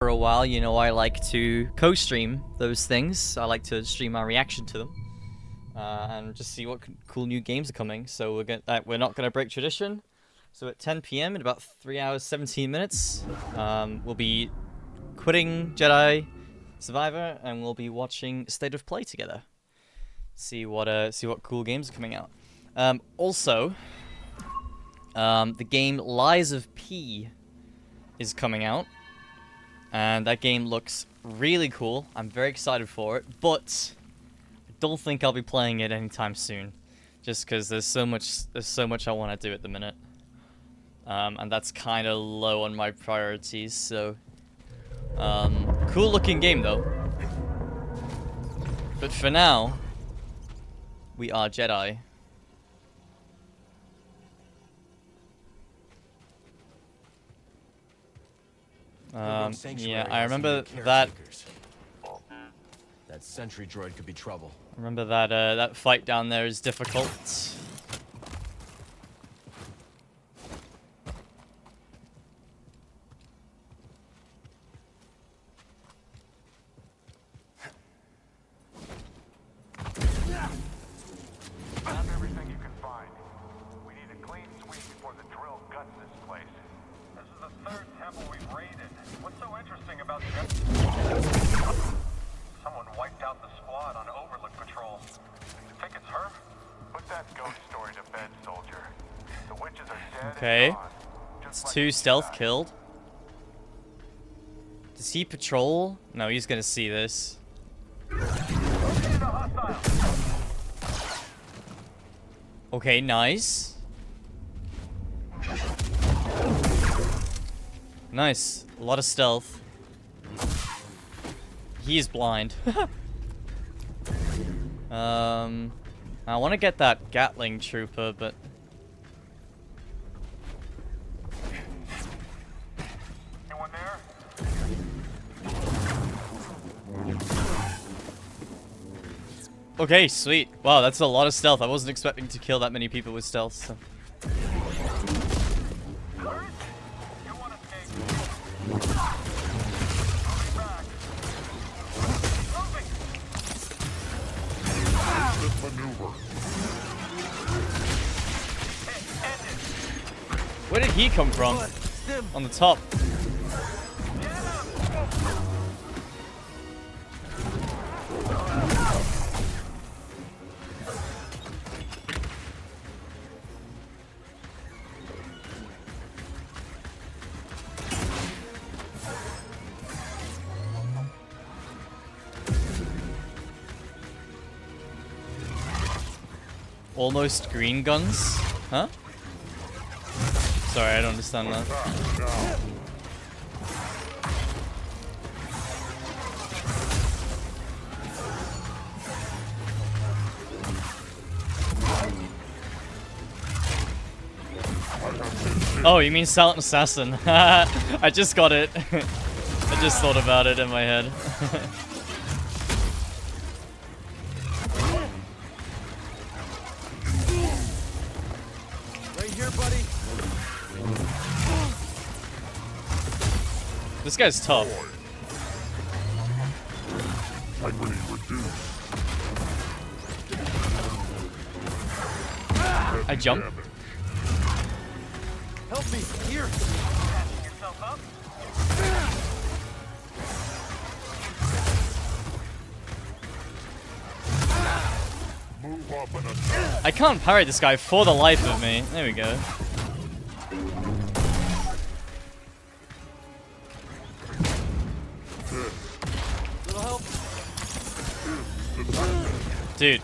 for a while, you know I like to co-stream those things. I like to stream my reaction to them. And just see what cool new games are coming. So we're not gonna break tradition. So at 10 p.m. in about 3 hours 17 minutes, we'll be quitting Jedi Survivor and we'll be watching State of Play together. See what cool games are coming out. Also, the game Lies of P is coming out, and that game looks really cool. I'm very excited for it, but don't think I'll be playing it anytime soon, just because there's so much I want to do at the minute, and that's kind of low on my priorities. So, cool looking game though. But for now, we are Jedi. Yeah, I remember that. That sentry droid could be trouble. I remember that that fight down there is difficult. Grab everything you can find. We need a clean sweep before the drill guts this place. This is the third temple we've raided. What's so interesting about the... Someone wiped out the squad on Overlook Patrol. You think it's her? Put that ghost story to bed, soldier. The witches are dead. Okay. And gone, It's just like 2 stealth Jedi. killed. Does he patrol? No, he's gonna see this. Located a hostile. Okay, nice. Nice. A lot of stealth. He is blind. I want to get that Gatling trooper, but... Anyone there? Okay, sweet. Wow, that's a lot of stealth. I wasn't expecting to kill that many people with stealth, so... Where is he? You want to escape? Moving back. Moving. This maneuver. Ended. Where did he come from? On the top. Almost green guns? Huh? Sorry, I don't understand that. Oh, you mean Silent Assassin? I just got it. I just thought about it in my head. Right here, buddy. This guy's tough. Integrity reduced. I jump. Damage. Help me here. Patching yourself up? Move up and attack. I can't parry this guy for the life of me. There we go. Little help. Dude.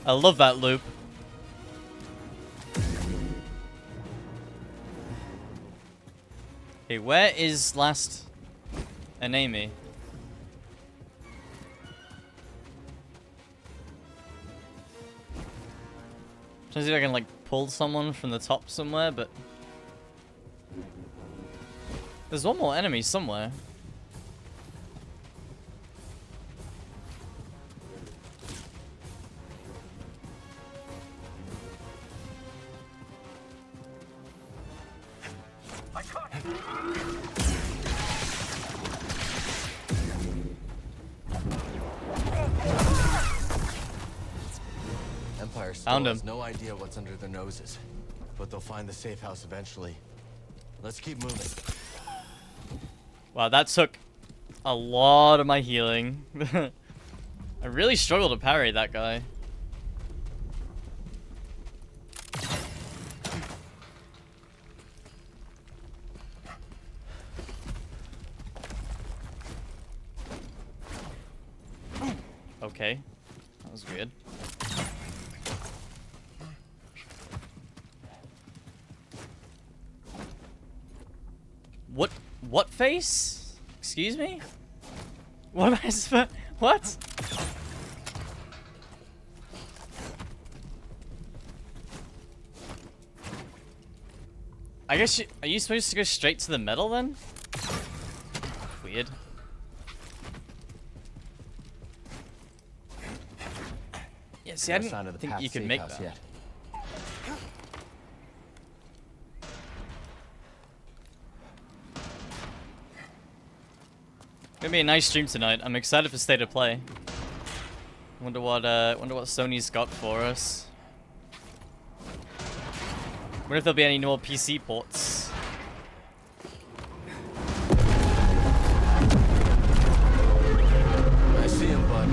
I love that loop. Okay, where is last enemy? Trying to see if I can like pull someone from the top somewhere, but There's one more enemy somewhere. I caught you. Empire still Found him. has no idea what's under their noses, but they'll find the safe house eventually. Let's keep moving. Wow, that took a lot of my healing. I really struggled to parry that guy. Okay, that was weird. What face? Excuse me? What am I supposed? What? I guess are you supposed to go straight to the metal then? Weird. Yeah, see, I No sign didn't of the think path you could safe make house that. yet. Gonna be a nice stream tonight. I'm excited for State of Play. Wonder what Sony's got for us. Wonder if there'll be any more PC ports. I see him, bud.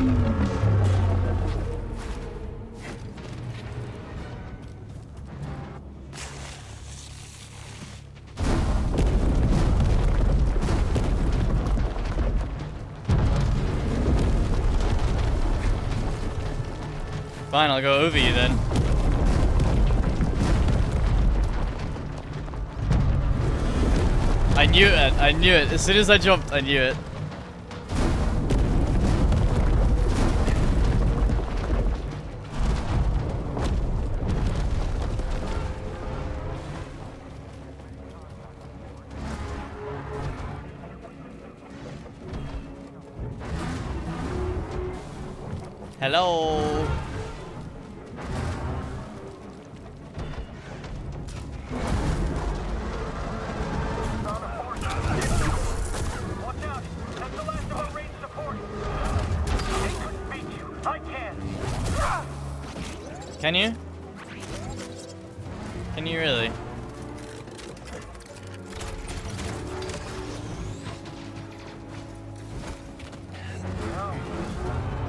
Fine, I'll go over you then. I knew it. I knew it. As soon as I jumped, I knew it. Hello. Watch out! That's the last of our range support. They couldn't beat you. I can. Can you? Can you really?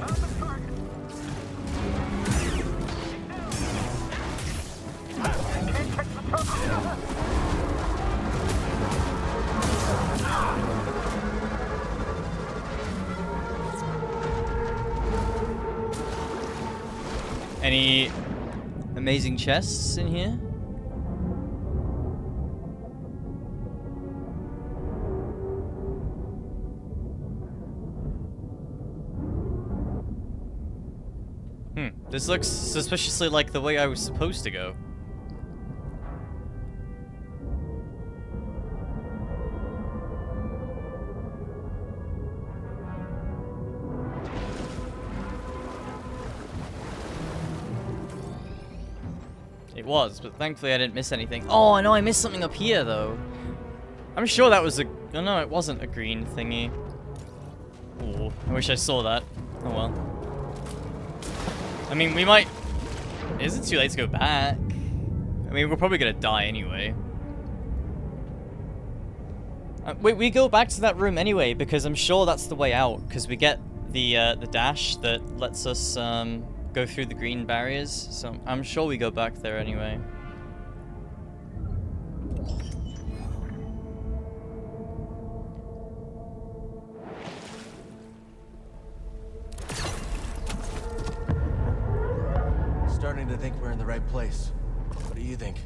Found the target. Can't catch the target. Any amazing chests in here? This looks suspiciously like the way I was supposed to go. It was, but thankfully I didn't miss anything. Oh, I know I missed something up here, though. I'm sure that was a... Oh, no, it wasn't a green thingy. Ooh, I wish I saw that. Oh, well. I mean, we might... Is it too late to go back? I mean, we're probably gonna die anyway. Wait, we go back to that room anyway, because I'm sure that's the way out, because we get the dash that lets us go through the green barriers, so I'm sure we go back there anyway. Starting to think we're in the right place. What do you think?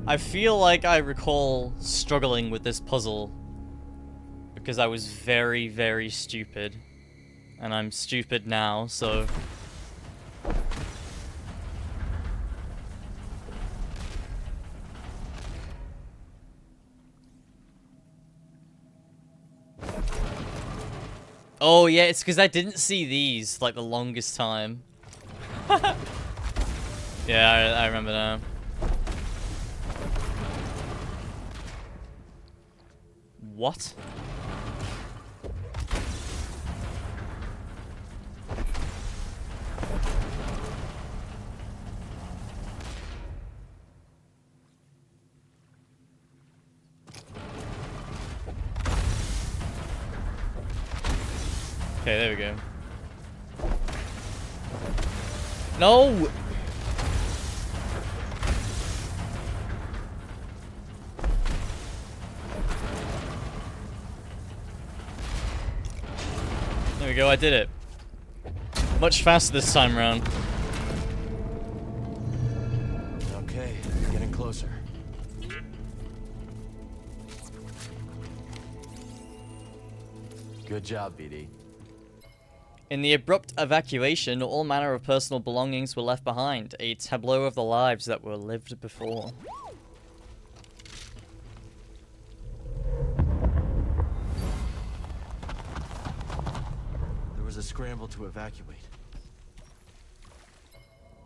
I feel like I recall struggling with this puzzle because I was very, very stupid. And I'm stupid now, so... Oh yeah, it's because I didn't see these like the longest time. Yeah, I remember now. What? Okay, there we go. No! There we go, I did it. Much faster this time around. Okay, getting closer. Good job, BD. In the abrupt evacuation, all manner of personal belongings were left behind, a tableau of the lives that were lived before. There was a scramble to evacuate.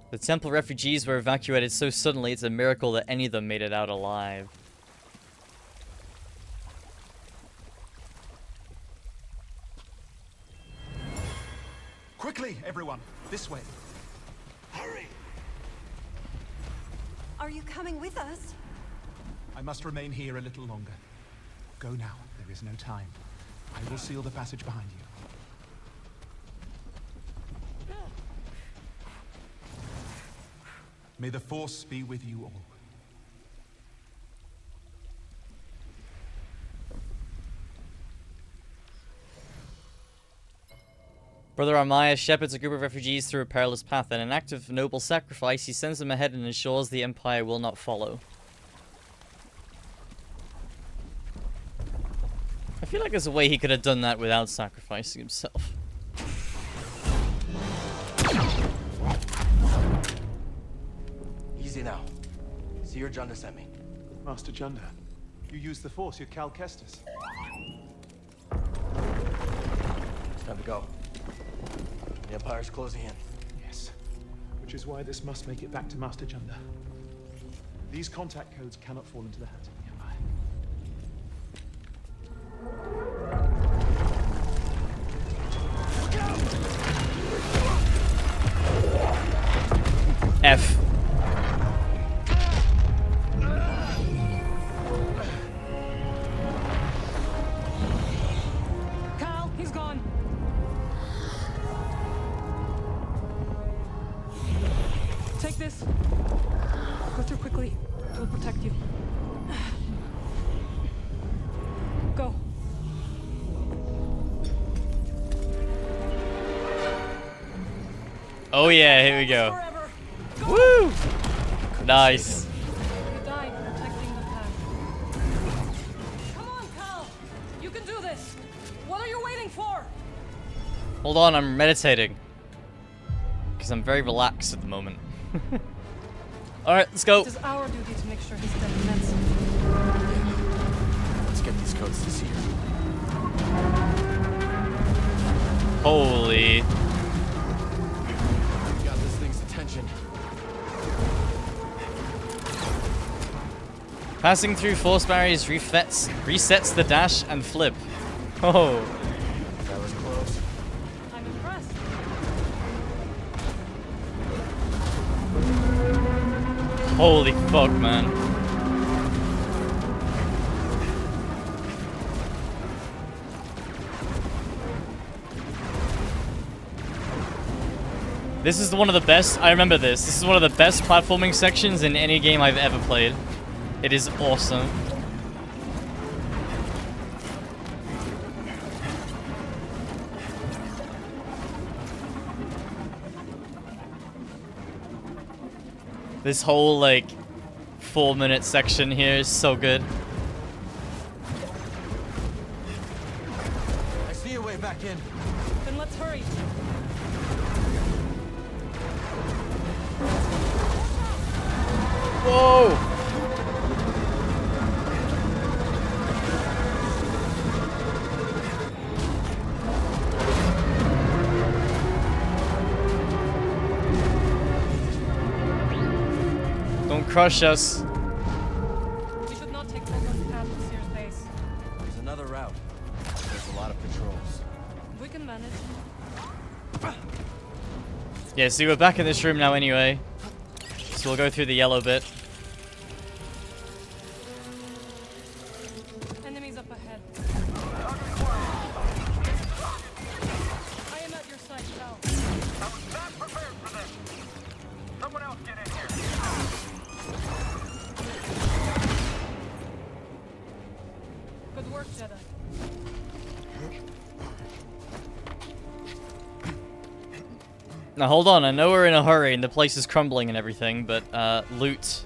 The temple refugees were evacuated so suddenly it's a miracle that any of them made it out alive. Quickly, everyone! This way. Hurry! Are you coming with us? I must remain here a little longer. Go now. There is no time. I will seal the passage behind you. May the Force be with you all. Brother Amaya shepherds a group of refugees through a perilous path. In an act of noble sacrifice, he sends them ahead and ensures the Empire will not follow. I feel like there's a way he could have done that without sacrificing himself. Easy now. See your Junda sent me. Master Junda, you use the Force, you're Cal Kestis. It's time to go. The Empire's closing in. Yes. Which is why this must make it back to Master Junda. These contact codes cannot fall into the hands of the Empire. F. Cal, he's gone. Take this. Go through quickly. It will protect you. Go. Oh yeah, here we go. Forever. Go. Woo! Nice. You died protecting the path. Come on, Cal. You can do this. What are you waiting for? Hold on, I'm meditating. Because I'm very relaxed at the moment. Alright, let's go. It is our duty to make sure his death meant something. Let's get these codes to see her. Holy. We got this thing's attention. Passing through force barriers resets the dash and flip. Oh. That was close. I'm impressed. Holy fuck, man. This is one of the best, I remember this. This is one of the best platforming sections in any game I've ever played. It is awesome. This whole, like, 4-minute section here is so good. I see a way back in. Then let's hurry. Whoa! crush us. We should not take Fulton's path to Sears base. There's another route. There's a lot of patrols. We can manage. Yeah, see, we're back in this room now anyway. So we'll go through the yellow bit. Enemies up ahead. I am at your side, Cal. I was not prepared for this. Someone else get in here. Good work, Jedi. Now hold on, I know we're in a hurry and the place is crumbling and everything, but loot.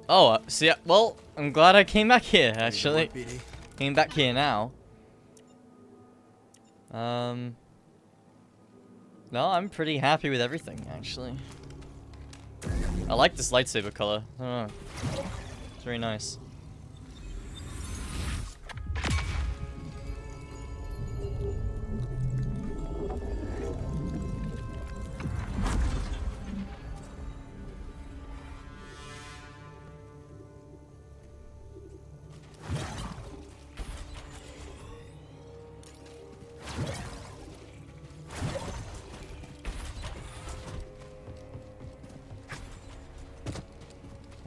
Oh, see, well, I'm glad I came back here, actually. Good work, BD. Came back here now. No, I'm pretty happy with everything, actually. I like this lightsaber color. I don't know. It's very nice.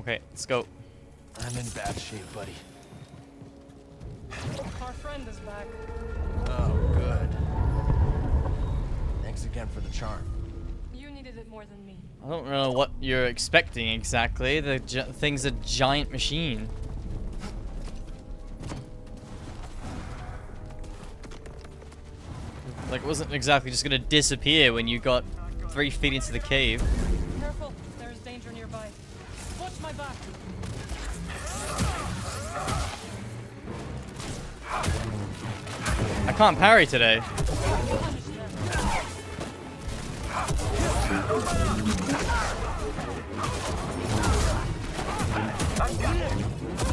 Okay, let's go. I'm in bad shape, buddy. Our friend is back. Oh, good. Thanks again for the charm. You needed it more than me. I don't know what you're expecting exactly. The thing's a giant machine. Like, it wasn't exactly just gonna disappear when you got 3 feet into the cave. Careful, there is danger nearby. Watch my back. I can't parry today. Punish them.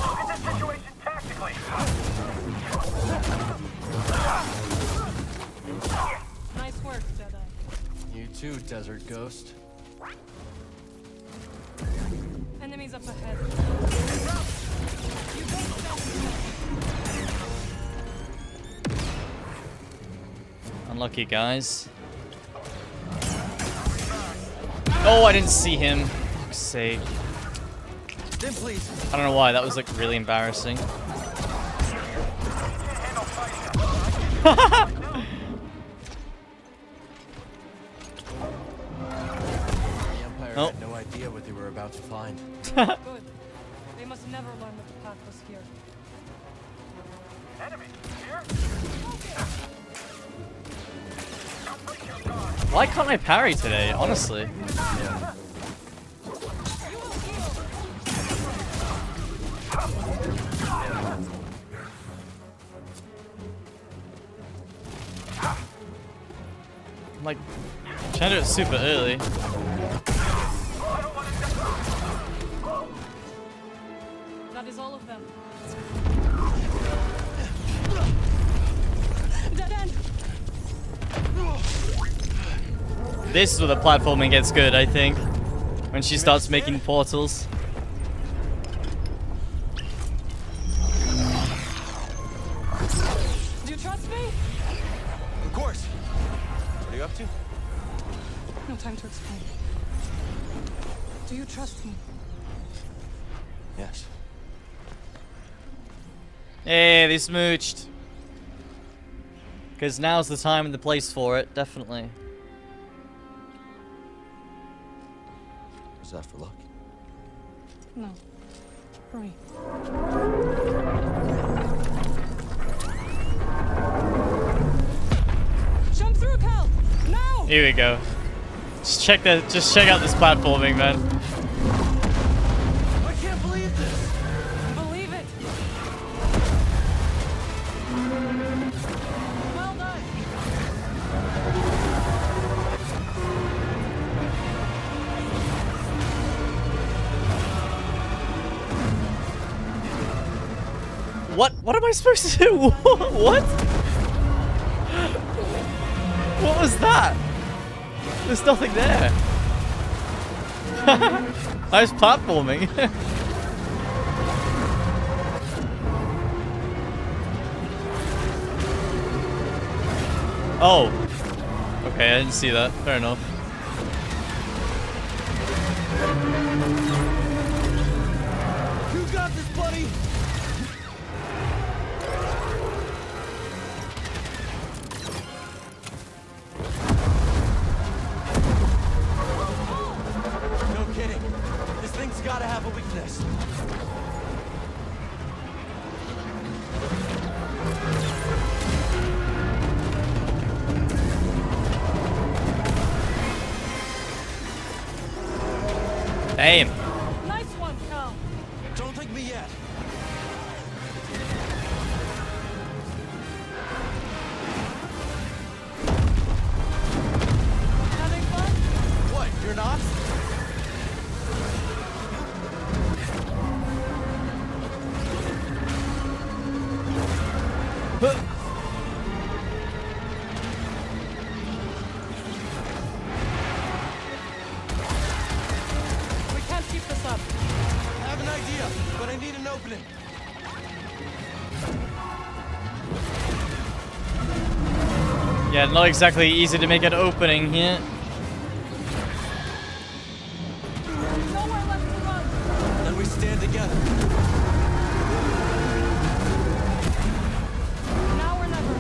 Look at the situation tactically. Nice work, Jedi. You too, Desert Ghost. Enemies up ahead. You don't stand. Unlucky, guys. Oh, I didn't see him. For fuck's sake. Then please. I don't know why. That was like really embarrassing. The Empire Oh. had no idea what they were about to find. Good. They must never learn that the path was here. Enemy here. Why can't I parry today, honestly? I'm like, trying to do it super early. That is all of them. Dead end. This is where the platforming gets good, I think. When she starts making portals. Do you trust me? Of course. What are you up to? No time to explain. Do you trust me? Yes. Hey, they smooched. Because now's the time and the place for it, definitely. Was that for luck? No. Hurry. Jump through, Cal! Now! Here we go. Just check out this platforming, man. I can't believe this. Believe it! Well done! What am I supposed to do? What? What was that? There's nothing there. Nice platforming. Oh. Okay, I didn't see that. Fair enough. You got this, buddy! No kidding. This thing's gotta have a weakness. Damn. Nice one, Cal. Don't think me yet. Having fun? What, you're not? We can't keep this up. I have an idea, but I need an opening. Yeah, not exactly easy to make an opening here. Nowhere left to run. Then we stand together. Now or never.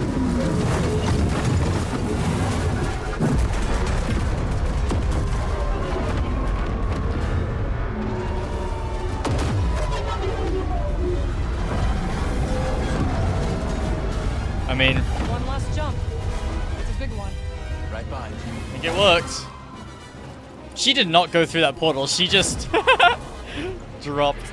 I mean, One last jump. It's a big one. Right behind you. I think it worked. She did not go through that portal. She just dropped.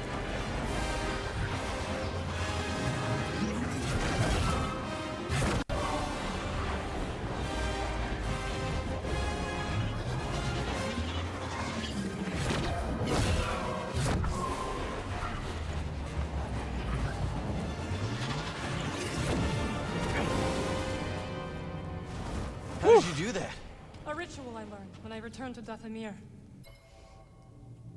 How did you do that? A ritual I learned when I returned to Dathomir.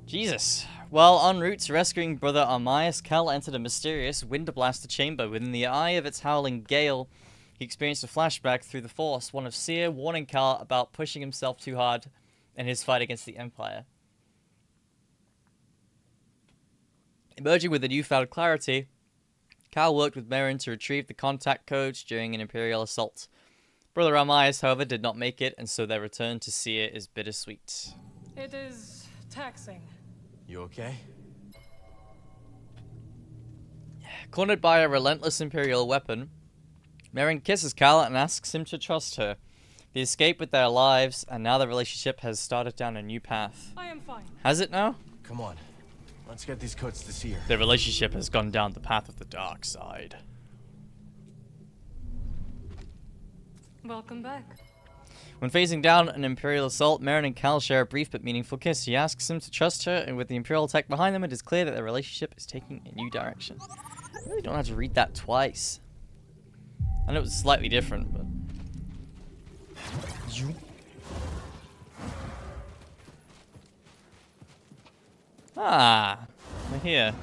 Jesus. Well, en route to rescuing brother Armias, Cal entered a mysterious wind-blasted chamber. Within the eye of its howling gale, he experienced a flashback through the Force, one of Seer warning Cal about pushing himself too hard in his fight against the Empire. Emerging with a newfound clarity, Cal worked with Merrin to retrieve the contact codes during an Imperial assault. Brother Armias, however, did not make it, and so their return to Seer is bittersweet. It is taxing. You okay? Cornered by a relentless Imperial weapon, Merrin kisses Cal and asks him to trust her. They escape with their lives, and now the relationship has started down a new path. I am fine. Has it now? Come on. Let's get these codes to see her. The relationship has gone down the path of the dark side. Welcome back. When facing down an Imperial assault, Merrin and Cal share a brief but meaningful kiss. He asks him to trust her, and with the Imperial tech behind them, it is clear that their relationship is taking a new direction. I really don't have to read that twice. I know it's slightly different, but... Ah, we're here.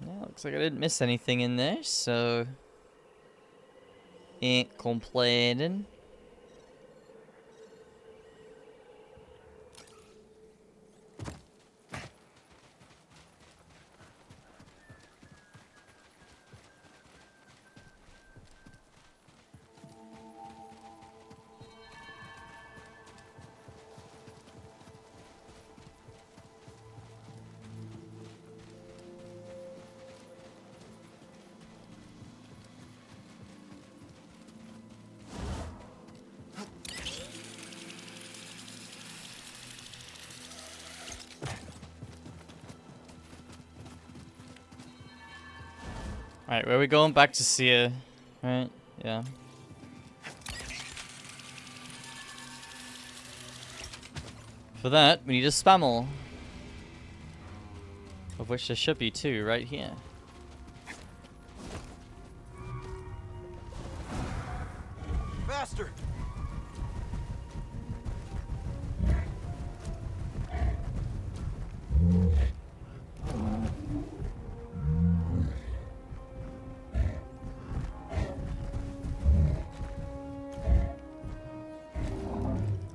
Yeah, looks like I didn't miss anything in there, so... Ain't complaining. Alright, where are we going? Back to Seer. Right? Yeah. For that, we need a spammel. Of which there should be two right here.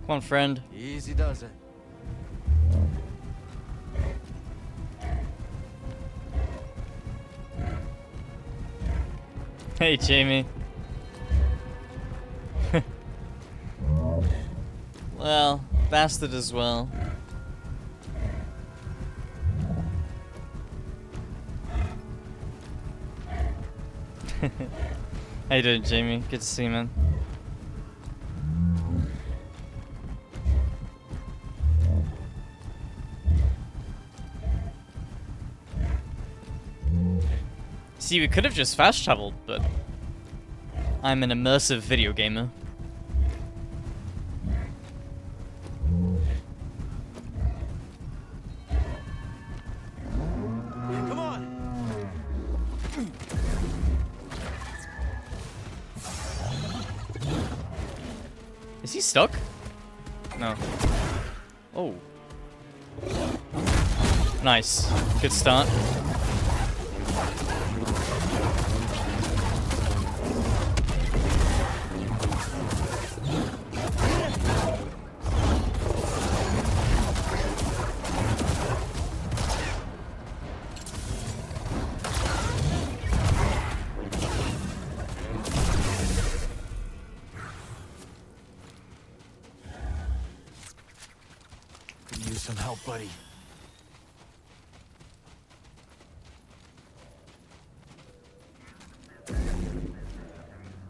Come on, friend. Easy does it. Hey, Jamie. Well, bastard as well. How you doing, Jamie? Good to see you, man. See, we could have just fast traveled, but I'm an immersive video gamer. Come on. Is he stuck? No. Oh. Nice. Good start. Could use some help, buddy.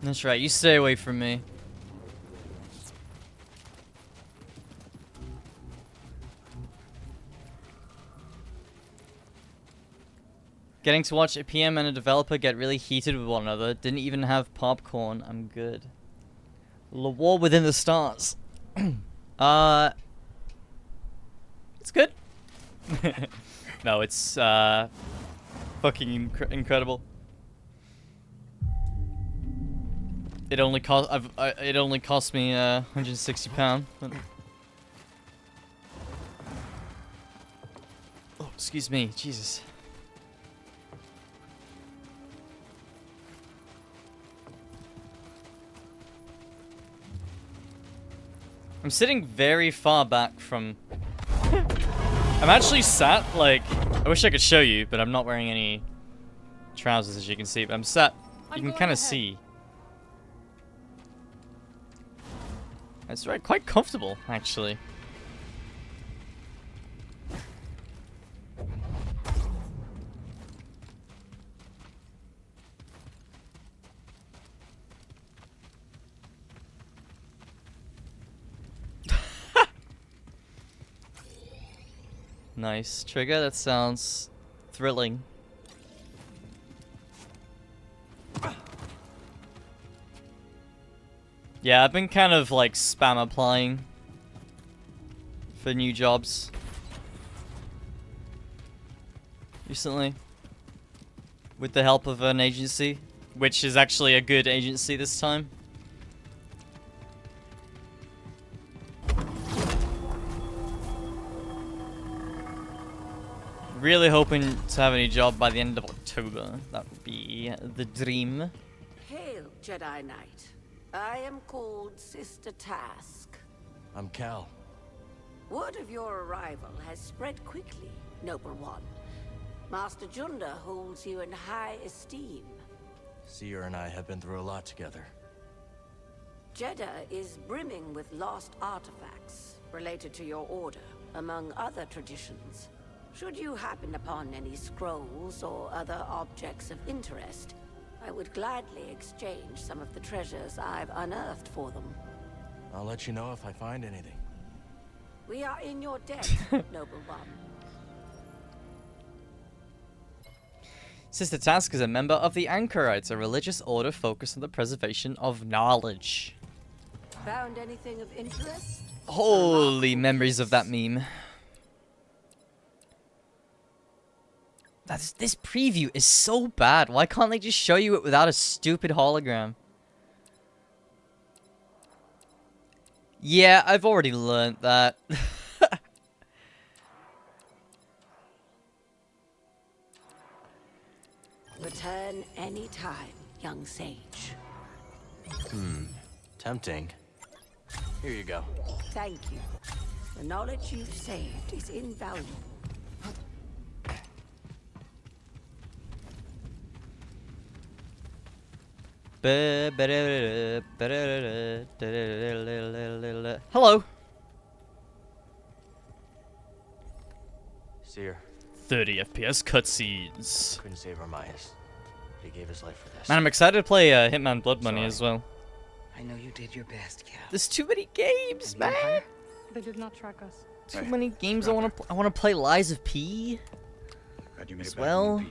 That's right, you stay away from me. Getting to watch a PM and a developer get really heated with one another. Didn't even have popcorn. I'm good. The war within the stars. It's good. No, it's fucking incredible. It only cost it only cost me £160. But... Oh, excuse me, Jesus. I'm sitting very far back from... I'm actually sat, like... I wish I could show you, but I'm not wearing any trousers, as you can see. But I'm sat... You can kind of see. It's right, quite comfortable, actually. Nice trigger, that sounds thrilling. Yeah, I've been kind of like spam applying for new jobs recently with the help of an agency, which is actually a good agency this time. Really hoping to have a new job by the end of October. That would be the dream. Hail, Jedi Knight. I am called Sister Task. I'm Cal. Word of your arrival has spread quickly, Noble One. Master Junda holds you in high esteem. Seer and I have been through a lot together. Jeddah is brimming with lost artifacts related to your order, among other traditions. Should you happen upon any scrolls or other objects of interest, I would gladly exchange some of the treasures I've unearthed for them. I'll let you know if I find anything. We are in your debt, Noble One. Sister Task is a member of the Anchorites, a religious order focused on the preservation of knowledge. Found anything of interest? Holy memories of that meme. This preview is so bad. Why can't they just show you it without a stupid hologram? Yeah, I've already learned that. Return anytime, young sage. Tempting. Here you go. Thank you. The knowledge you've saved is invaluable. Hello. Seer, 30 FPS cutscenes. couldn't save Armias. He gave his life for this. Man, I'm excited to play Hitman Blood Money Sorry. as well. I know you did your best, Cal. There's too many games, man. They did not track us. Too many games I want to play Lies of P as well.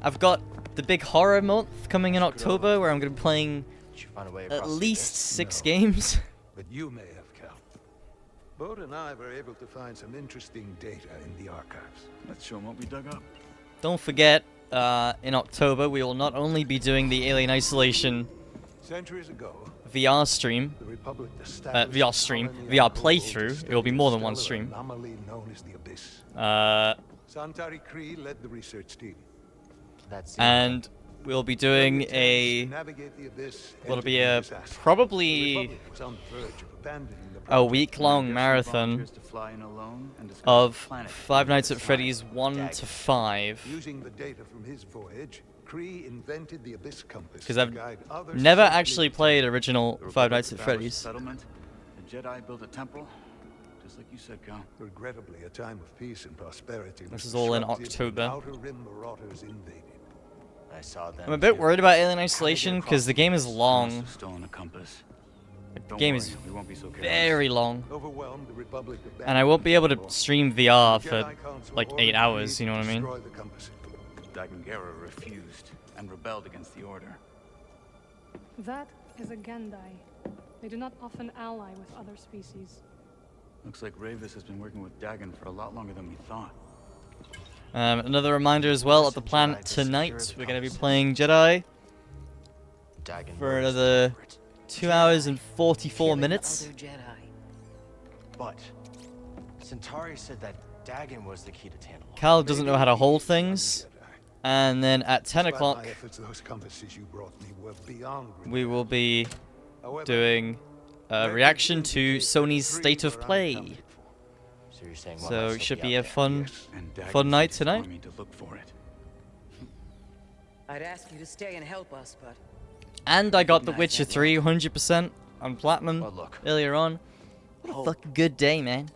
I've got the big horror month coming in October where I'm going to be playing Did you find a way at across through least this? 6 games. But you may have, Cal. Bode and I were able to find some interesting data in the archives. Let's show them what we dug up. Don't forget, in October we will not only be doing the Alien Isolation Centuries ago, VR stream, the Republic VR stream, VR playthrough. It will be more than one stream. Anomaly known as the Abyss. Santari Kree led the research team. That's And we'll be doing a Navigate the Abyss. what'll be enter a the assassin. The probably Republic was on the verge of abandoning the a project. week-long marathon Volunteers to fly in alone and discover of the planet. Five Nights at Freddy's 1 to 5. Using the data from his voyage, Kree invented the Abyss Compass. Because to I've guide others never safely actually to played original The Five Republic Nights at established a Freddy's. Settlement. The Jedi built a temple, just like you said, Cal. Regrettably, a time of peace and prosperity. This was is all in disrupted when October. Outer Rim marauders invaded. I saw them. I'm a bit too. worried about Alien Isolation because the game is Must long. have stolen a compass. Don't game worry, is we won't be so careless. Very long. Overwhelmed, the Republic And I won't be able to abandoned stream VR the for Jedi Council like ordered 8 hours, Kree you know to what I mean? destroy the compass. Dagangera refused and rebelled against the Order. That is a Gendai. They do not often ally with other species. Looks like Ravis has been working with Dagon for a lot longer than we thought. Another reminder as well, at the planet tonight, we're going to be playing Jedi Dagon for was the another favorite. 2 hours and 44 Killing minutes. other Jedi. But Centauri said that Dagon was the key to Tantalus. Cal doesn't know how to hold things. And then at 10 Despite o'clock, my efforts, those compasses you brought me were beyond we will be However, doing a reaction to Sony's State of Play. So you're saying one So might it still should be be out a there. fun, And Dagon fun night keeps tonight. telling me to look for it. I'd ask you to stay and help us, but And I got The Witcher 3 100% on Platinum Oh, look. earlier on. What a Hope. fucking good day, man.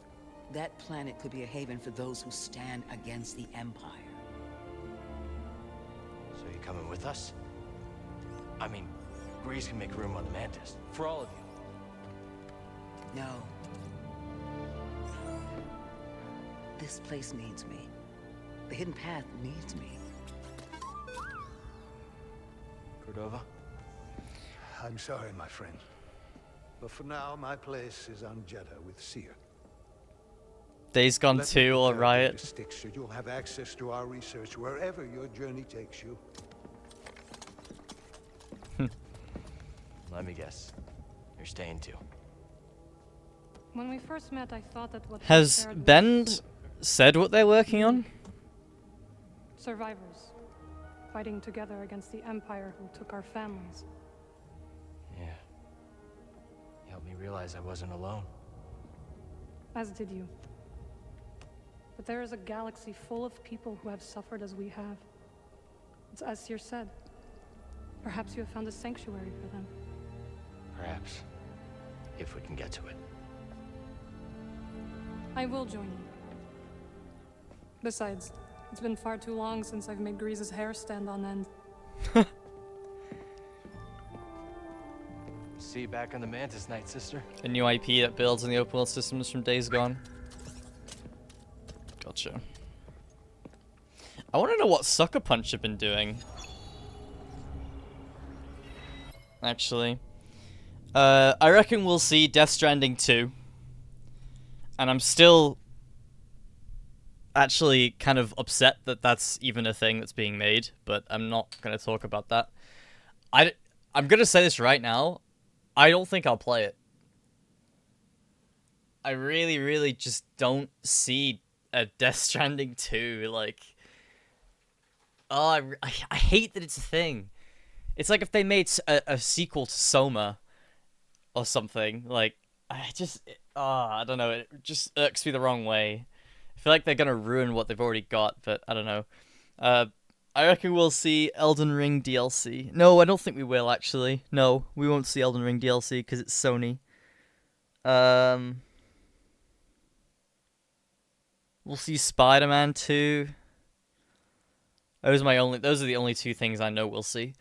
that planet could be a haven for those who stand against the Empire. So you coming with us? I mean, Grease can make room on the Mantis. For all of you. No. This place needs me. The Hidden Path needs me. Cordova? I'm sorry, my friend. But for now, my place is on Jeddah with Seer. Days Gone Let me 2 or prepare Riot. data sticks so you'll have access to our research wherever your journey takes you. Let me guess. You're staying too. When we first met, I thought that what we Has shared was Bend said what they're working on? survivors, fighting together against the Empire who took our families. Yeah. You helped me realize I wasn't alone. As did you. But there is a galaxy full of people who have suffered as we have. It's as Seer said. Perhaps you have found a sanctuary for them. Perhaps. If we can get to it. I will join you. Besides, it's been far too long since I've made Grease's hair stand on end. See you back on the Mantis night, sister. A new IP that builds on the open world systems from Days Gone. Gotcha. I want to know what Sucker Punch have been doing. Actually. I reckon we'll see Death Stranding 2. And I'm still actually kind of upset that that's even a thing that's being made, but I'm not going to talk about that. I'm going to say this right now. I don't think I'll play it. I really, really just don't see a Death Stranding 2, like... Oh, I hate that it's a thing. It's like if they made a sequel to Soma or something, like, I don't know. It just irks me the wrong way. I feel like they're gonna ruin what they've already got, but I don't know. I reckon we'll see Elden Ring DLC. No, I don't think we will actually. No, we won't see Elden Ring DLC because it's Sony. We'll see Spider-Man 2. Those are the only two things I know we'll see.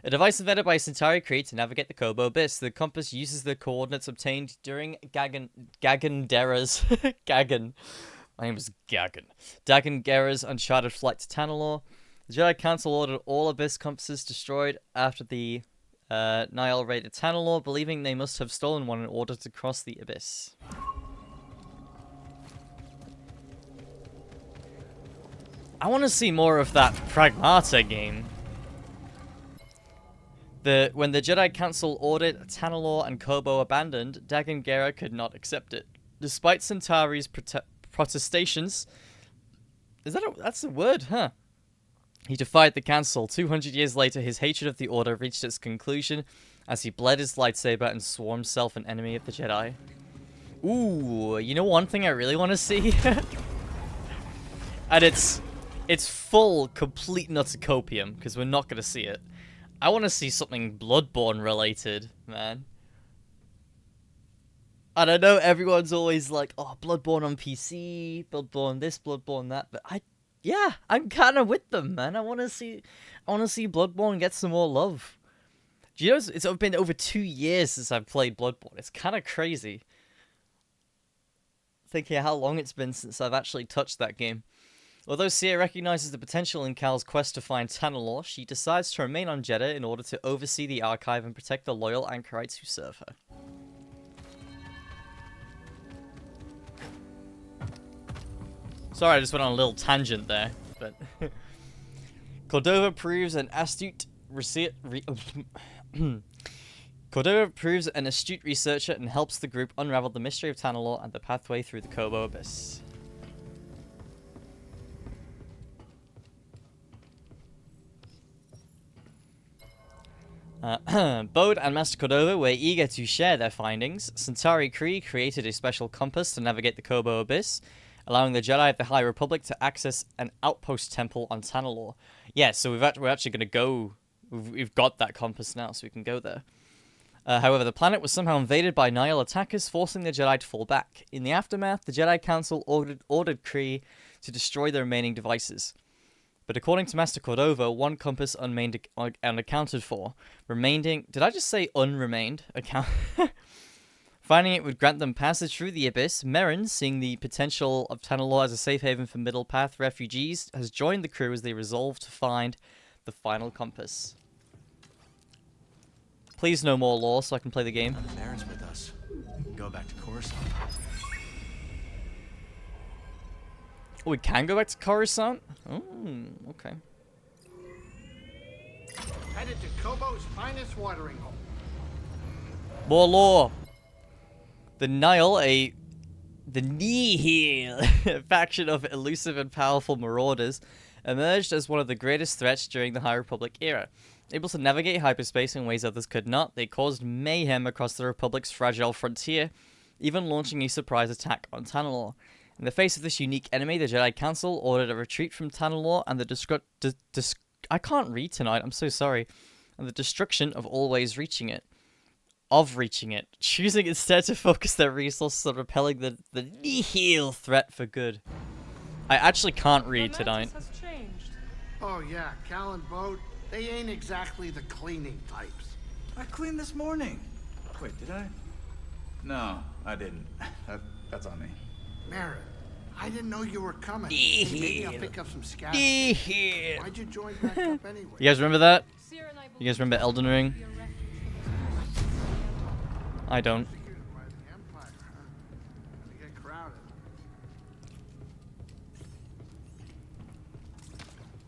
A device invented by Centauri created to navigate the Kobo Abyss. The compass uses the coordinates obtained during Gagandera's Gagan. My name is Gagan. Dagangera's uncharted flight to Tanalorr. The Jedi Council ordered all Abyss compasses destroyed after the Nihil raided Tanalorr, believing they must have stolen one in order to cross the Abyss. I want to see more of that Pragmata game. When the Jedi Council ordered Tanalorr and Kobo abandoned, Dagangera could not accept it. Despite Centauri's protestations... That's a word, huh? He defied the Council. 200 years later, his hatred of the Order reached its conclusion as he bled his lightsaber and swore himself an enemy of the Jedi. Ooh, you know one thing I really want to see? And it's full, complete nuts of copium, because we're not going to see it. I want to see something Bloodborne related, man. I don't know, everyone's always like, oh, Bloodborne on PC, Bloodborne this, Bloodborne that, but yeah, I'm kind of with them, man. I want to see Bloodborne get some more love. Do you know, it's been over 2 years since I've played Bloodborne. It's kind of crazy. Thinking how long it's been since I've actually touched that game. Although Sia recognizes the potential in Cal's quest to find Tanalorr, she decides to remain on Jeddah in order to oversee the archive and protect the loyal anchorites who serve her. Sorry, I just went on a little tangent there, but... Cordova proves an astute researcher and helps the group unravel the mystery of Tanalorr and the pathway through the Kobo Abyss. Bode and Master Cordova were eager to share their findings. Centauri Kree created a special compass to navigate the Kobo Abyss, allowing the Jedi of the High Republic to access an outpost temple on Tanalorr. Yeah, so we're actually going to go... We've got that compass now, so we can go there. However, the planet was somehow invaded by Nihil attackers, forcing the Jedi to fall back. In the aftermath, the Jedi Council ordered Kree to destroy the remaining devices. But according to Master Cordova, one compass unaccounted for, remaining... Did I just say unremained? Finding it would grant them passage through the Abyss, Merrin, seeing the potential of Tanalorr as a safe haven for Middle Path refugees, has joined the crew as they resolve to find the final compass. Please no more lore so I can play the game. Merrin's with us. Go back to Coruscant. Oh, we can go back to Coruscant? Oh, okay. Headed to Kobo's finest watering hole. More lore. The Nihil, the Nihil faction of elusive and powerful marauders, emerged as one of the greatest threats during the High Republic era. Able to navigate hyperspace in ways others could not, they caused mayhem across the Republic's fragile frontier, even launching a surprise attack on Tanalorr. In the face of this unique enemy, the Jedi Council ordered a retreat from Tanalorr and the I can't read tonight, I'm so sorry. And the destruction of always reaching it. Choosing instead to focus their resources on repelling the Nihil threat for good. I actually can't read tonight. Has changed. Oh yeah, Cal and Bode, they ain't exactly the cleaning types. I cleaned this morning. Wait, did I? No, I didn't. That's on me. Merrin, I didn't know you were coming. Maybe I'll pick up some scabs. Why'd you join back up anyway? You guys remember that? You guys remember Elden Ring? I don't.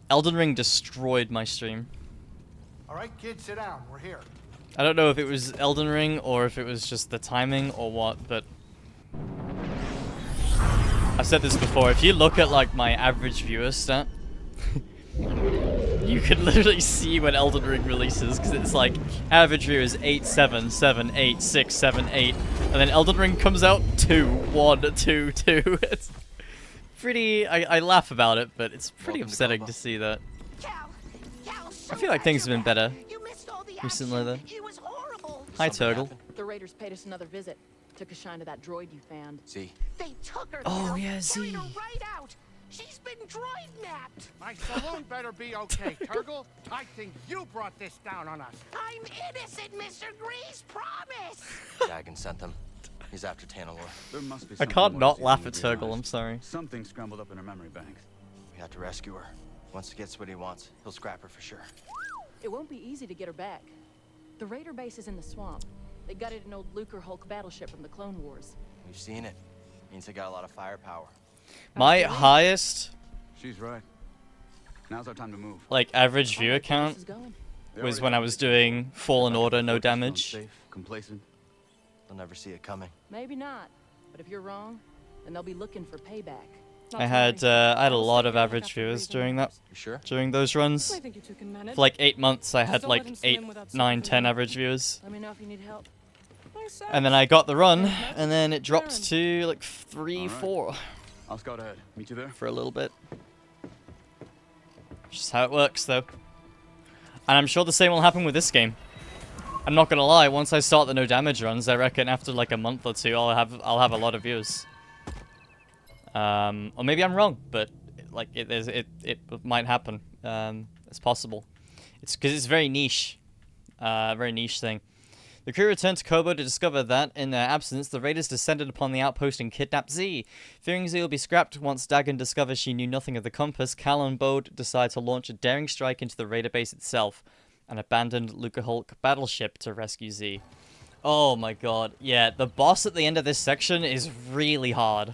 Elden Ring destroyed my stream. All right, kids, sit down. We're here. I don't know if it was Elden Ring or if it was just the timing or what, but I've said this before. If you look at like my average viewer stat, you you can literally see when Elden Ring releases, because it's like average view is 8, 7, 7, 8, 6, 7, 8, and then Elden Ring comes out 2, 1, 2, 2. It's pretty. I laugh about it, but it's pretty upsetting to see that. I feel like things have been better recently, though. Hi, Turgle. The Raiders paid us another visit. Took a shine to that droid you found. See? They took her. Oh yeah, Z. Right out. She's been droid napped. My saloon better be okay, Turgle. I think you brought this down on us. I'm innocent, Mr. Grease. Promise. Dagon sent them. He's after Tanalor. There must be I something can't more not to laugh see at than we Turgle. I'm realized. sorry. Something scrambled up in her memory banks. We have to rescue her. Once he gets what he wants, he'll scrap her for sure. It won't be easy to get her back. The Raider base is in the swamp. They gutted an old Lucre Hulk battleship from the Clone Wars. We've seen it. Means they got a lot of firepower. My highest, She's right. Now's our time to move. like, average viewer count was when I was doing Fallen Order, no damage. Safe, complacent. They'll never see it coming. Maybe not. But if you're wrong, then they'll be looking for payback. I had a lot of average viewers during that. You sure? During those runs. I think you two can manage. For like 8 months, I had Still let like him 8, swim without 9, swimming 10 in. average viewers. Let me know if you need help. And then I got the run, and then it dropped to like 3, All right. 4 I'll scout ahead. Meet you there. for a little bit. Just how it works, though. And I'm sure the same will happen with this game. I'm not gonna lie. Once I start the no damage runs, I reckon after like a month or two, I'll have a lot of views. Or maybe I'm wrong, but like it might happen. It's possible. It's because it's very niche, very niche thing. The crew returned to Kobo to discover that, in their absence, the raiders descended upon the outpost and kidnapped Z. Fearing Z will be scrapped once Dagon discovers she knew nothing of the compass, Cal and Bode decide to launch a daring strike into the raider base itself, an abandoned Lucre Hulk battleship to rescue Z. Oh my god, yeah, the boss at the end of this section is really hard.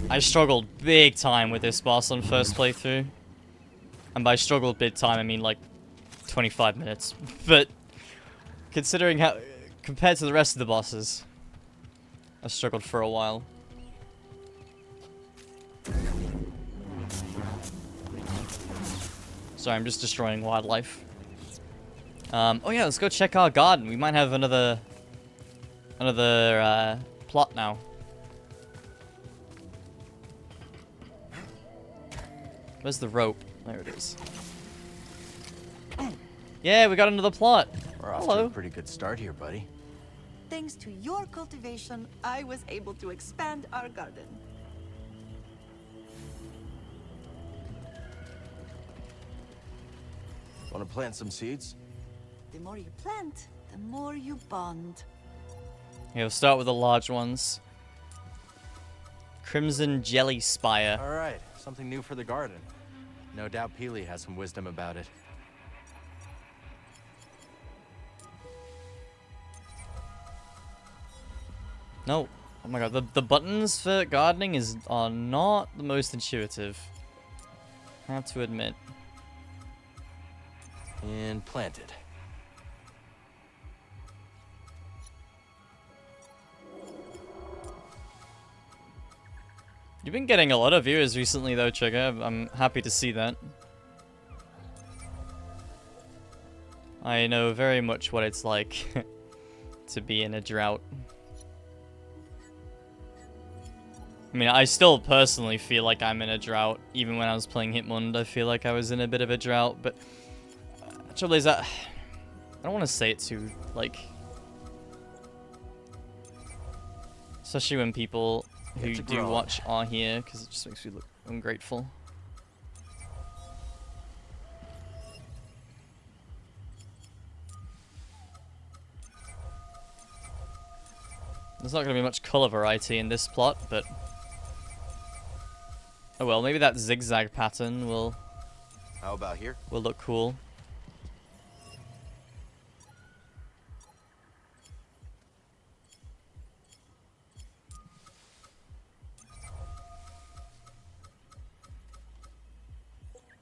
I struggled big time with this boss on first playthrough. And by struggled big time, I mean like 25 minutes. But considering how, compared to the rest of the bosses, I struggled for a while. Sorry, I'm just destroying wildlife. Oh yeah, let's go check our garden. We might have another plot now. Where's the rope? There it is. Yeah, we got another plot. We're off to Hello. a pretty good start here, buddy. Thanks to your cultivation, I was able to expand our garden. Want to plant some seeds? The more you plant, the more you bond. Yeah, we'll start with the large ones. Crimson Jelly Spire. All right, something new for the garden. No doubt Peely has some wisdom about it. No. Oh my god, the buttons for gardening are not the most intuitive. I have to admit. And planted. You've been getting a lot of viewers recently though, Trigger. I'm happy to see that. I know very much what it's like to be in a drought. I mean, I still personally feel like I'm in a drought. Even when I was playing Hitmund, I feel like I was in a bit of a drought. But trouble is that I don't want to say it too, like, especially when people who do watch are here, because it just makes me look ungrateful. There's not going to be much color variety in this plot, but oh well, maybe that zigzag pattern will How about here? will look cool.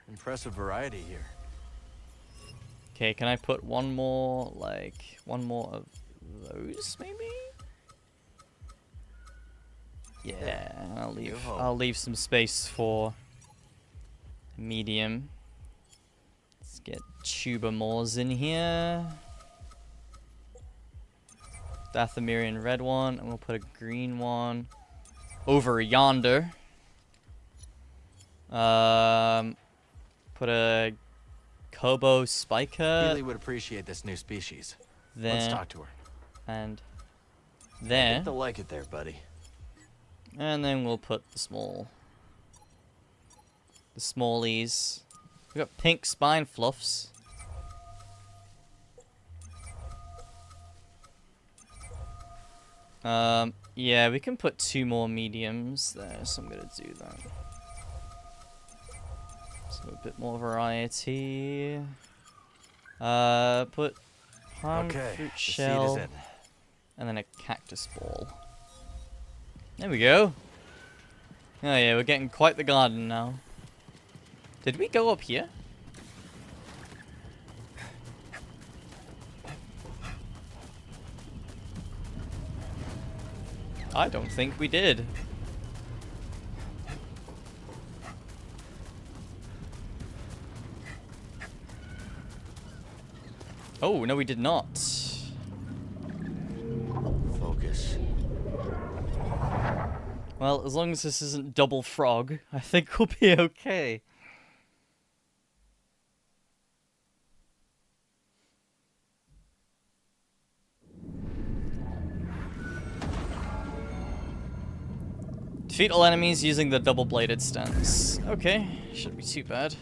Impressive variety here. Okay, can I put one more of those, maybe? Yeah, I'll leave some space for medium. Let's get tuber mores in here. Dathomirian red one, and we'll put a green one over yonder. Put a Kobo spiker. Really would appreciate this new species. There. Let's talk to her. And I there. think they'll like it there, buddy. And then we'll put the smallies. We got pink spine fluffs. Yeah, we can put 2 more mediums there, so I'm gonna do that. So a bit more variety. Put palm fruit shell, and then a cactus ball. There we go. Oh yeah, we're getting quite the garden now. Did we go up here? I don't think we did. Oh, no we did not. Focus. Well, as long as this isn't double frog, I think we'll be okay. Defeat all enemies using the double-bladed stance. Okay, shouldn't be too bad.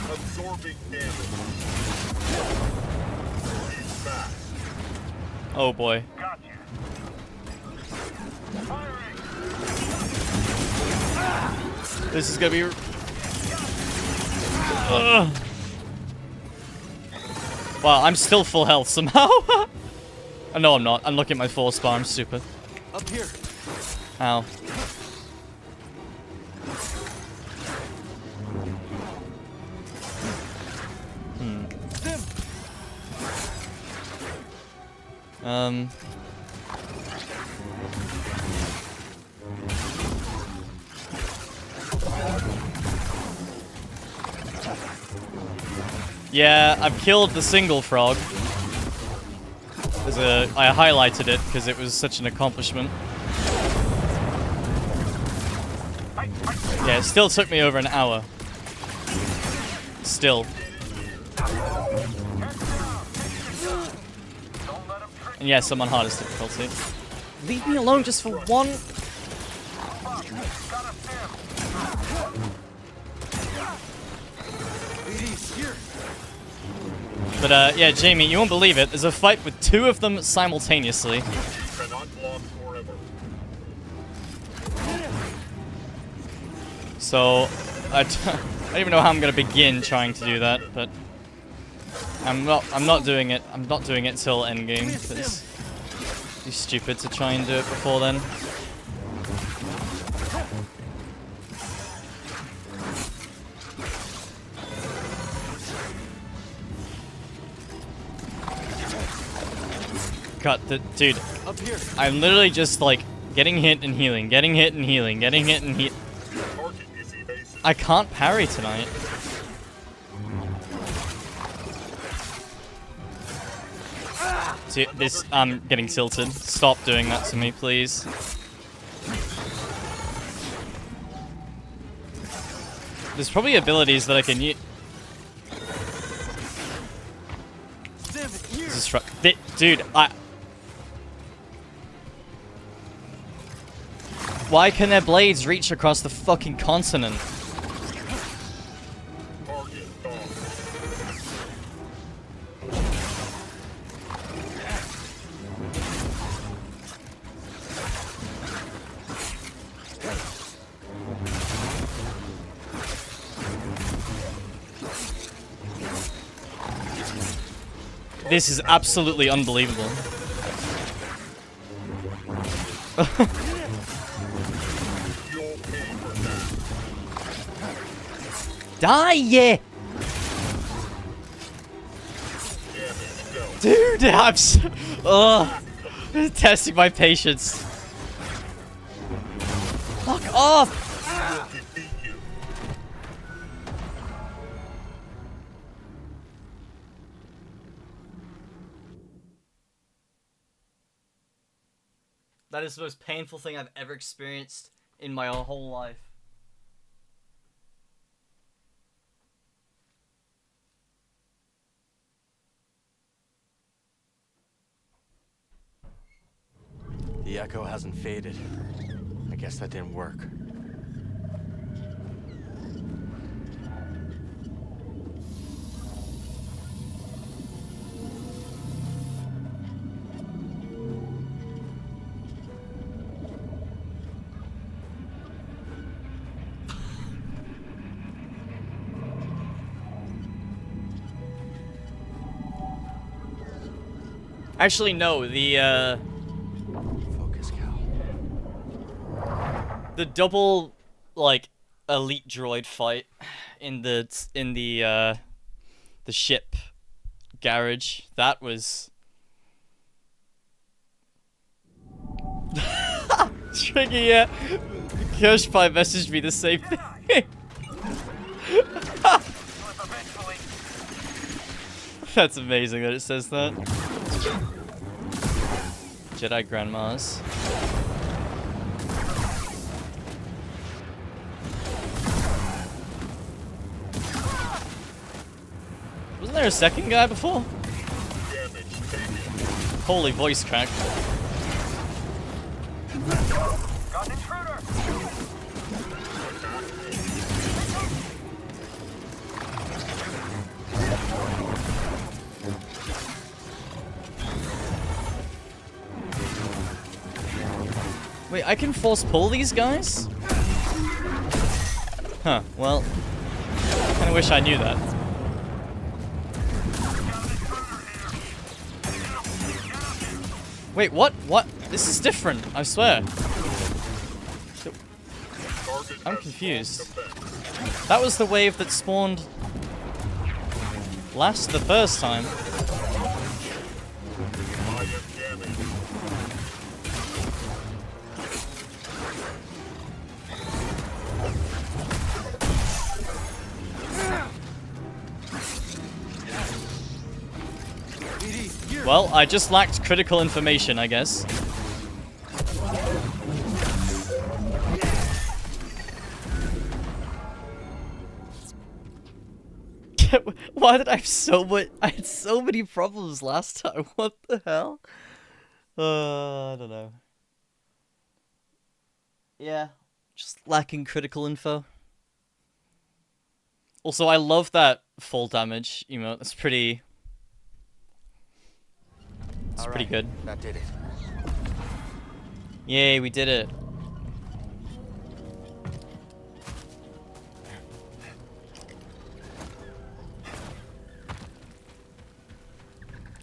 Absorbing damage. Oh boy. This is gonna be... Wow, I'm still full health somehow. No, I'm not. I'm looking at my full spawn. I'm stupid. Up here. Ow. Yeah, I've killed the single frog. I highlighted it because it was such an accomplishment. Yeah, it still took me over an hour. Still. And yes, I'm on hardest difficulty. Leave me alone just for one. But yeah, Jamie, you won't believe it. There's a fight with 2 of them simultaneously. So I don't even know how I'm gonna begin trying to do that, but I'm not doing it. I'm not doing it till endgame because it'd be stupid to try and do it before then. God, dude, I'm literally just like getting hit and healing, getting hit and healing, getting hit and heal. I can't parry tonight. Dude, I'm getting tilted. Stop doing that to me, please. There's probably abilities that I can use. Dude, why can their blades reach across the fucking continent? This is absolutely unbelievable. Die, yeah! Dude, I'm so, testing my patience. Fuck off! That is the most painful thing I've ever experienced in my whole life. The echo hasn't faded. I guess that didn't work. Actually, no, the Focus, Cal. the double, like, elite droid fight in the ship garage, that was Tricky, yeah. Kirschpie messaged me the same thing. That's amazing that it says that. Jedi Grandmas. Wasn't there a second guy before? Holy voice crack. Got an intruder! Wait, I can force pull these guys? Huh, well, kinda wish I knew that. Wait, what? What? This is different, I swear. I'm confused. That was the wave that spawned the first time. Well, I just lacked critical information, I guess. Why did I have so much? I had so many problems last time. What the hell? I don't know. Yeah, just lacking critical info. Also, I love that full damage emote. That's pretty. It's pretty good. That did it. Yay, we did it.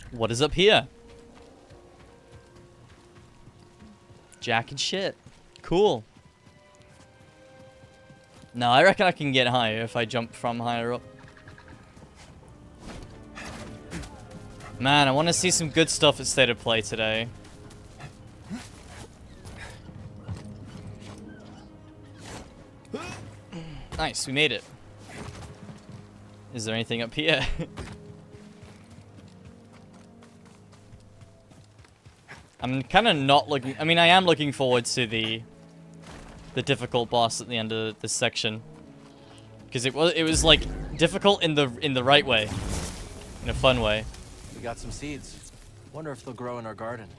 What is up here? Jack and shit. Cool. No, I reckon I can get higher if I jump from higher up. Man, I want to see some good stuff at State of Play today. Nice, we made it. Is there anything up here? I'm kind of not looking... I mean, I am looking forward to the difficult boss at the end of this section. Because it was like difficult in the right way. In a fun way. We got some seeds. Wonder if they'll grow in our garden.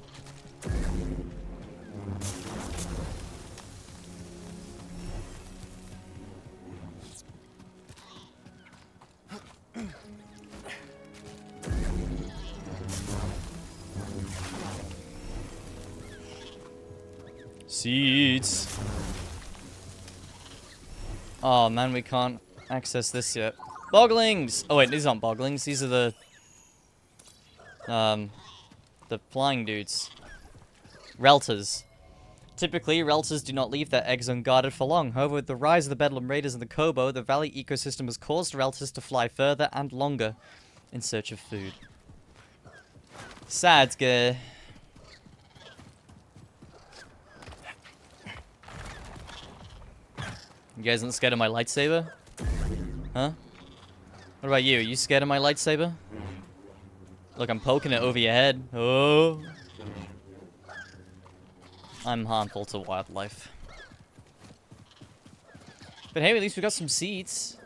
Seeds. Oh man, we can't access this yet. Boglings! Oh wait, these aren't boglings. These are the The flying dudes. Relters. Typically, Relters do not leave their eggs unguarded for long. However, with the rise of the Bedlam Raiders and the Kobo, the valley ecosystem has caused Relters to fly further and longer in search of food. Sad, guy. You guys aren't scared of my lightsaber? Huh? What about you? Are you scared of my lightsaber? Look, I'm poking it over your head. Oh. I'm harmful to wildlife. But hey, at least we got some seeds.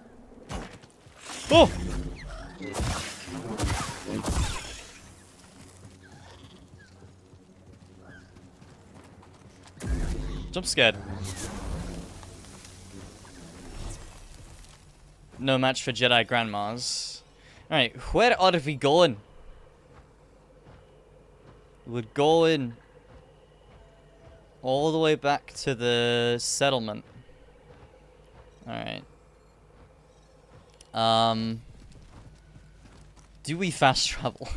Oh! Jump scared. No match for Jedi Grandmas. Alright, where are we going? We're going all the way back to the settlement. Alright. Do we fast travel?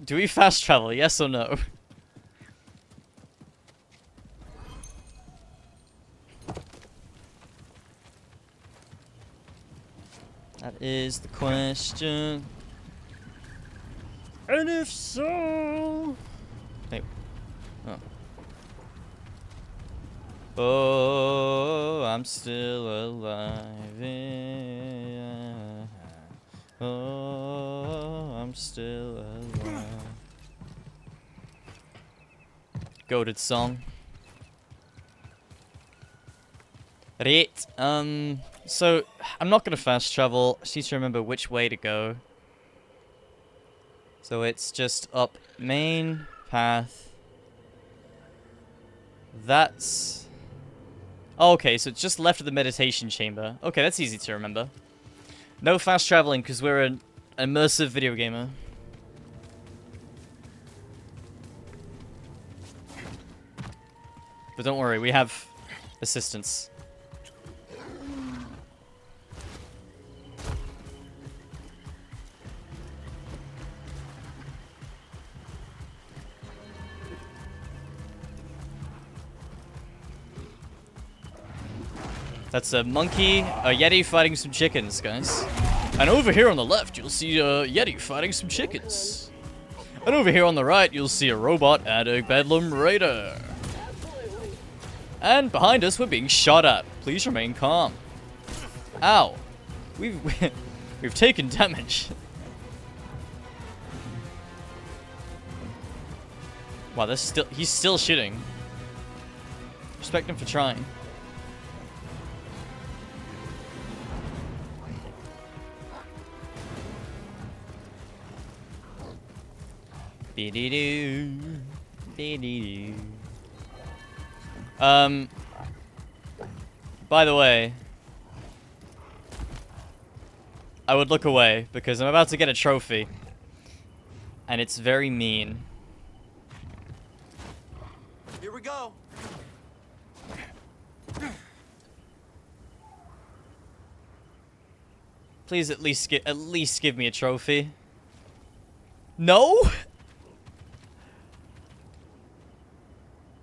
Do we fast travel, yes or no? That is the question. And if so... Hey. Oh. Oh, I'm still alive. Yeah. Oh, I'm still alive. Goated song. Right. So, I'm not gonna fast travel. I just need to remember which way to go. So it's just up main path. That's... Oh, okay, so it's just left of the meditation chamber. Okay, that's easy to remember. No fast traveling because we're an immersive video gamer. But don't worry, we have assistance. That's a monkey, a yeti fighting some chickens, guys. And over here on the left, you'll see a yeti fighting some chickens. And over here on the right, you'll see a robot and a Bedlam Raider. And behind us, we're being shot at. Please remain calm. Ow. We've taken damage. Wow, he's still shooting. Respect him for trying. Be-dee-doo. Be-dee-doo. By the way, I would look away because I'm about to get a trophy. And it's very mean. Here we go. Please at least give me a trophy. No?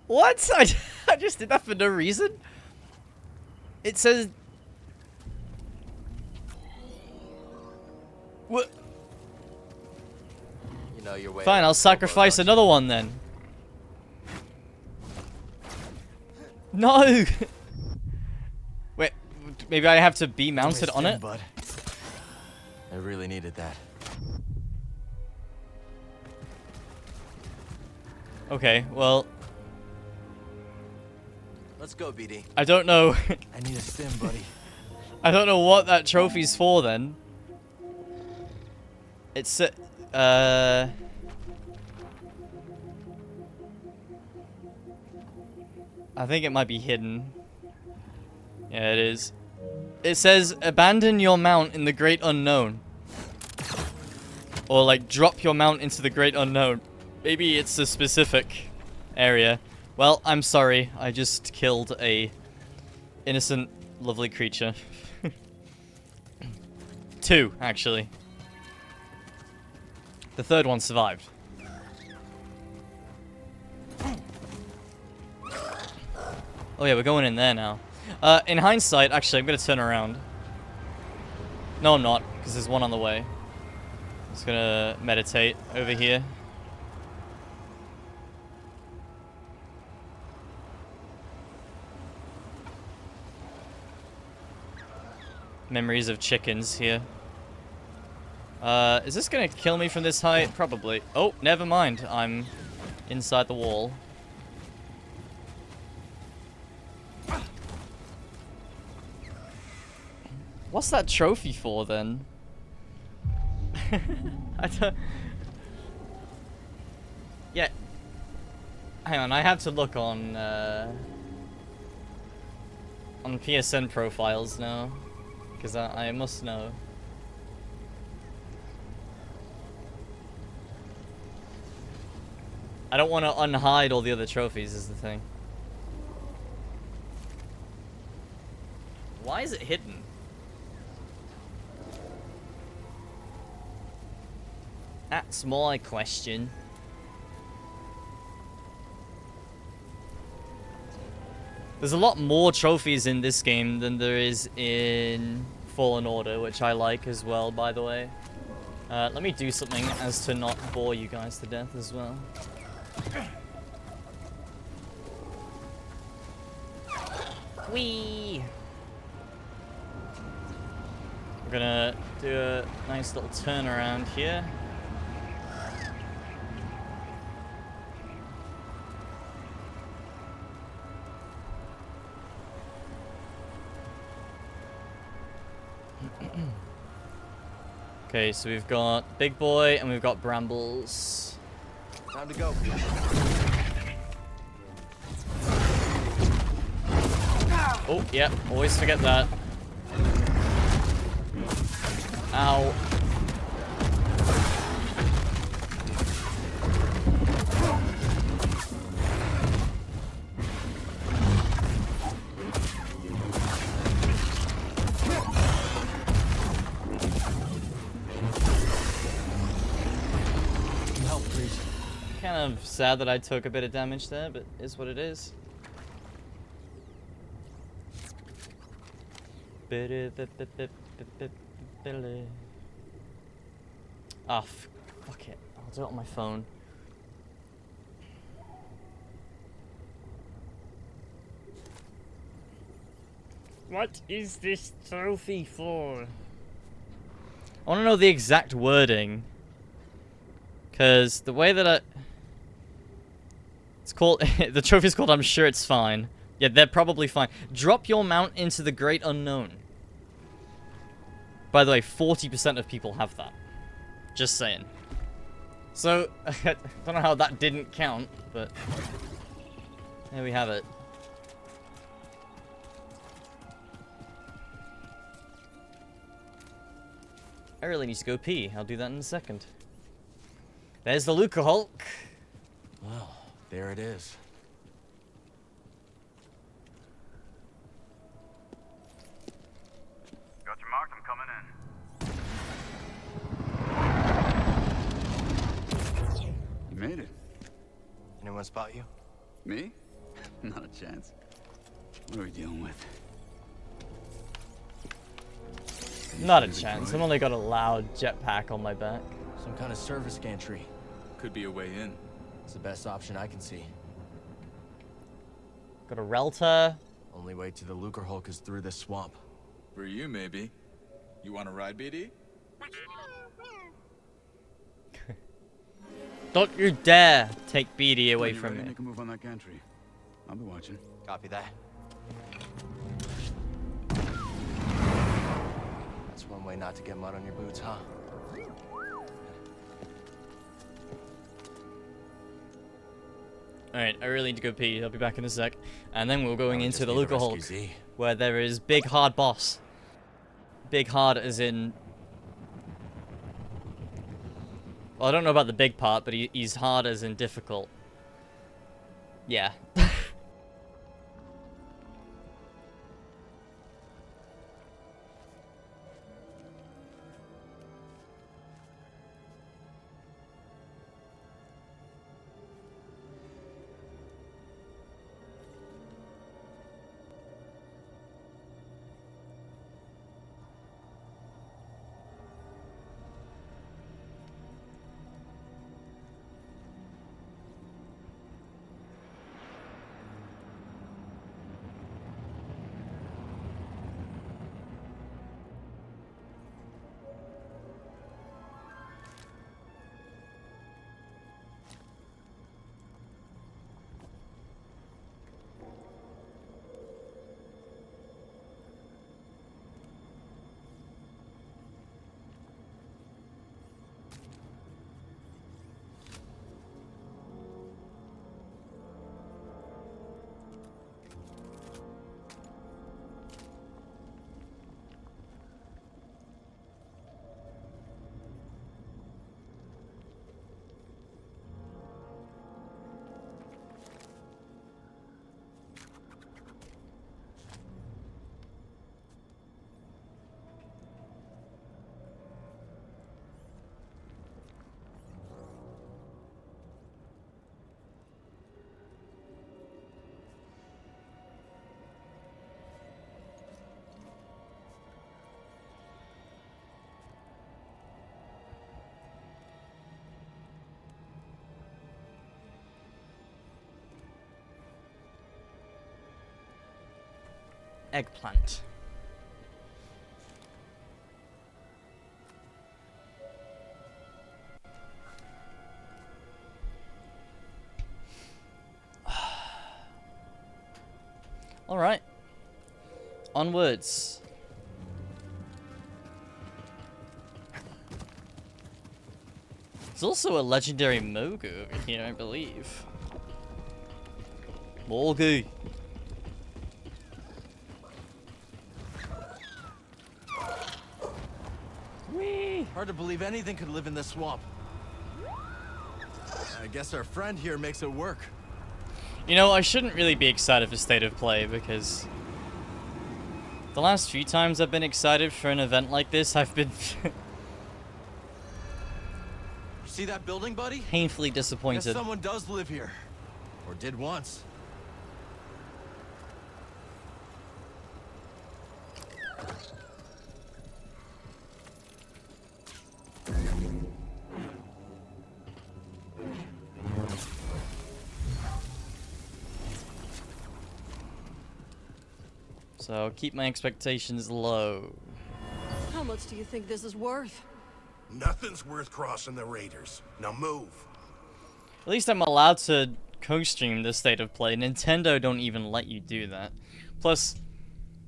What? I just did that for no reason? It says... What? You know your way. Fine, I'll sacrifice another one then. No! Wait, maybe I have to be mounted on it? Bud. I really needed that. Okay, well... Let's go, BD. I don't know. I need a stim, buddy. I don't know what that trophy's for then. It's I think it might be hidden. Yeah, it is. It says abandon your mount in the great unknown. Or like drop your mount into the great unknown. Maybe it's a specific area. Well, I'm sorry. I just killed a innocent, lovely creature. 2, actually. The third one survived. Oh yeah, we're going in there now. In hindsight, actually, I'm gonna turn around. No, I'm not, because there's one on the way. I'm just gonna meditate over here. Memories of chickens here. Is this gonna kill me from this height? Probably. Oh, never mind. I'm inside the wall. What's that trophy for, then? I don't... Yeah. Hang on, I have to look on PSN profiles now. Because I must know. I don't want to unhide all the other trophies, is the thing. Why is it hidden? That's my question. There's a lot more trophies in this game than there is in Fallen Order, which I like as well, by the way. Let me do something as to not bore you guys to death as well. Whee! We're gonna do a nice little turn around here. Okay, so we've got Big Boy and we've got Brambles. Time to go. Oh, yeah, always forget that. Ow. Help, please. Kind of sad that I took a bit of damage there, but is what it is. Ah, fuck it. I'll do it on my phone. What is this trophy for? I want to know the exact wording. Because the way that it's called... the trophy's called I'm Sure It's Fine. Yeah, they're probably fine. Drop your mount into the great unknown. By the way, 40% of people have that. Just saying. So, I don't know how that didn't count, but... there we have it. I really need to go pee. I'll do that in a second. There's the Luca Hulk. Well, there it is. Got your mark, I'm coming in. You made it. Anyone spot you? Me? Not a chance. What are we dealing with? Not a chance. I've only got a loud jetpack on my back. Some kind of service gantry. Could be a way in. It's the best option I can see. Got a Relta. Only way to the Lucre Hulk is through this swamp. For you, maybe. You want to ride, BD? Don't you dare take BD away from me. Make a move on that gantry. I'll be watching. Copy that. That's one way not to get mud on your boots, huh? Alright, I really need to go pee. I'll be back in a sec. And then we're going Now we into just the need to Luca rescue Hulk, Z. where there is big hard boss. Big hard as in... well, I don't know about the big part, but he's hard as in difficult. Yeah. eggplant. Alright. Onwards. There's also a legendary Mogu over here, I believe. Mogu. Whee! Hard to believe anything could live in this swamp. I guess our friend here makes it work. You know, I shouldn't really be excited for State of Play because the last few times I've been excited for an event like this, I've been See that building, buddy? painfully disappointed. Guess someone does live here. Or did once. So keep my expectations low. How much do you think this is worth? Nothing's worth crossing the Raiders. Now move. At least I'm allowed to co-stream this State of Play. Nintendo don't even let you do that. Plus,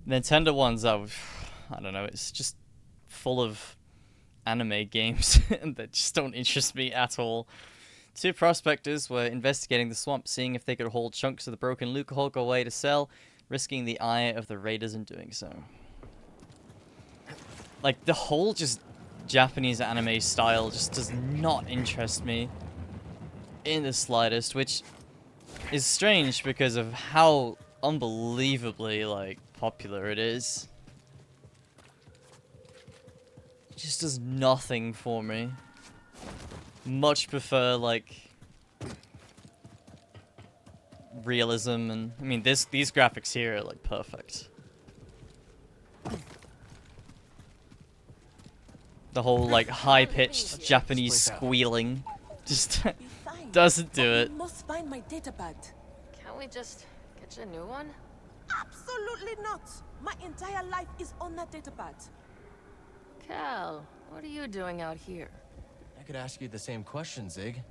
Nintendo ones are, I don't know, it's just full of anime games that just don't interest me at all. Two prospectors were investigating the swamp, seeing if they could haul chunks of the broken Luca Hulk away to sell, risking the eye of the raiders in doing so. Like, the whole just Japanese anime style just does not interest me in the slightest, which is strange because of how unbelievably, like, popular it is. It just does nothing for me. Much prefer, like, realism, and I mean these graphics here are like perfect. The whole like high-pitched Japanese squealing just doesn't do it. Must find my datapad. Can't we just get you a new one? Absolutely not. My entire life is on that datapad. Cal, what are you doing out here? I could ask you the same question, Zig.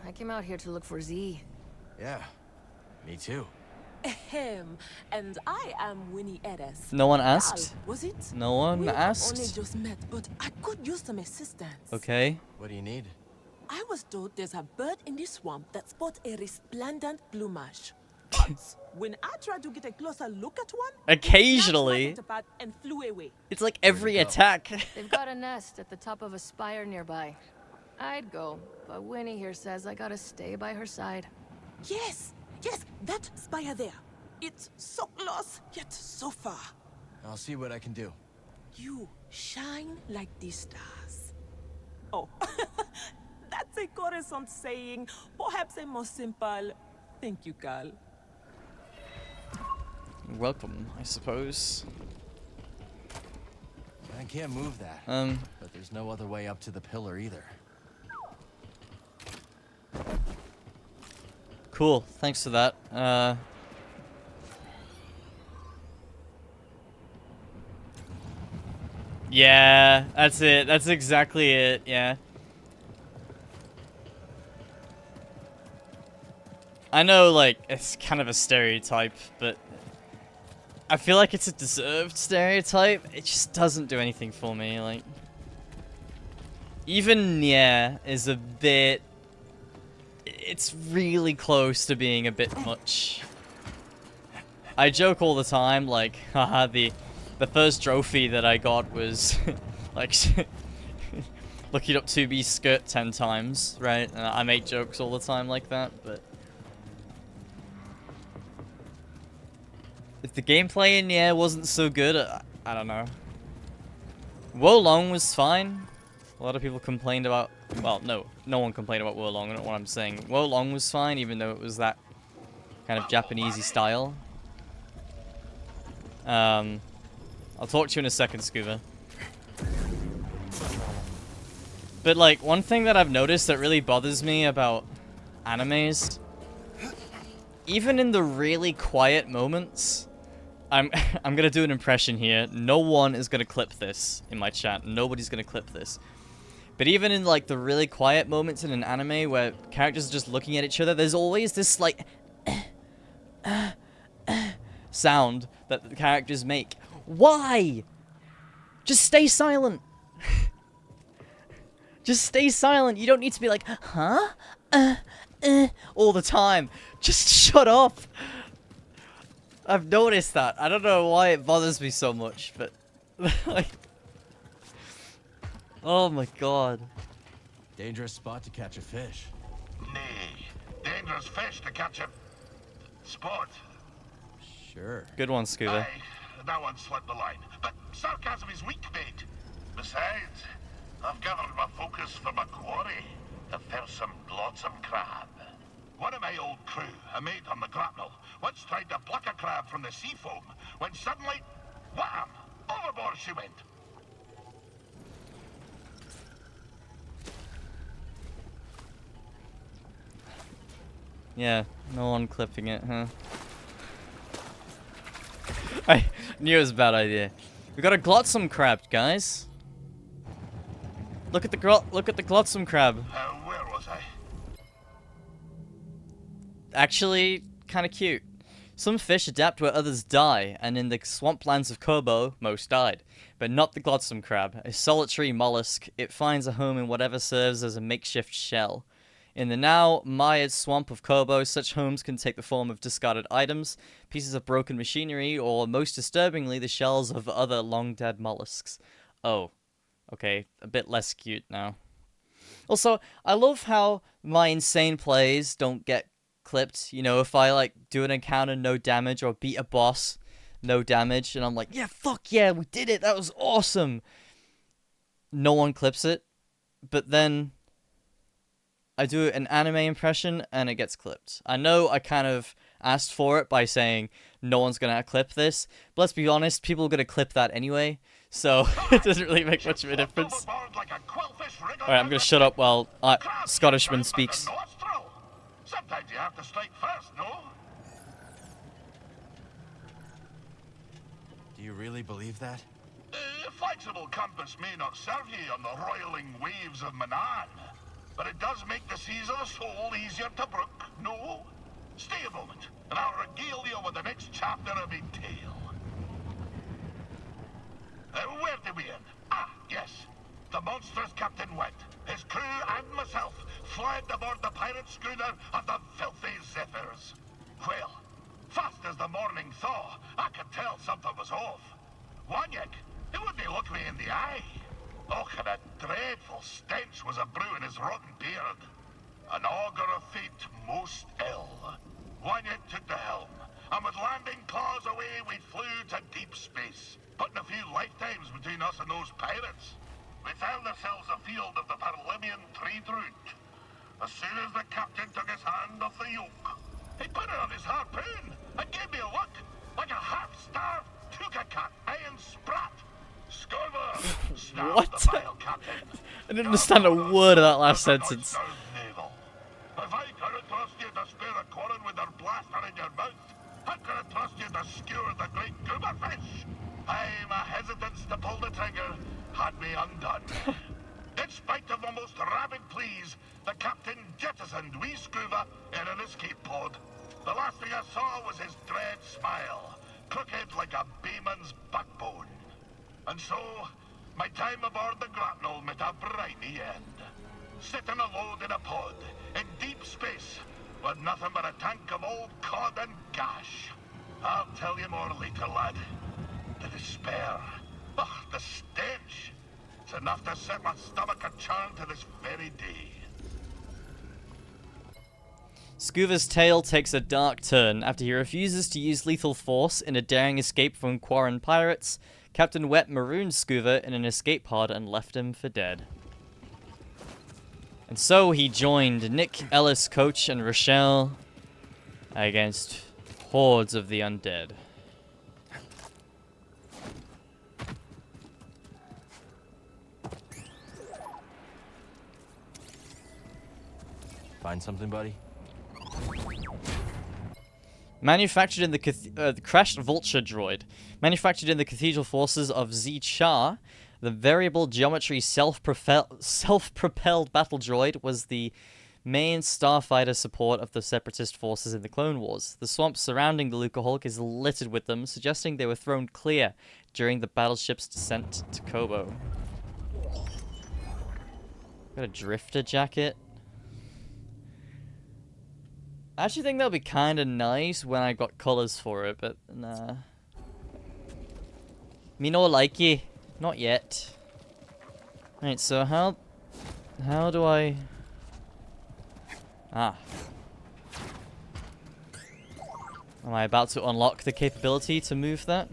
I came out here to look for Z. Yeah, me too. Ahem. And I am Winnie Eres. No one asked? Cal, was it? No one we asked? Only just met, but I could use some assistance. Okay. What do you need? I was told there's a bird in this swamp that sports a resplendent plumage. But when I tried to get a closer look at one, Occasionally. it snatched my datapad and flew away. It's like every attack. They've got a nest at the top of a spire nearby. I'd go, but Winnie here says I gotta stay by her side. Yes, yes, that spire there. It's so close, yet so far. I'll see what I can do. You shine like the stars. Oh, that's a Coruscant saying, perhaps a more simple, thank you, Cal. You're welcome, I suppose. I can't move that. But there's no other way up to the pillar either. Cool, thanks for that. Yeah, that's it. That's exactly it, yeah. I know, like, it's kind of a stereotype, but I feel like it's a deserved stereotype. It just doesn't do anything for me, like. Even Nier is a bit... It's really close to being a bit much. I joke all the time, like, haha, the first trophy that I got was, like, looking up 2B's skirt 10 times, right? And I make jokes all the time like that, but... If the gameplay in Nier wasn't so good, I don't know. Wolong was fine. A lot of people complained about... Well, no one complained about Wolong, I don't know what I'm saying. Wolong was fine, even though it was that kind of Japanesey style. I'll talk to you in a second, Scuba. But, like, one thing that I've noticed that really bothers me about animes, even in the really quiet moments, I'm gonna do an impression here. No one is gonna clip this in my chat. Nobody's gonna clip this. But even in like the really quiet moments in an anime where characters are just looking at each other, there's always this like sound that the characters make. Why? Just stay silent. Just stay silent. You don't need to be like, huh? All the time. Just shut up. I've noticed that. I don't know why it bothers me so much, but like, oh my god. Dangerous spot to catch a fish. Nay, dangerous fish to catch a spot. Sure. Good one, Scuba. Aye, that one slipped the line. But sarcasm is weak bait. Besides, I've gathered my focus for my quarry, the fearsome glotsome crab. One of my old crew, a mate on the grapnel, once tried to pluck a crab from the sea foam, when suddenly, wham! Overboard she went. Yeah, no one clipping it, huh? I knew it was a bad idea. We got a glotsome crab, guys. Look at the glotsome crab. Where was I? Actually, kind of cute. Some fish adapt where others die, and in the swamplands of Kobo, most died. But not the glotsome crab. A solitary mollusk, it finds a home in whatever serves as a makeshift shell. In the now mired swamp of Kobo, such homes can take the form of discarded items, pieces of broken machinery, or most disturbingly, the shells of other long-dead mollusks. Oh, okay, a bit less cute now. Also, I love how my insane plays don't get clipped. You know, if I like do an encounter, no damage, or beat a boss, no damage, and I'm like, yeah, fuck yeah, we did it, that was awesome. No one clips it, but then I do an anime impression and it gets clipped. I know I kind of asked for it by saying no one's gonna clip this, but let's be honest, people are gonna clip that anyway, so it doesn't really make much of a difference. Alright, I'm gonna shut up while Scottishman speaks. Sometimes you have to strike first, no? Do you really believe that? Flexible compass may not serve you on the roiling waves of Manan, but it does make the seas of the soul easier to brook, no? Stay a moment, and I'll regale you with the next chapter of a tale. Where did we end? Ah, yes. The monstrous Captain Wet, his crew and myself fled aboard the pirate schooner of the filthy Zephyrs. Well, fast as the morning thaw, I could tell something was off. Wanyek, he wouldn't look me in the eye. Oh, and a dreadful stench was a brewing his rotten beard. An augur of fate most ill. Wanyek took the helm, and with landing claws away we flew to deep space, putting a few lifetimes between us and those pirates. We found ourselves afield of the Parlymian trade route. As soon as the captain took his hand off the yoke, he put it on his harpoon and gave me a look like a half-starved tuka-cat iron sprat. Scorver, What? I didn't understand a word of that last sentence. If I couldn't trust you to spare a corn with their blaster in your mouth, how could I trust you to skewer the great goober fish? Aye, my hesitance to pull the trigger had me undone. In spite of the most rabid pleas, the captain jettisoned wee Scuba in an escape pod. The last thing I saw was his dread smile, crooked like a bayman's backbone. And so, my time aboard the grapnel met a briny end. Sitting alone in a pod, in deep space, with nothing but a tank of old cod and gash. I'll tell you more later, lad. The despair, the stench. It's enough to set my stomach a churn to this very day. Scuba's tale takes a dark turn after he refuses to use lethal force in a daring escape from Quarren pirates. Captain Wet marooned Scuba in an escape pod and left him for dead. And so he joined Nick, Ellis, Coach, and Rochelle against hordes of the undead. Find something, buddy? Manufactured in the crashed vulture droid. Manufactured in the cathedral forces of Z-Char, the variable geometry self-propelled battle droid was the main starfighter support of the separatist forces in the Clone Wars. The swamp surrounding the Lucca Hulk is littered with them, suggesting they were thrown clear during the battleship's descent to Kobo. Got a drifter jacket. I actually think that'll be kind of nice when I got colors for it, but nah. Me no likey. Not yet. Alright, so how do I... Ah. Am I about to unlock the capability to move that?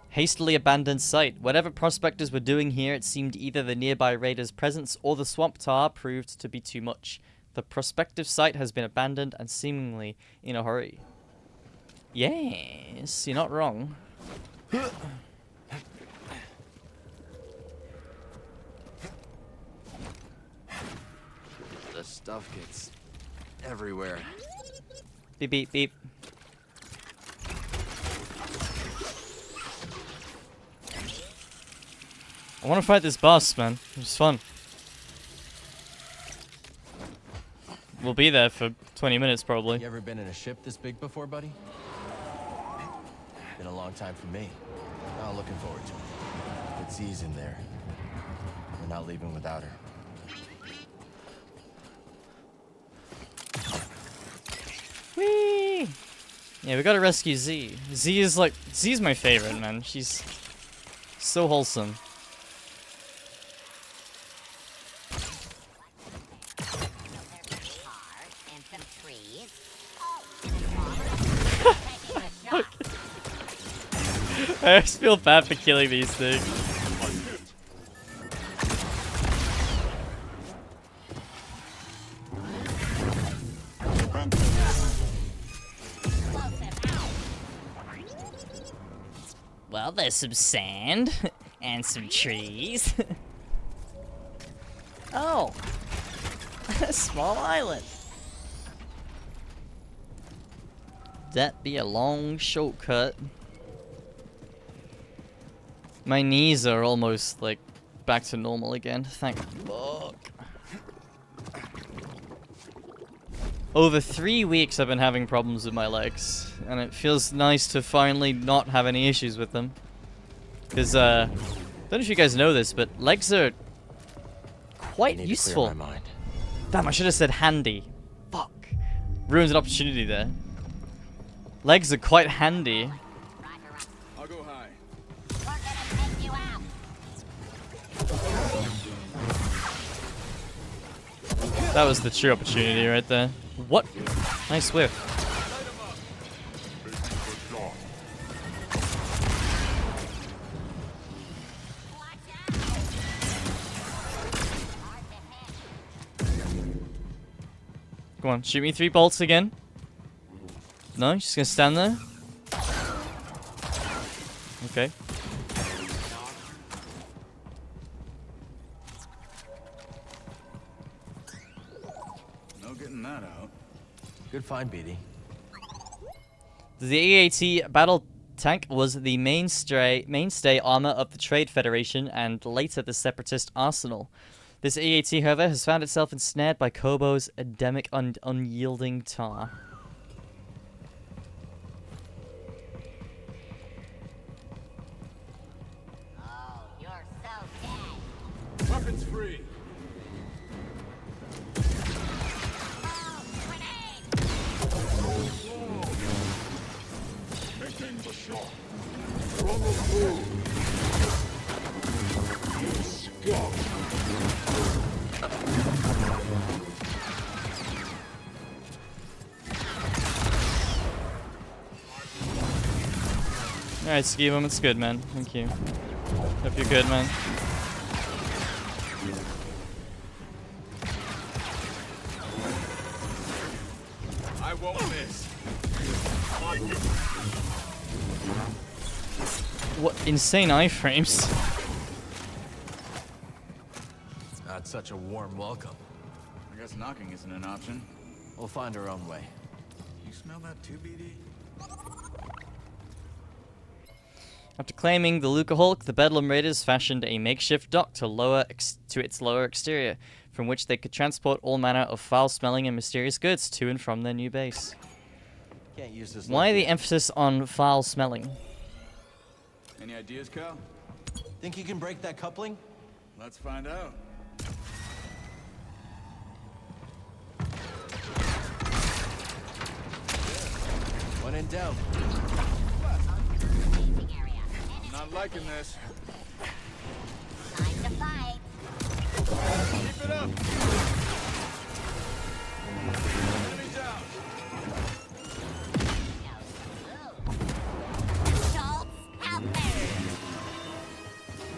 Hastily abandoned site. Whatever prospectors were doing here, it seemed either the nearby raiders' presence or the swamp tar proved to be too much. The prospective site has been abandoned and seemingly in a hurry. Yes, you're not wrong. The stuff gets everywhere. Beep, beep, beep. I want to fight this boss, man. It's fun. We'll be there for 20 minutes, probably. You ever been in a ship this big before, buddy? Been a long time for me. Now looking forward to it. Good Z's in there. We're not leaving without her. Whee! Yeah, we gotta rescue Z. Z's my favorite, man. She's so wholesome. I just feel bad for killing these things. Well, there's some sand and some trees. Oh, a small island. That be a long shortcut. My knees are almost like back to normal again. Thank fuck. Over 3 weeks I've been having problems with my legs, and it feels nice to finally not have any issues with them. Because don't know if you guys know this, but legs are quite useful. Damn, I should have said handy. Fuck. Ruins an opportunity there. Legs are quite handy. I'll go high. That was the true opportunity right there. What? Nice whiff. Come on, shoot me 3 bolts again. No, you're just gonna stand there? Okay. No getting that out. Good find, BD. The AAT battle tank was the mainstay armor of the Trade Federation and later the Separatist arsenal. This AAT, however, has found itself ensnared by Kobo's endemic and unyielding tar. Oh, you're so dead. Weapons free. Making the shot. From the floor. Alright, Ski Moment's good, man. Thank you. Hope you're good, man. I won't miss. What insane iframes. Not such a warm welcome. I guess knocking isn't an option. We'll find our own way. smell that too, BD? After claiming the Luca Hulk, the Bedlam Raiders fashioned a makeshift dock to its lower exterior, from which they could transport all manner of foul-smelling and mysterious goods to and from their new base. Can't use this. Why the emphasis on foul-smelling? Any ideas, Cal? Think you can break that coupling? Let's find out. When in doubt. I'm not liking this. Time to fight. Keep it up! Enemy down!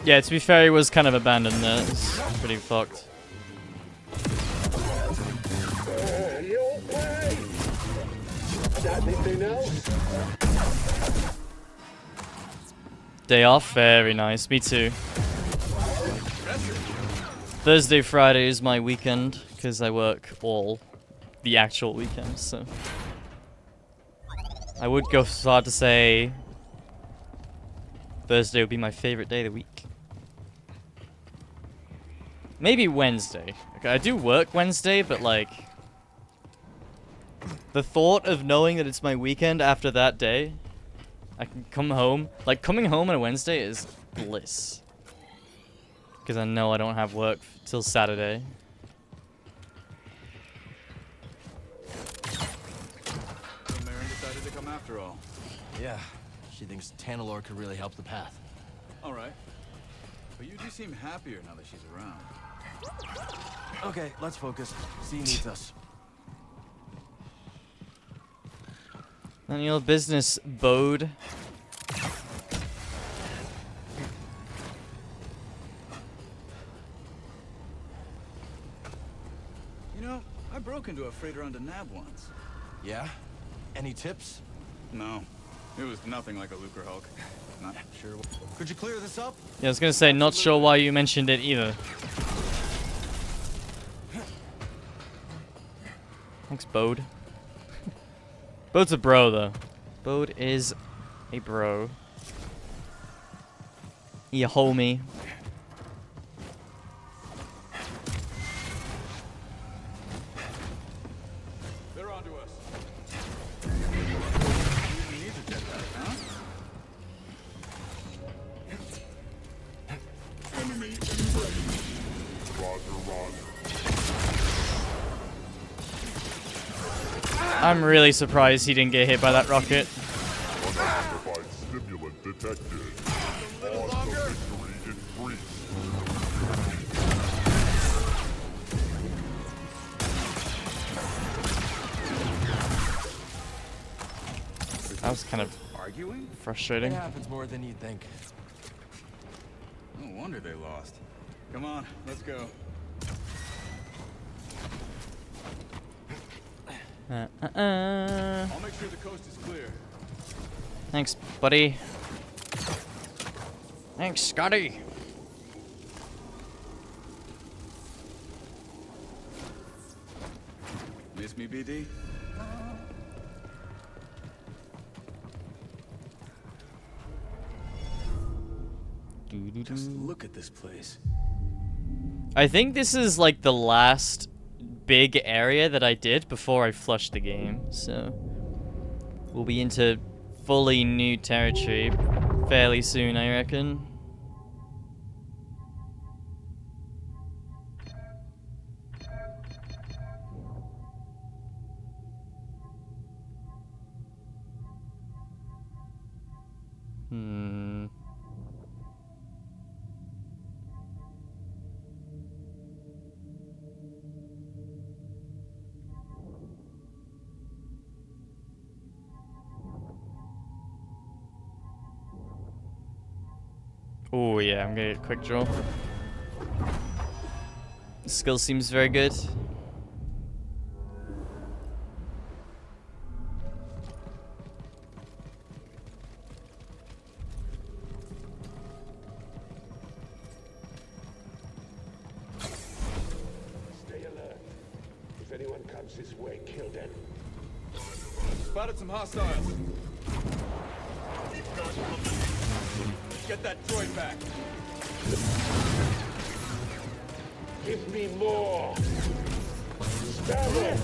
Yeah, to be fair, he was kind of abandoned there. It's pretty fucked. Day off, very nice. Me too. Thursday, Friday is my weekend because I work all the actual weekends. So I would go so far to say Thursday would be my favorite day of the week. Maybe Wednesday. Okay, I do work Wednesday, but like the thought of knowing that it's my weekend after that day, I can come home. Like coming home on a Wednesday is bliss. Because I know I don't have work till Saturday. So Marin decided to come after all. Yeah, she thinks Tanalor could really help the path. All right. But you do seem happier now that she's around. Okay, let's focus. C needs us. None of your business, Bode. You know, I broke into a freighter on Denab once. Yeah? Any tips? No. It was nothing like a Lucre Hulk. Not sure. Could you clear this up? Yeah, I was gonna say, not sure why you mentioned it either. Thanks, Bode. Bode's a bro, though. Bode is a bro. He a homie. They're onto us. We need the jetpack, huh? Enemy Roger, Roger. I'm really surprised he didn't get hit by that rocket. Unidentified stimulant detected. Odds of victory increased. That was kind of arguing? frustrating. It happens more than you'd think. No wonder they lost. Come on, let's go. I'll make sure the coast is clear. Thanks, buddy. Thanks, Scotty. Miss me, BD? Just look at this place. I think this is like the last big area that I did before I flushed the game, so we'll be into fully new territory fairly soon, I reckon. Oh yeah, I'm gonna get a quick draw. Skill seems very good. Stay alert. If anyone comes this way, kill them. Spotted some hostiles. Get that droid back. Give me more. Stab it.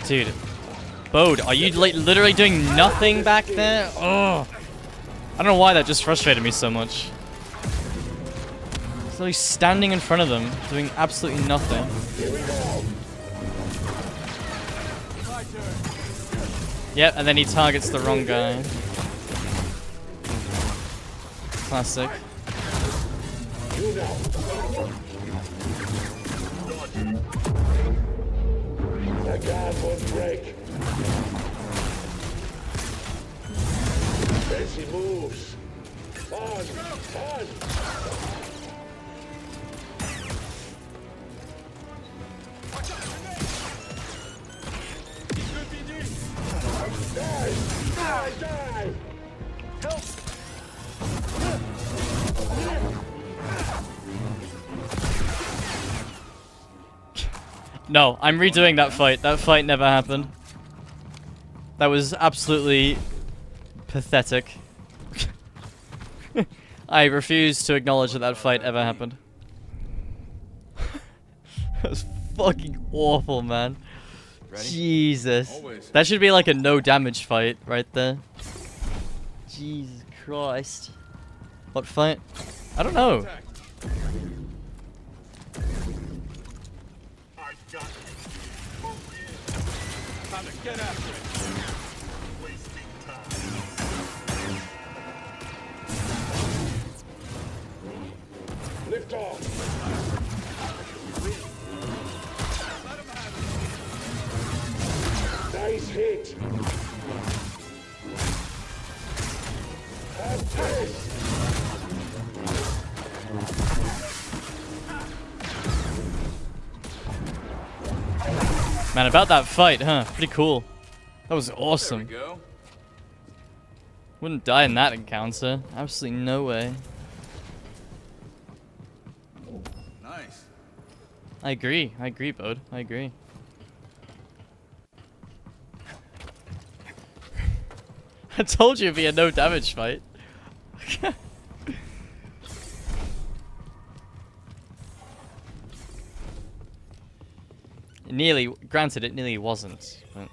Dude. Bode, are you like literally doing nothing back there? Oh. I don't know why that just frustrated me so much. So he's standing in front of them, doing absolutely nothing. Yep, and then he targets the wrong guy. Classic. The guard won't break. As he moves. On. Die! Help! No, I'm redoing that fight. That fight never happened. That was absolutely pathetic. I refuse to acknowledge that that fight ever happened. That was fucking awful, man. Ready? Jesus. Always. That should be like a no damage fight right there. Jesus Christ. What fight? I don't know. Time to get after it. Wasting time. Lift off. Let him have it. Nice hit. Have this. Man, about that fight, huh? Pretty cool. That was awesome. There we go. Wouldn't die in that encounter. Absolutely no way. Nice. I agree, Bode. I agree. I told you it'd be a no damage fight. Granted, it nearly wasn't. But...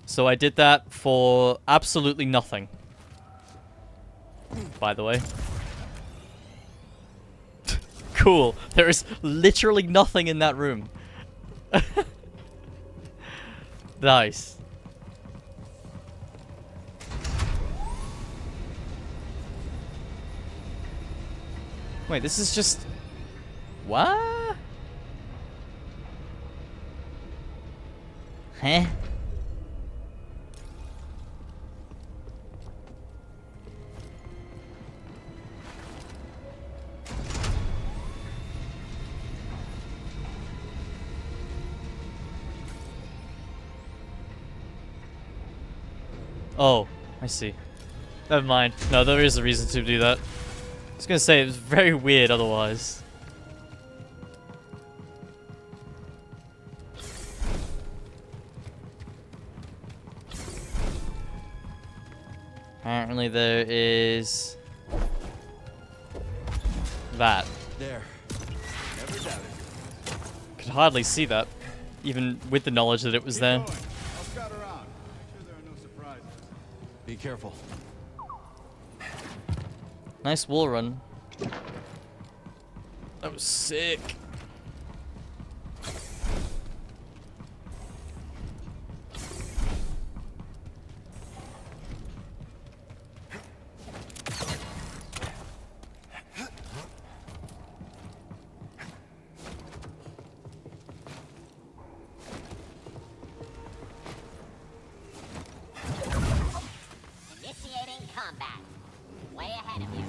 So I did that for absolutely nothing. By the way. Cool. There is literally nothing in that room. Nice. Wait, this is just... What? Huh? Oh, I see. Never mind. No, there is a reason to do that. I was gonna say, it was very weird otherwise. Apparently there is... that. There. Never doubted. Could hardly see that, even with the knowledge that it was there. I'll scout around. Make sure there are no surprises. Be careful. Nice wall run. That was sick. Initiating combat. Way ahead of you.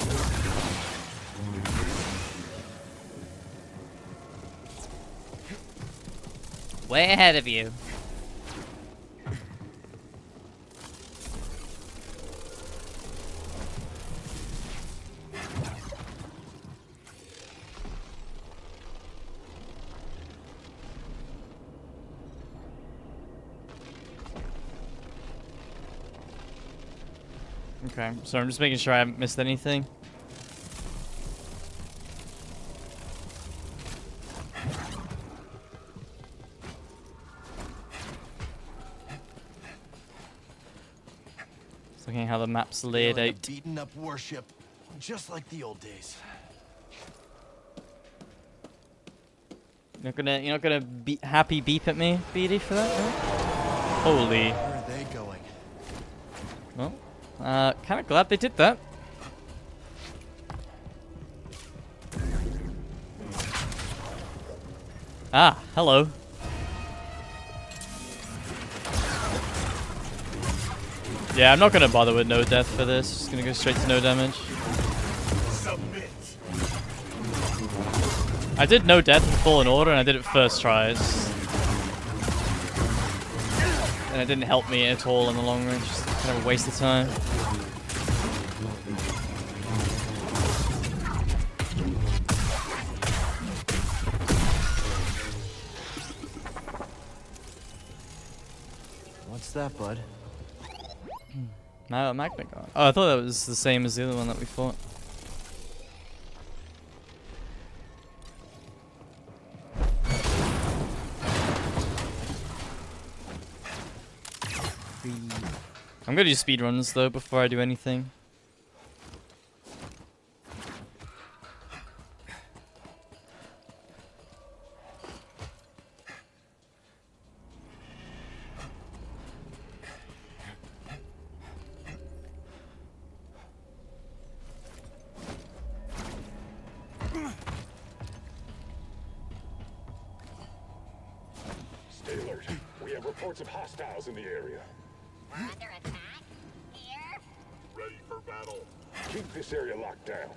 Way ahead of you. Okay, so I'm just making sure I haven't missed anything. Just looking at how the map's laid Feeling a out. beaten up warship, just like the old days. You're not gonna happy beep at me, BD, for that? No? Holy. Where are they going? Well, kind of glad they did that. Ah, hello. Yeah, I'm not gonna bother with no death for this. Just gonna go straight to no damage. Submit. I did no death in Fallen Order, and I did it first tries. And it didn't help me at all in the long run. Just kind of a waste of time. What's that, bud? No, Magna Guard. Oh, I thought that was the same as the other one that we fought. I'm gonna do speedruns though before I do anything. Stay alert. We have reports of hostiles in the area. We're under attack? Here? Ready for battle. Keep this area locked down.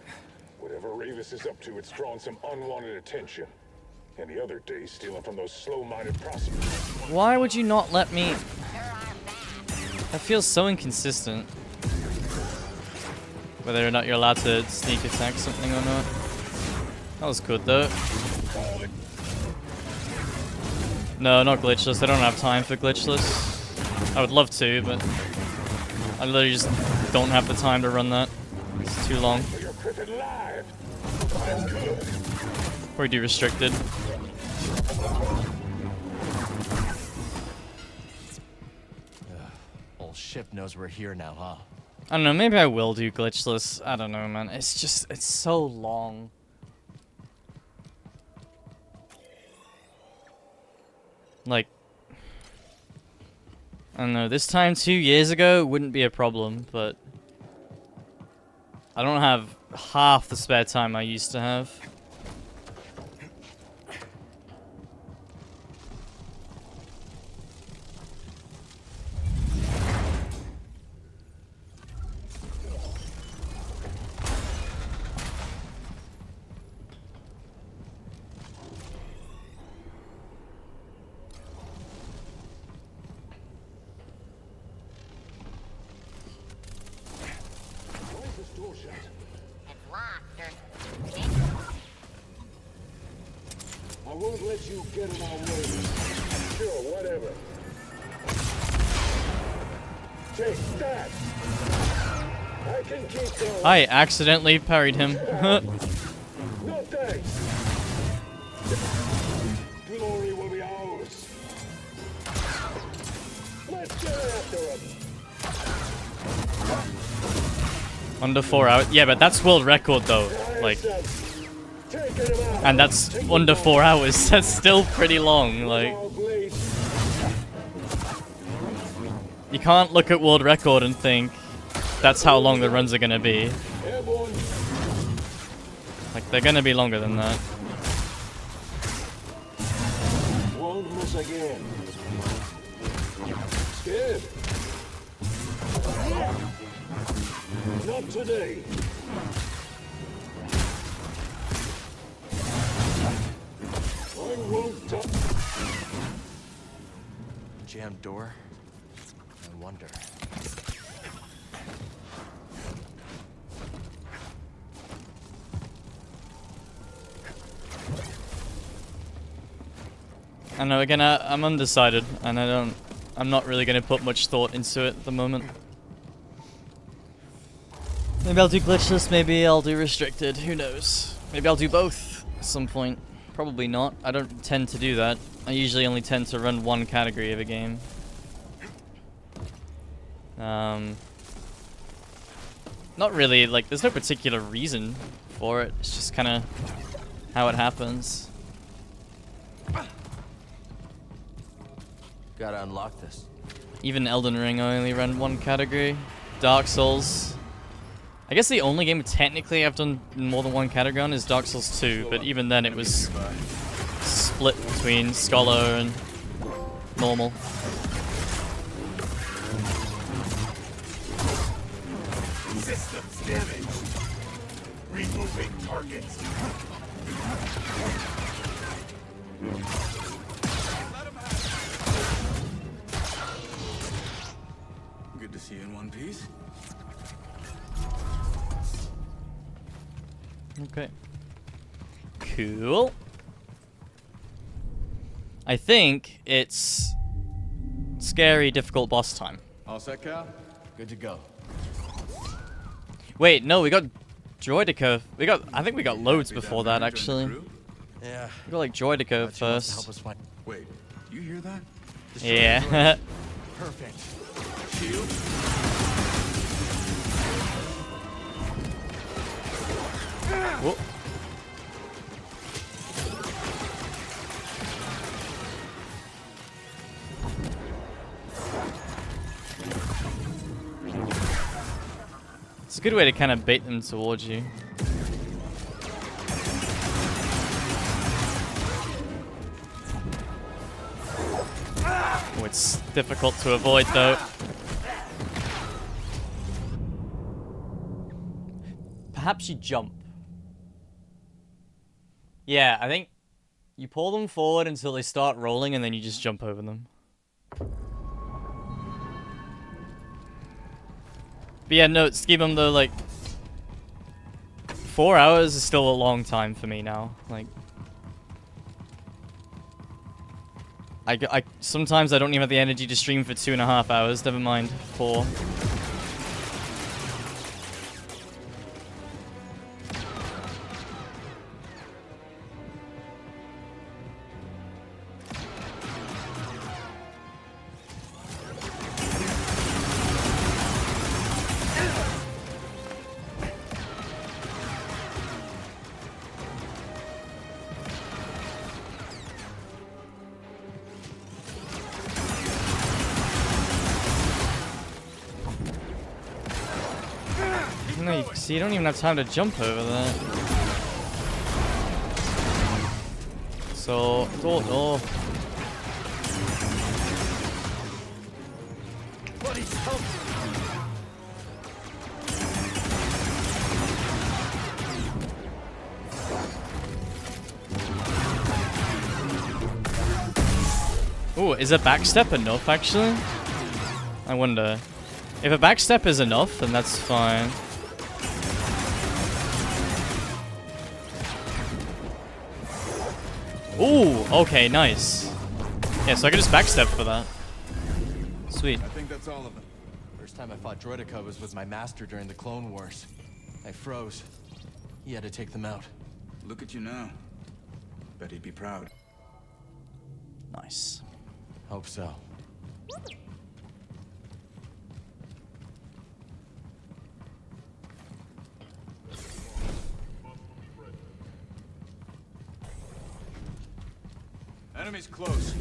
Whatever Ravis is up to, it's drawing some unwanted attention. And the other day, stealing from those slow-minded prosecutors. Why would you not let me? That feels so inconsistent. Whether or not you're allowed to sneak attack something or not. That was good though. No, not glitchless. I don't have time for glitchless. I would love to, but I literally just don't have the time to run that. It's too long. Or do restricted. Whole ship knows we're here now, huh? I don't know, maybe I will do glitchless. I don't know, man. It's just, it's so long. Like, I don't know, this time 2 years ago wouldn't be a problem, but I don't have half the spare time I used to have. It's locked. I won't let you get in our way. Sure, whatever. Take that. I can keep going. I accidentally parried him. No thanks. Glory will be ours. Let's get after him. Under 4 hours. Yeah, but that's world record though. Like, and that's under 4 hours. That's still pretty long. Like, you can't look at world record and think that's how long the runs are gonna be. Like, they're gonna be longer than that. Won't miss again. Scared? Not today. I won't touch. Jammed door? I wonder. I know, again, I'm undecided, and I'm not really gonna put much thought into it at the moment. Maybe I'll do glitchless, maybe I'll do restricted, who knows. Maybe I'll do both at some point. Probably not. I don't tend to do that. I usually only tend to run one category of a game. Not really, like, there's no particular reason for it. It's just kind of how it happens. Gotta unlock this. Even Elden Ring, I only run one category. Dark Souls. I guess the only game technically I've done more than one category on is Dark Souls 2, but even then it was split between Scholar and normal. Systems damaged. Removing targets. Good to see you in one piece. Okay. Cool. I think it's scary, difficult boss time. All set, Cal? Good to go. Wait, no, we got Droidica. I think we got loads before that, actually. Yeah. We got like Droidica first. Help us find. Wait, you hear that? Yeah. Perfect. Shield. Whoa. It's a good way to kind of bait them towards you. Oh, it's difficult to avoid though. Perhaps you jump. Yeah, I think you pull them forward until they start rolling and then you just jump over them. But yeah, no, Skibum though, like 4 hours is still a long time for me now. Like, I sometimes I don't even have the energy to stream for 2.5 hours. Never mind 4. No, see, you don't even have time to jump over that. So, don't know. Ooh, is a backstep enough, actually? I wonder. If a backstep is enough, then that's fine. Ooh, okay, nice. Yeah, so I can just backstep for that. Sweet. I think that's all of them. First time I fought Droidica was with my master during the Clone Wars. I froze. He had to take them out. Look at you now. Bet he'd be proud. Nice. Hope so. Enemies close.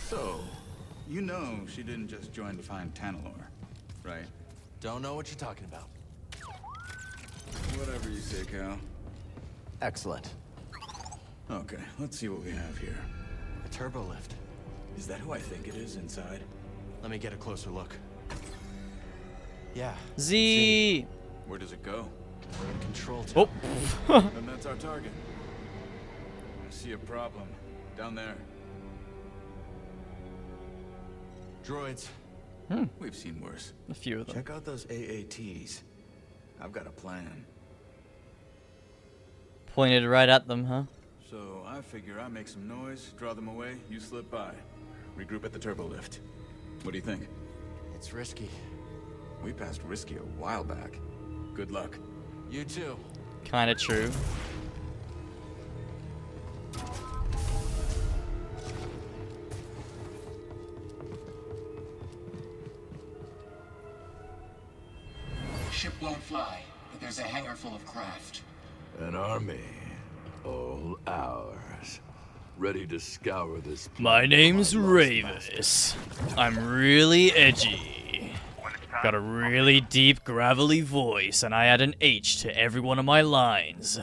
So, you know she didn't just join to find Tanalor, right? Don't know what you're talking about. Whatever you say, Cal. Excellent. Okay, let's see what we have here. A turbo lift. Is that who I think it is inside? Let me get a closer look. Yeah. Z. Where does it go? Control tower. Oh. And that's our target. see a problem. Down there. Droids. We've seen worse. A few of them. Check out those AATs. I've got a plan. Pointed right at them, huh? So I figure I make some noise, draw them away, you slip by. Regroup at the turbo lift. What do you think? It's risky. We passed risky a while back. Good luck. You too. Kinda true. Ship won't fly, but there's a hangar full of craft. An army, all ours, ready to scour this planet. My name's Ravis. I'm really edgy. Got a really deep, gravelly voice, and I add an H to every one of my lines.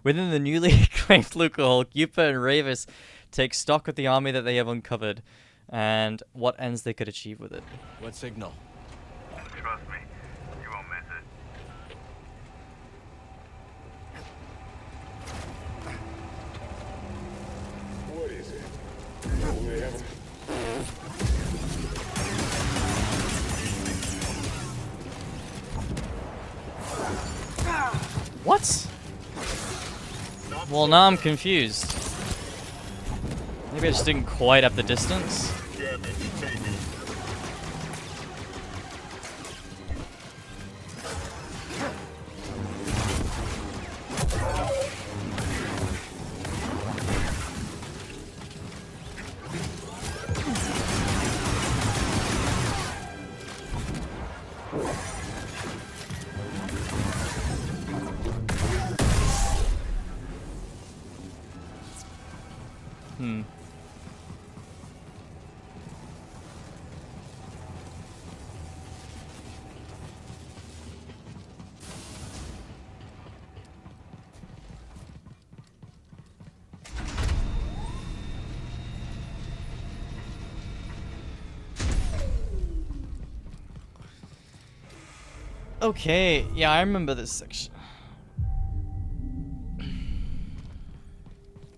Within the newly acclaimed Lucahulk, Yupa and Ravis take stock of the army that they have uncovered, and what ends they could achieve with it. What signal? Trust me, you won't miss it. What is it? Oh, they haven't... What? Well, now I'm confused. Maybe I just didn't quite have the distance. Okay, yeah, I remember this section.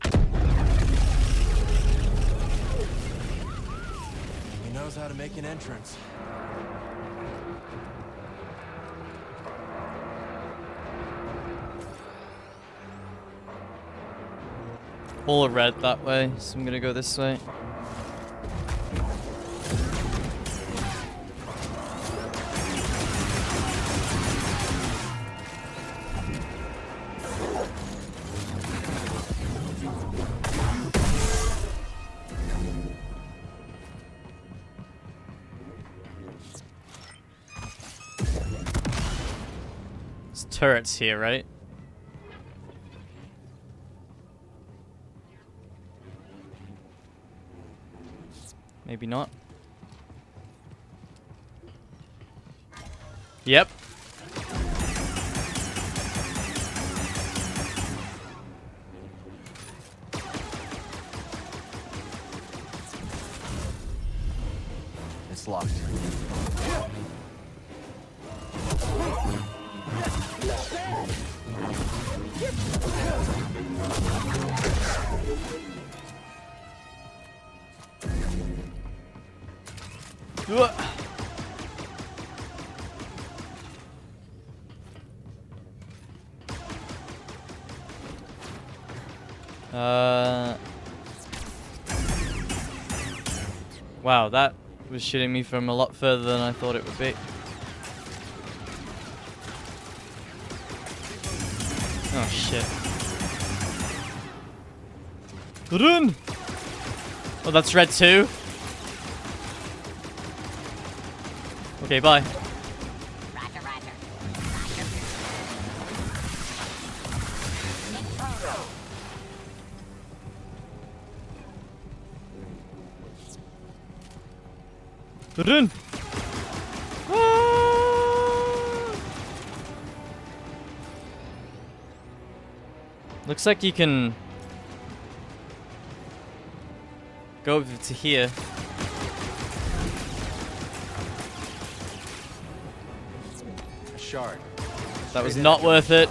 He knows how to make an entrance. All red that way, so I'm gonna go this way. There's turrets here, right? Maybe not. Yep. It's locked. Wow, that was shooting me from a lot further than I thought it would be. Oh shit. Run! Oh, that's red too. Okay, bye. Roger, roger. Run! Ah! Looks like you can go over to here. A shard. That was not worth it.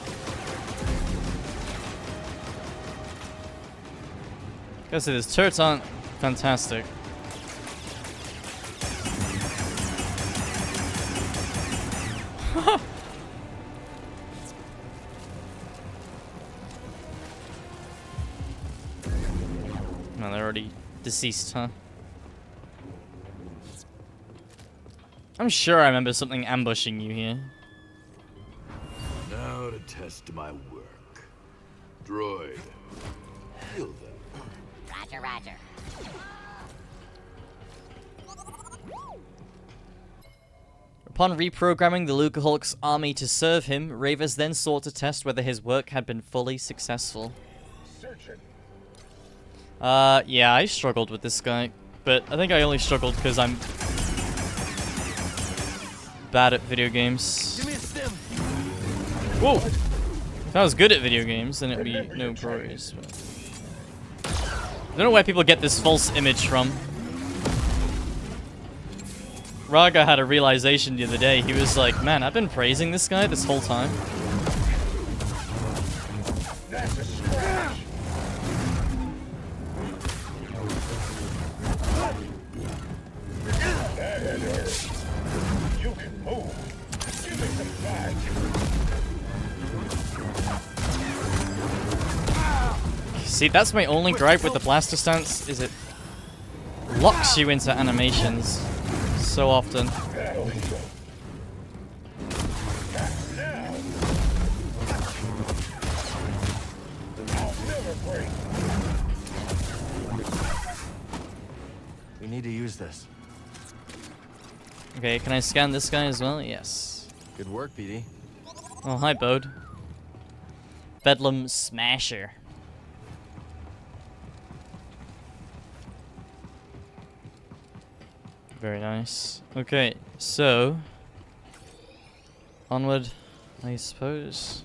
Gotta say, these turrets aren't fantastic. No, they're already deceased, huh? I'm sure I remember something ambushing you here. Now to test my work. Droid, heal them. Roger, roger. Upon reprogramming the Lucahulk's army to serve him, Ravers then sought to test whether his work had been fully successful. Yeah, I struggled with this guy, but I think I only struggled because I'm bad at video games. Give me a stim. Whoa! If I was good at video games, then it'd be no worries. I don't know where people get this false image from. Raga had a realization the other day. He was like, man, I've been praising this guy this whole time. That's a scratch. That hurt. You can move. Give me some fight. See, that's my only gripe with the blaster stance, is it locks you into animations so often. We need to use this. Okay, can I scan this guy as well? Yes. Good work, BD. Oh, hi, Bode. Bedlam Smasher. Very nice. Okay, so onward, I suppose.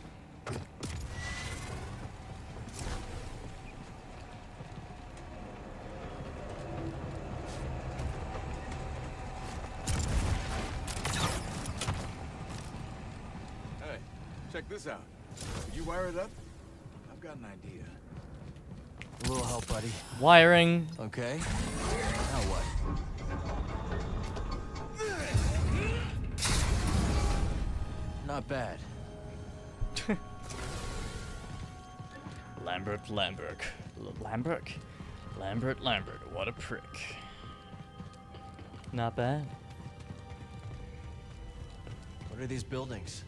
Hey, check this out. Could you wire it up? I've got an idea. A little help, buddy. Wiring. Okay. Now what? Not bad. Lambert, what a prick. Not bad. What are these buildings?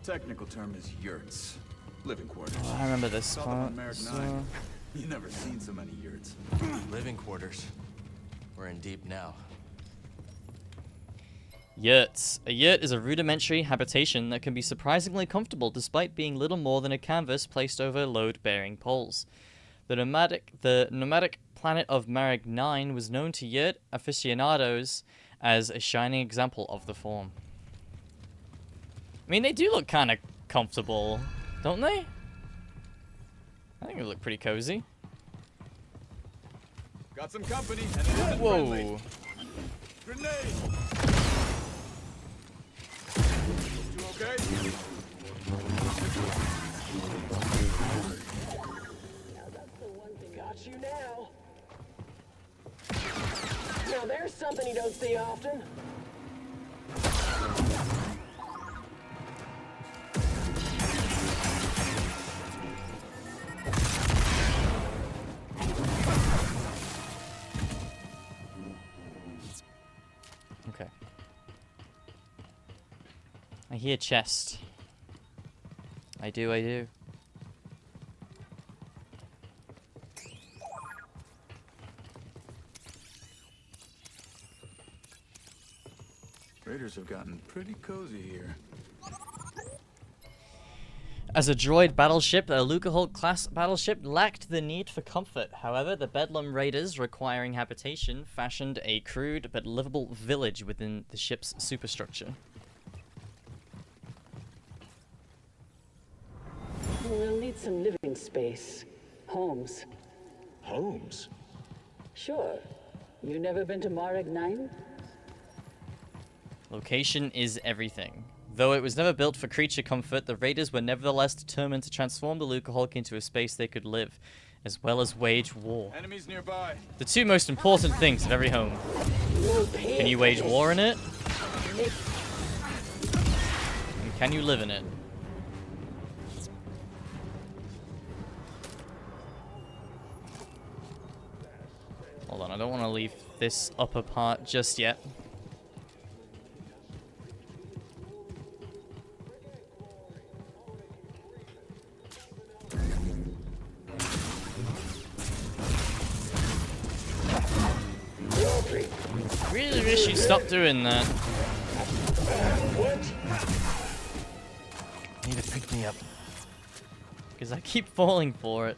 Technical term is yurts. Living quarters. Oh, I remember this Saw them on part. Merrick So... 9. You never seen so many yurts. Living quarters. We're in deep now. Yurts. A yurt is a rudimentary habitation that can be surprisingly comfortable despite being little more than a canvas placed over load-bearing poles. The nomadic planet of Marag 9 was known to yurt aficionados as a shining example of the form. I mean, they do look kind of comfortable, don't they? I think they look pretty cozy. Got some company, and it isn't Whoa. friendly. Grenade! You okay? Got you now. Now there's something you don't see often. Okay. I hear chest. I do. Raiders have gotten pretty cozy here. As a droid battleship, a Lucahulk-class battleship lacked the need for comfort. However, the Bedlam Raiders, requiring habitation, fashioned a crude but livable village within the ship's superstructure. We'll need some living space. Homes. Homes? Sure. You never been to Marag 9? Location is everything. Though it was never built for creature comfort, the Raiders were nevertheless determined to transform the Lucahulk into a space they could live. as well as wage war. Enemies nearby. The two most important things at every home. Can you wage war in it? And can you live in it? Hold on, I don't want to leave this upper part just yet. Really wish you'd stop doing that. Need to pick me up. Because I keep falling for it.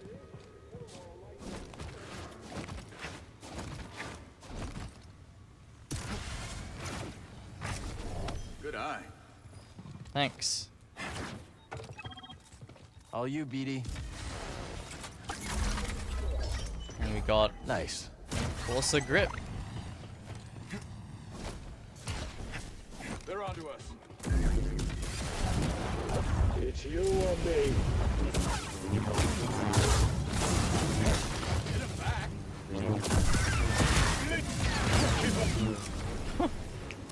Good eye. Thanks. All you, BD. And we got nice. Forza grip. They're onto us. It's you or me. Get him back.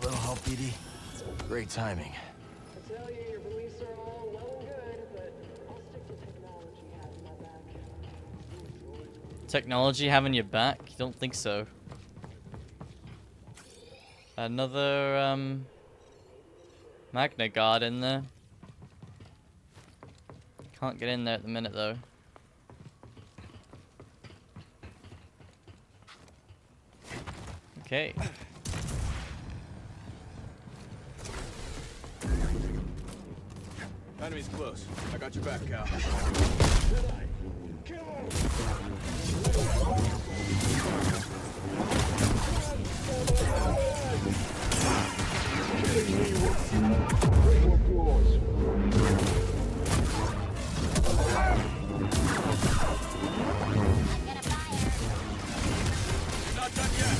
Little help, BD. Great timing. I tell you, your beliefs are all well and good, but I'll stick to technology having my back. Technology having your back? You don't think so? Another Magna Guard in there. Can't get in there at the minute though. Okay. Enemy's close. I got your back, Cal. Not done yet.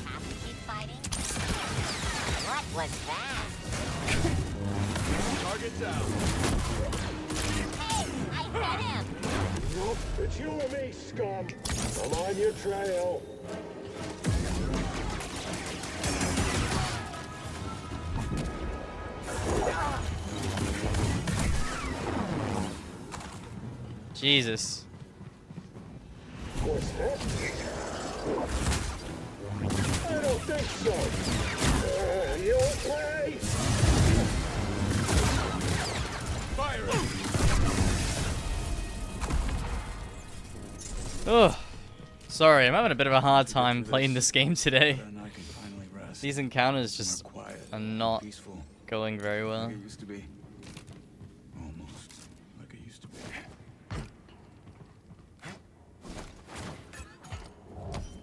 Have to keep fighting. What was that? Target down. Hey, I hit him. Nope, it's you or me, scum. I'm on your trail. Jesus. What's that? I don't think so. You okay? Fire it. Ugh. Sorry, I'm having a bit of a hard time playing this game today. Then I can finally rest. These encounters just quiet, are not peaceful. going very well. Like it used to be. Almost like it used to be.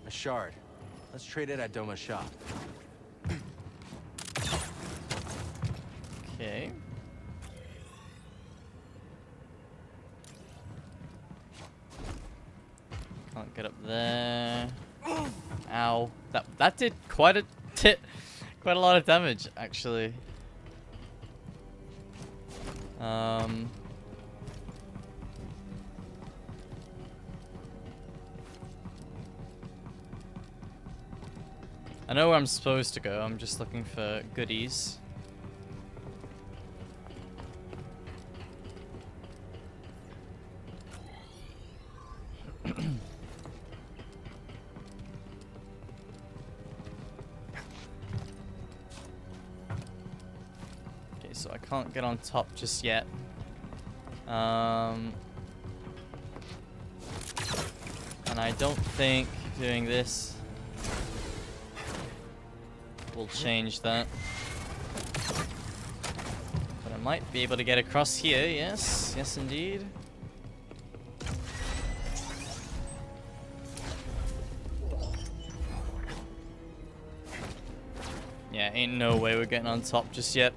A shard. Let's trade it at Doma's shop. Okay. Can't get up there. Ow. That did quite a lot of damage actually. I know where I'm supposed to go. I'm just looking for goodies. Okay, so I can't get on top just yet. And I don't think doing this will change that. But I might be able to get across here, yes. Yes, indeed. Yeah, ain't no way we're getting on top just yet.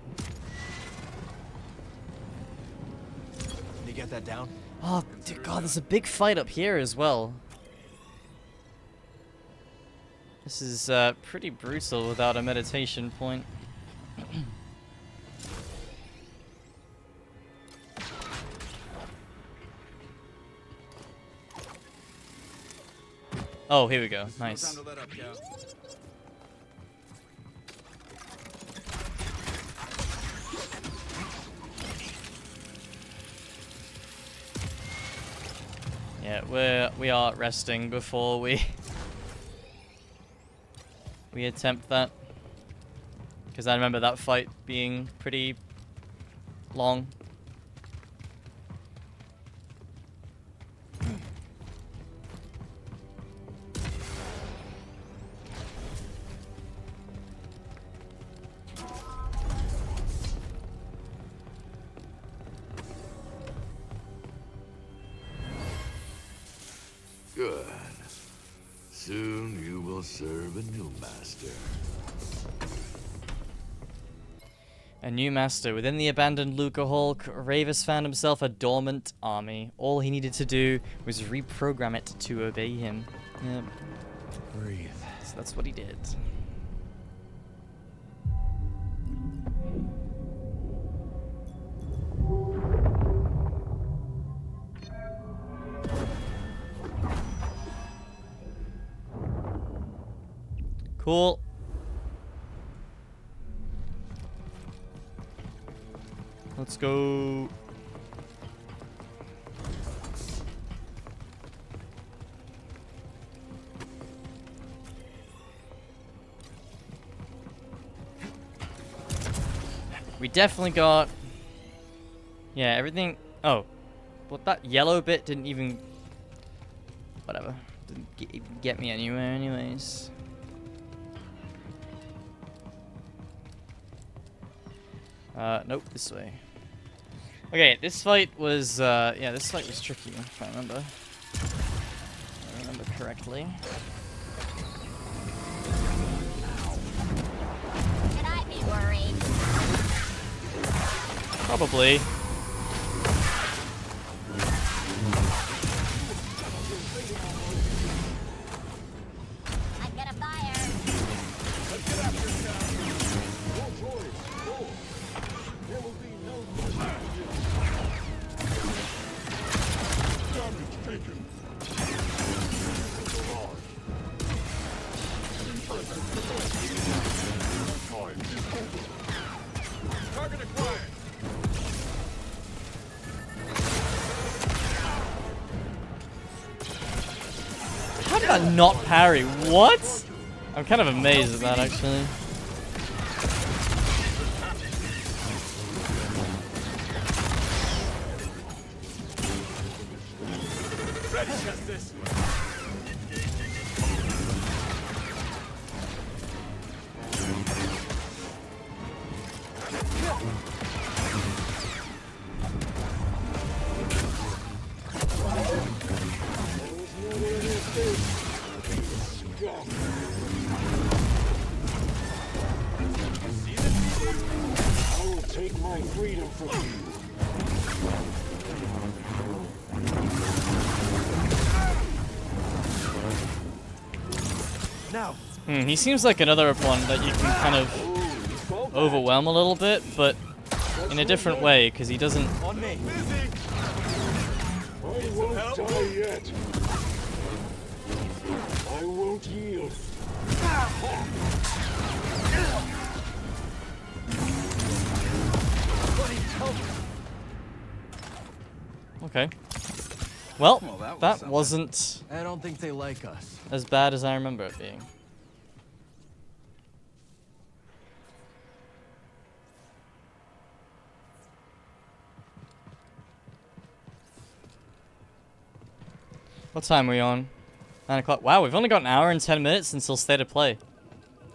Did you get that down? Oh, dear God, there's a big fight up here as well. This is pretty brutal without a meditation point. Oh, here we go. There's no Nice. time to let up, Cal. Yeah, we are resting before we attempt that, because I remember that fight being pretty long. Good. Soon you will serve a new master. A new master. Within the abandoned Luca Hulk, Ravis found himself a dormant army. All he needed to do was reprogram it to obey him. Yep. Breathe. So that's what he did. Cool. Let's go. We definitely got... Yeah, everything... Oh. But that yellow bit didn't even... Whatever. Didn't get me anywhere anyways. Nope, this way. Okay, this fight was, yeah, this fight was tricky, if I remember. If I remember correctly. Should I be worried? Probably. I'm gonna fire. Let's get after it now. No choice. Go. There will be no damage taken. Target acquired. How did that not parry? What? I'm kind of amazed at that, actually. Ready, Justice. I will take my freedom from you. Now. He seems like another one that you can kind of overwhelm a little bit, but in a different way, because he doesn't... On me. I won't die yet. I won't yield. Okay. Well, Well, that wasn't I don't think they like us. as bad as I remember it being. What time are we on? 9 o'clock. Wow, we've only got an hour and 10 minutes until State of Play.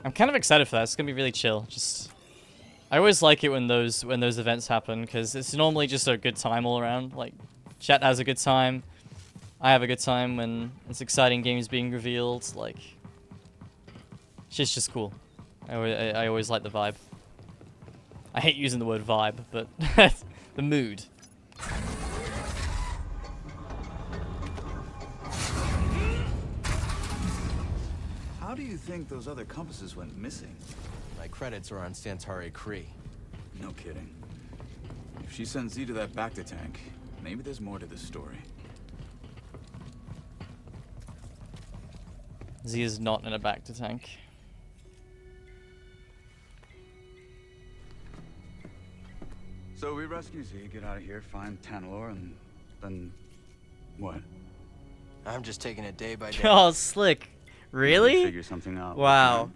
I'm kind of excited for that. It's gonna be really chill. Just, I always like it when those events happen, because it's normally just a good time all around. Like, chat has a good time. I have a good time when it's exciting games being revealed. Like, it's just cool. I always like the vibe. I hate using the word vibe, but the mood. How do you think those other compasses went missing? My credits are on Stantari Kree. No kidding. If she sent Z to that Bacta tank, maybe there's more to this story. Z is not in a Bacta tank. So we rescue Z, get out of here, find Tanalor, and then what? I'm just taking it day by day. Oh, slick. Really? Figure something out. Wow.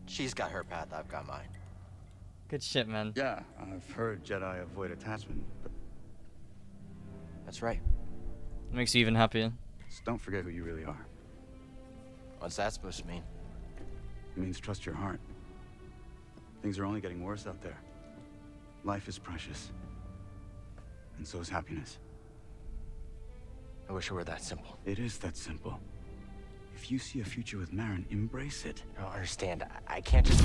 She's got her path, I've got mine. Good shit, man. Yeah, I've heard Jedi avoid attachment, but that's right. Makes you even happier. Just don't forget who you really are. What's that supposed to mean? It means trust your heart. Things are only getting worse out there. Life is precious. And so is happiness. I wish it were that simple. It is that simple. If you see a future with Marin, embrace it. I don't understand. I can't just...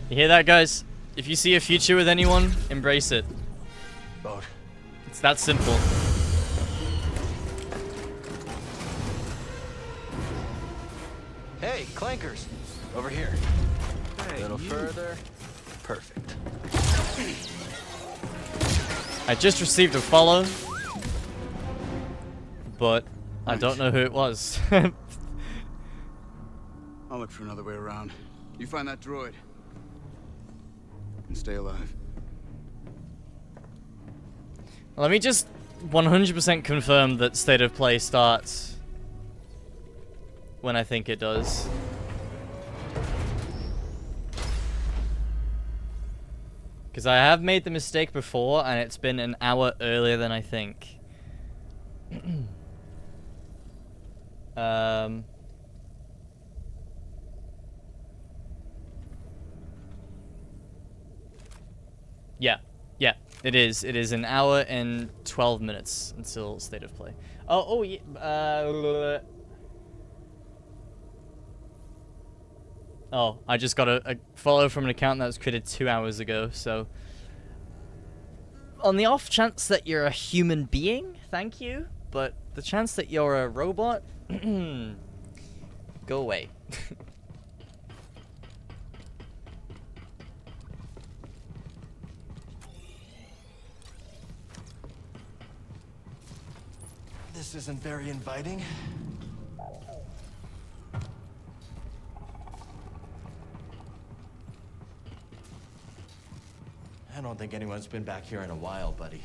You hear that, guys? If you see a future with anyone, embrace it. Bode. It's that simple. Hey, clankers. Over here. Hey, a little further. Perfect. I just received a follow, but I don't know who it was. I'll look for another way around. You find that droid. And stay alive. Let me just 100% confirm that State of Play starts when I think it does. Because I have made the mistake before, and it's been an hour earlier than I think. Yeah, it is. It is an hour and 12 minutes until State of Play. Oh, yeah. Oh, I just got a follow from an account that was created 2 hours ago, so... On the off chance that you're a human being, thank you, but the chance that you're a robot, go away. This isn't very inviting. I don't think anyone's been back here in a while, buddy.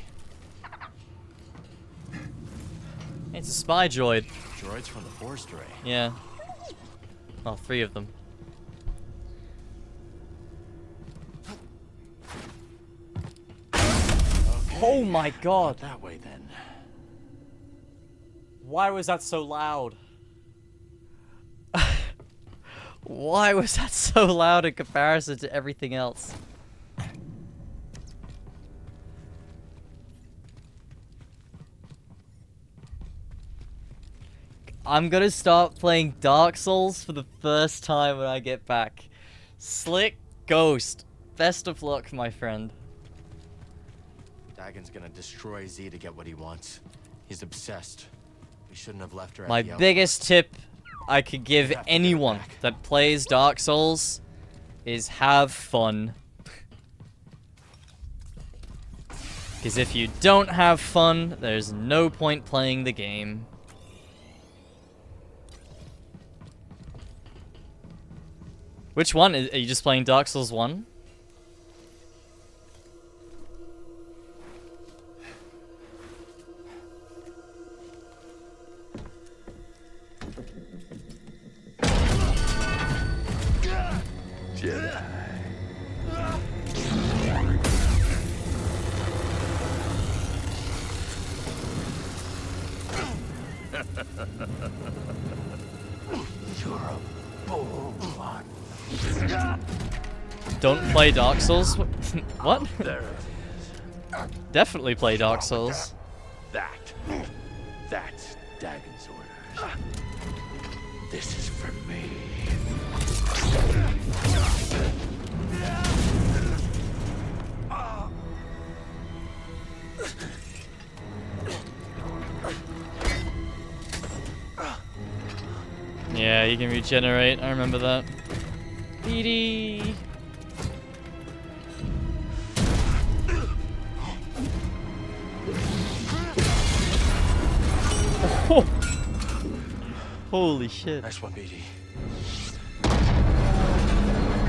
It's a spy droid. Droids from the Force Ray. Yeah. Oh, 3 of them. Okay. Oh my god. That way then. Why was that so loud? Why was that so loud in comparison to everything else? I'm gonna start playing Dark Souls for the first time when I get back. Slick Ghost. Best of luck, my friend. Dagon's gonna destroy Z to get what he wants. He's obsessed. We shouldn't have left her My at the biggest tip I could give anyone that plays Dark Souls is have fun. Because if you don't have fun, there's no point playing the game. Which one? Are you just playing Dark Souls 1? Jedi. You're a bold one. Don't play Dark Souls? What? There it is. Definitely play Dark Souls. That's Dagon's orders. This is for me. Yeah, you can regenerate. I remember that. BD. Oh. Holy shit. Nice one, BD.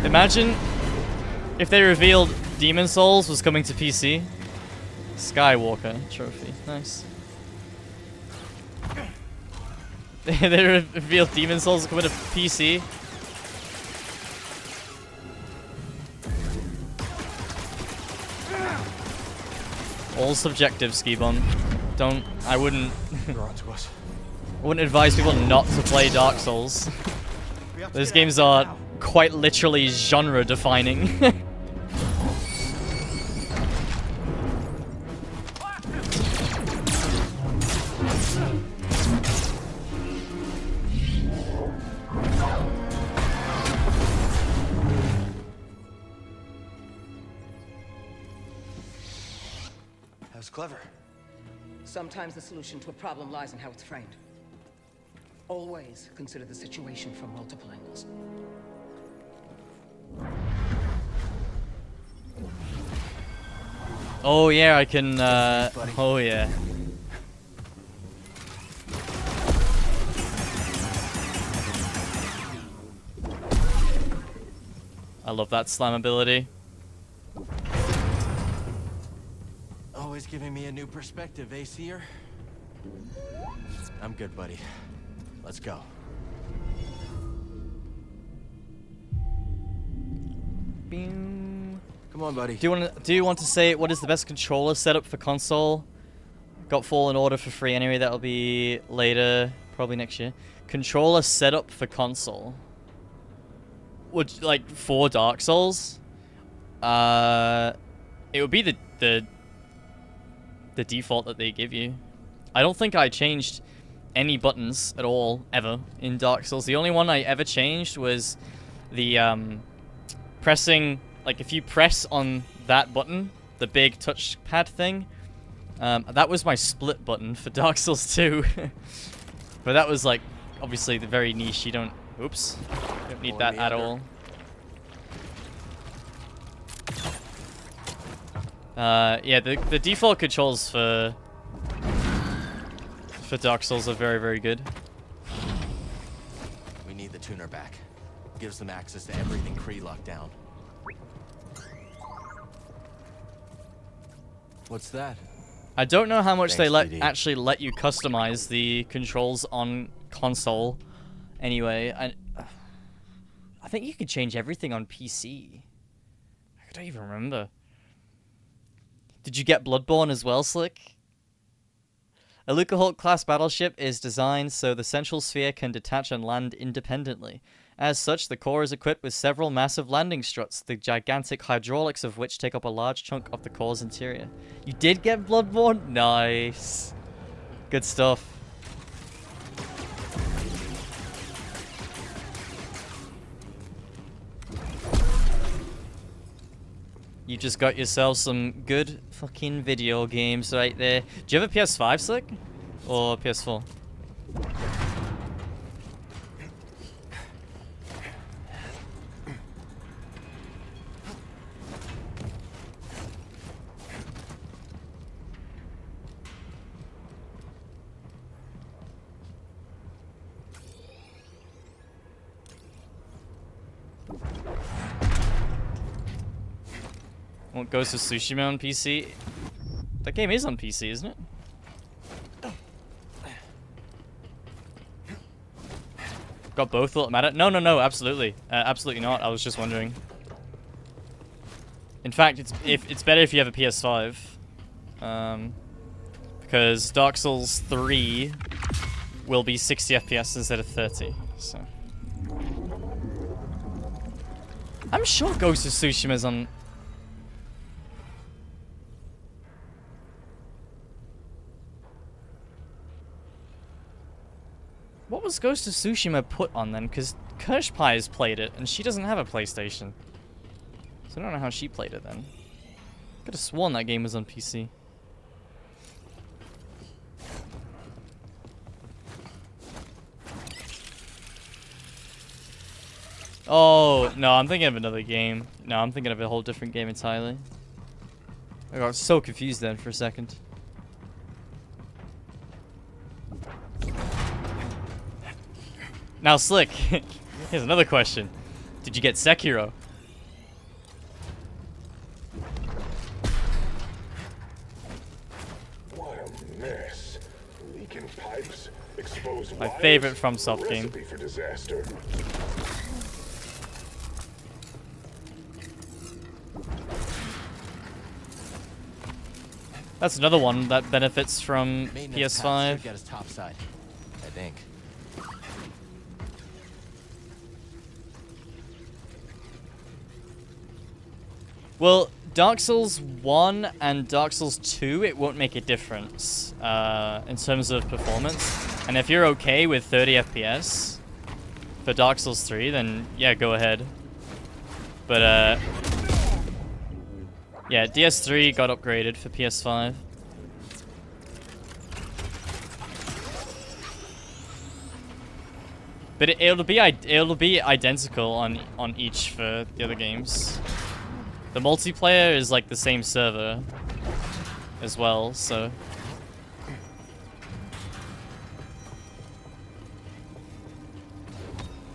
Imagine if they revealed Demon Souls was coming to PC. Skywalker trophy. Nice. They revealed Demon Souls coming to PC. All subjective, Skibon. I wouldn't advise people not to play Dark Souls. Those games are quite literally genre defining. That was clever. Sometimes the solution to a problem lies in how it's framed. Always consider the situation from multiple angles. Oh yeah, I can, oh yeah. I love that slam ability. Always giving me a new perspective, eh, Seer? I'm good, buddy. Let's go. Come on, buddy. Do you want to say what is the best controller setup for console? Got Fallen Order for free anyway. That'll be later, probably next year. Controller setup for console. Would like for Dark Souls? It would be the default that they give you. I don't think I changed any buttons at all ever in Dark Souls. The only one I ever changed was the pressing, like if you press on that button, the big touchpad thing, that was my split button for Dark Souls 2. But that was like obviously the very niche. You don't need that at all. Yeah, the default controls for Dark Souls are very, very good. We need the tuner back. Gives them access to everything Kree locked down. What's that? I don't know how much Thanks, they actually let you customize the controls on console. Anyway, I think you could change everything on PC. I don't even remember. Did you get Bloodborne as well, Slick? A Lucahulk class battleship is designed so the central sphere can detach and land independently. As such, the core is equipped with several massive landing struts, the gigantic hydraulics of which take up a large chunk of the core's interior. You did get Bloodborne? Nice. Good stuff. You just got yourself some good fucking video games right there. Do you have a PS5, Slick? Or PS4? What Ghost of Tsushima on PC? That game is on PC, isn't it? Got both, will it matter? No, absolutely. Absolutely not. I was just wondering. In fact, it's better if you have a PS5. Because Dark Souls 3 will be 60 FPS instead of 30, so. I'm sure Ghost of Tsushima's on... What was Ghost of Tsushima put on then? Because Kirschpie has played it, and she doesn't have a PlayStation. So I don't know how she played it then. Could have sworn that game was on PC. Oh, no, I'm thinking of another game. No, I'm thinking of a whole different game entirely. I got so confused then for a second. Now, Slick, here's another question. Did you get Sekiro? What a mess. Leaking pipes, exposed My wires, favorite FromSoft game. recipe for disaster. That's another one that benefits from Maintenance paths PS5. should get us topside, I think. Well, Dark Souls 1 and Dark Souls 2, it won't make a difference in terms of performance. And if you're okay with 30 FPS for Dark Souls 3, then yeah, go ahead. But yeah, DS3 got upgraded for PS5. But it'll be identical on each for the other games. The multiplayer is like the same server as well, so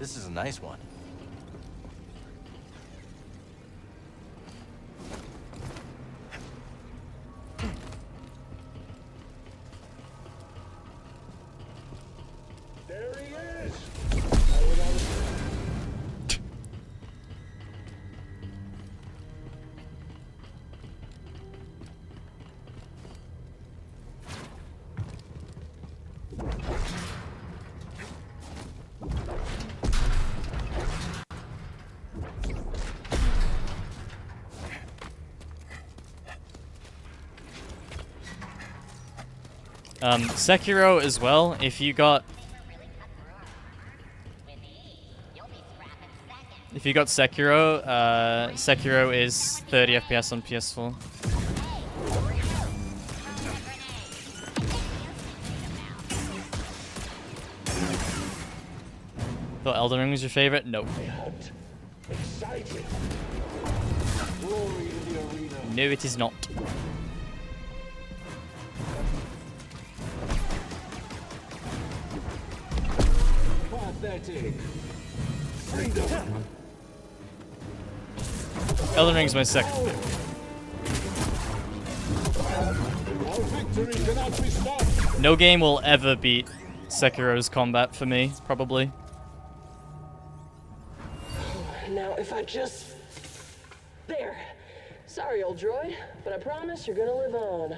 This is a nice one. There he is! Sekiro as well. If you got Sekiro, Sekiro is 30 FPS on PS4. Thought Elden Ring was your favorite? Nope. No, it is not. Pathetic. Freedom. Elden Ring's my second. Our victory cannot be stopped. No game will ever beat Sekiro's combat for me, probably. Now, if I just... There. Sorry, old droid, but I promise you're gonna live on.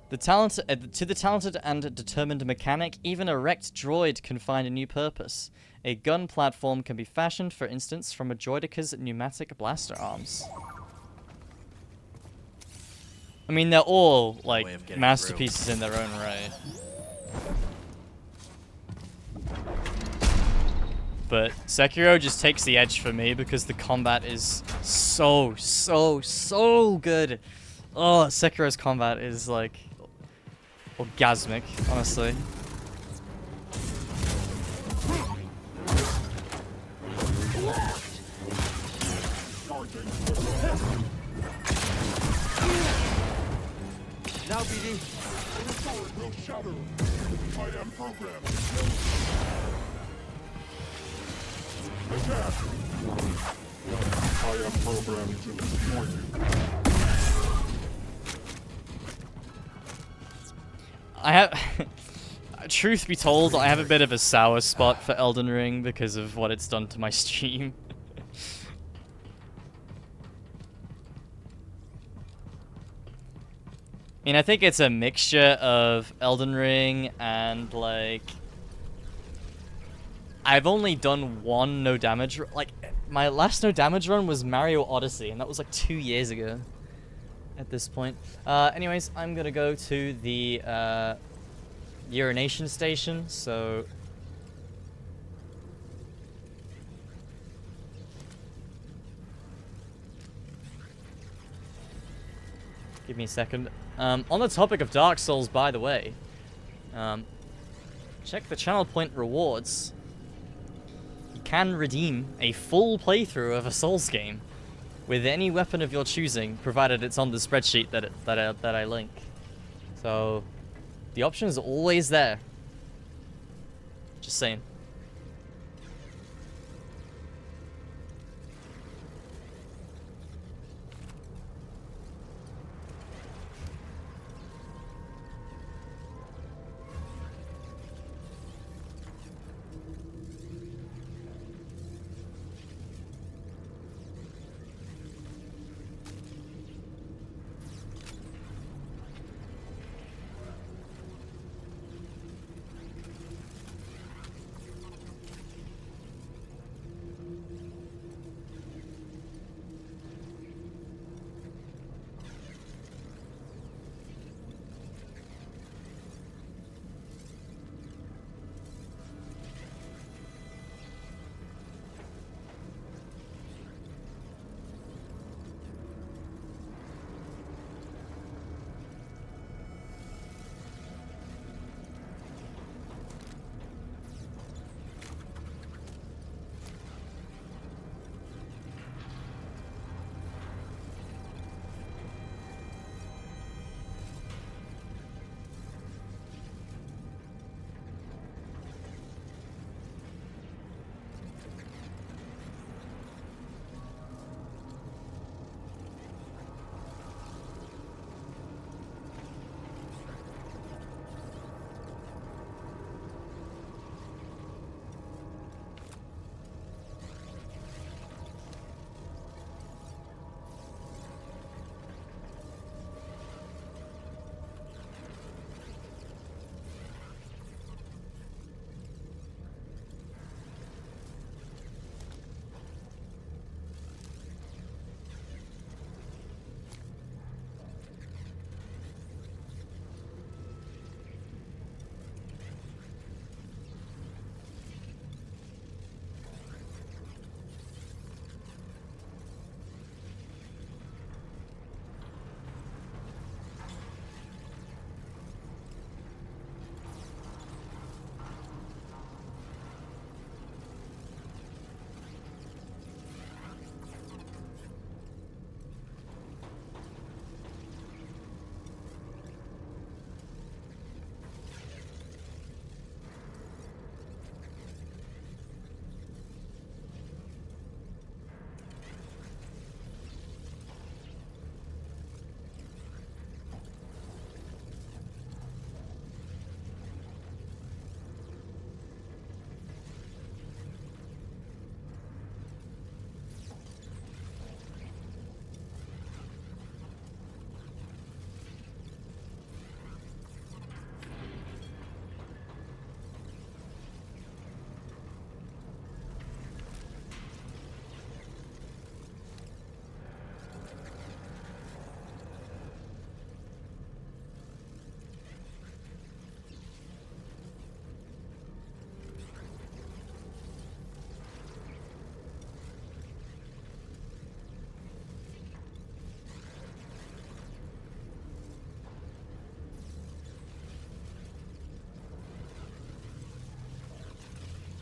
To the talented and determined mechanic, even a wrecked droid can find a new purpose. A gun platform can be fashioned, for instance, from a droideca's pneumatic blaster arms. I mean, they're all, like, masterpieces in their own right. But Sekiro just takes the edge for me because the combat is so good. Oh, Sekiro's combat is, like, orgasmic, honestly. Now, BD. The sword will shatter. I am programmed. Attack. I am programmed to destroy you. I have... Truth be told, I have a bit of a sour spot for Elden Ring because of what it's done to my stream. I mean, I think it's a mixture of Elden Ring and, like... I've only done one no damage... Like, my last no damage run was Mario Odyssey, and that was like 2 years ago at this point. Anyways, I'm gonna go to the urination station, so... Give me a second. On the topic of Dark Souls, by the way, check the channel point rewards. You can redeem a full playthrough of a Souls game with any weapon of your choosing, provided it's on the spreadsheet that I link. So the option is always there. Just saying.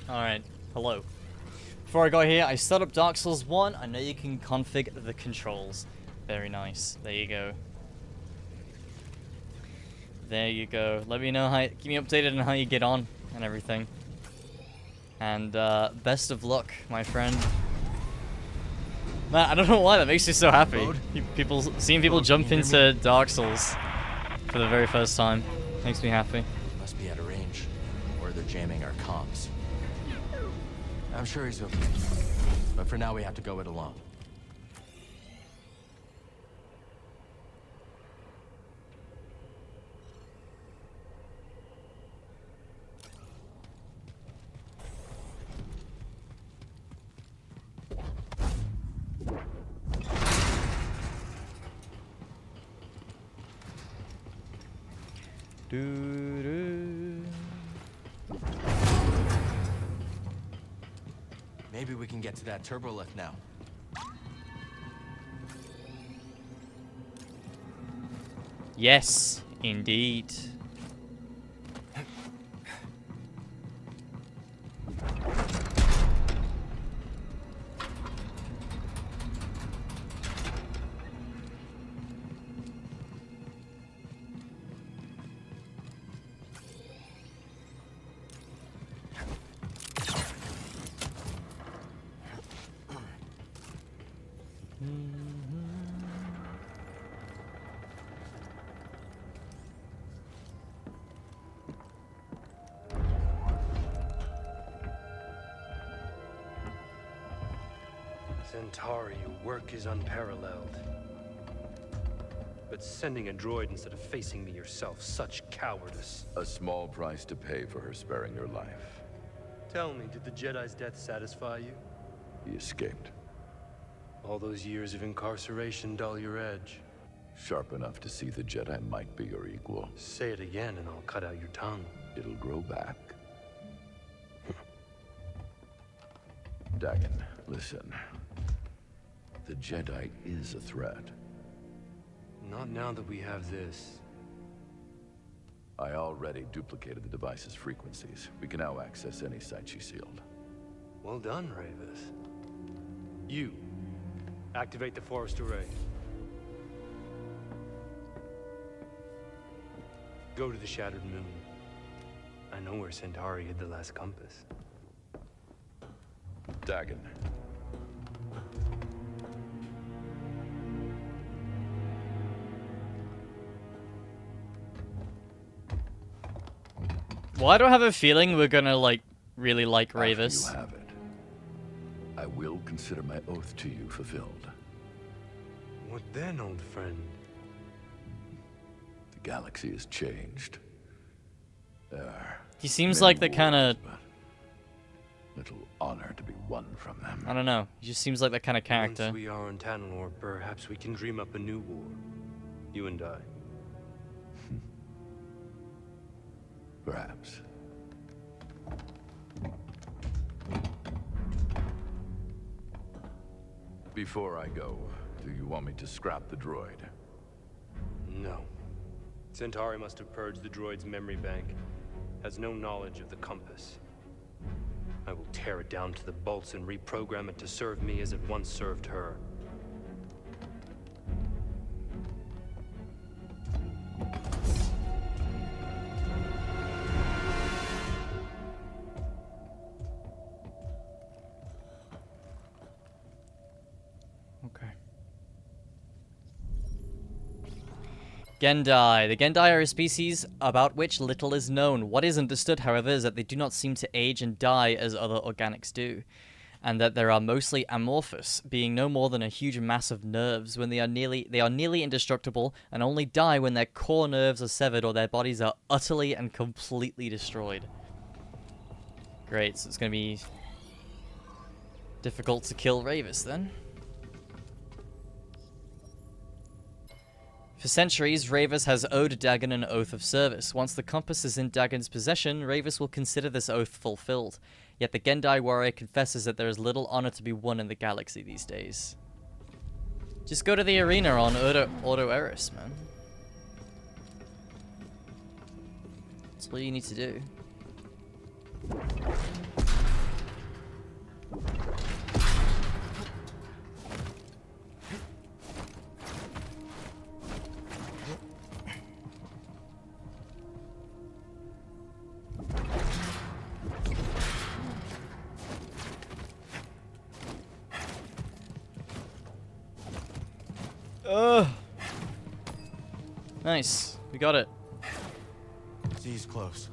Alright, hello. Before I go here, I set up Dark Souls 1. I know you can config the controls. Very nice. There you go. There you go. Let me know how, keep me updated on how you get on and everything. And best of luck, my friend. Man, I don't know why that makes me so happy. Seeing people jump into Dark Souls for the very first time makes me happy. Must be out of range, or they're jamming our comms. I'm sure he's okay, but for now we have to go it alone. Maybe we can get to that turbo lift now. Yes, indeed. Centauri, your work is unparalleled. But sending a droid instead of facing me yourself, such cowardice. A small price to pay for her sparing your life. Tell me, did the Jedi's death satisfy you? He escaped. All those years of incarceration dull your edge. Sharp enough to see the Jedi might be your equal. Say it again and I'll cut out your tongue. It'll grow back. Dagon, listen. The Jedi is a threat. Not now that we have this. I already duplicated the device's frequencies. We can now access any site she sealed. Well done, Ravis. You, activate the forest array. Go to the Shattered Moon. I know where Centauri hid the last compass. Dagon. Why do I have a feeling we're gonna, like, really like Ravis? After you have it, I will consider my oath to you fulfilled. What then, old friend? The galaxy has changed. He seems like the kind of... Little honor to be won from them. I don't know. He just seems like that kind of character. Once we are on Tanalorr, perhaps we can dream up a new war. You and I. Perhaps. Before I go, do you want me to scrap the droid? No. Centauri must have purged the droid's memory bank. Has no knowledge of the compass. I will tear it down to the bolts and reprogram it to serve me as it once served her. Okay. Gendai. The Gendai are a species about which little is known. What is understood, however, is that they do not seem to age and die as other organics do, and that they are mostly amorphous, being no more than a huge mass of nerves. When they are nearly indestructible and only die when their core nerves are severed or their bodies are utterly and completely destroyed. Great, so it's going to be difficult to kill Ravis then. For centuries, Ravis has owed Dagon an oath of service. Once the compass is in Dagon's possession, Ravis will consider this oath fulfilled. Yet the Gendai warrior confesses that there is little honor to be won in the galaxy these days. Just go to the arena on Ordo Eris, man. That's all you need to do. Nice. We got it. Z's close.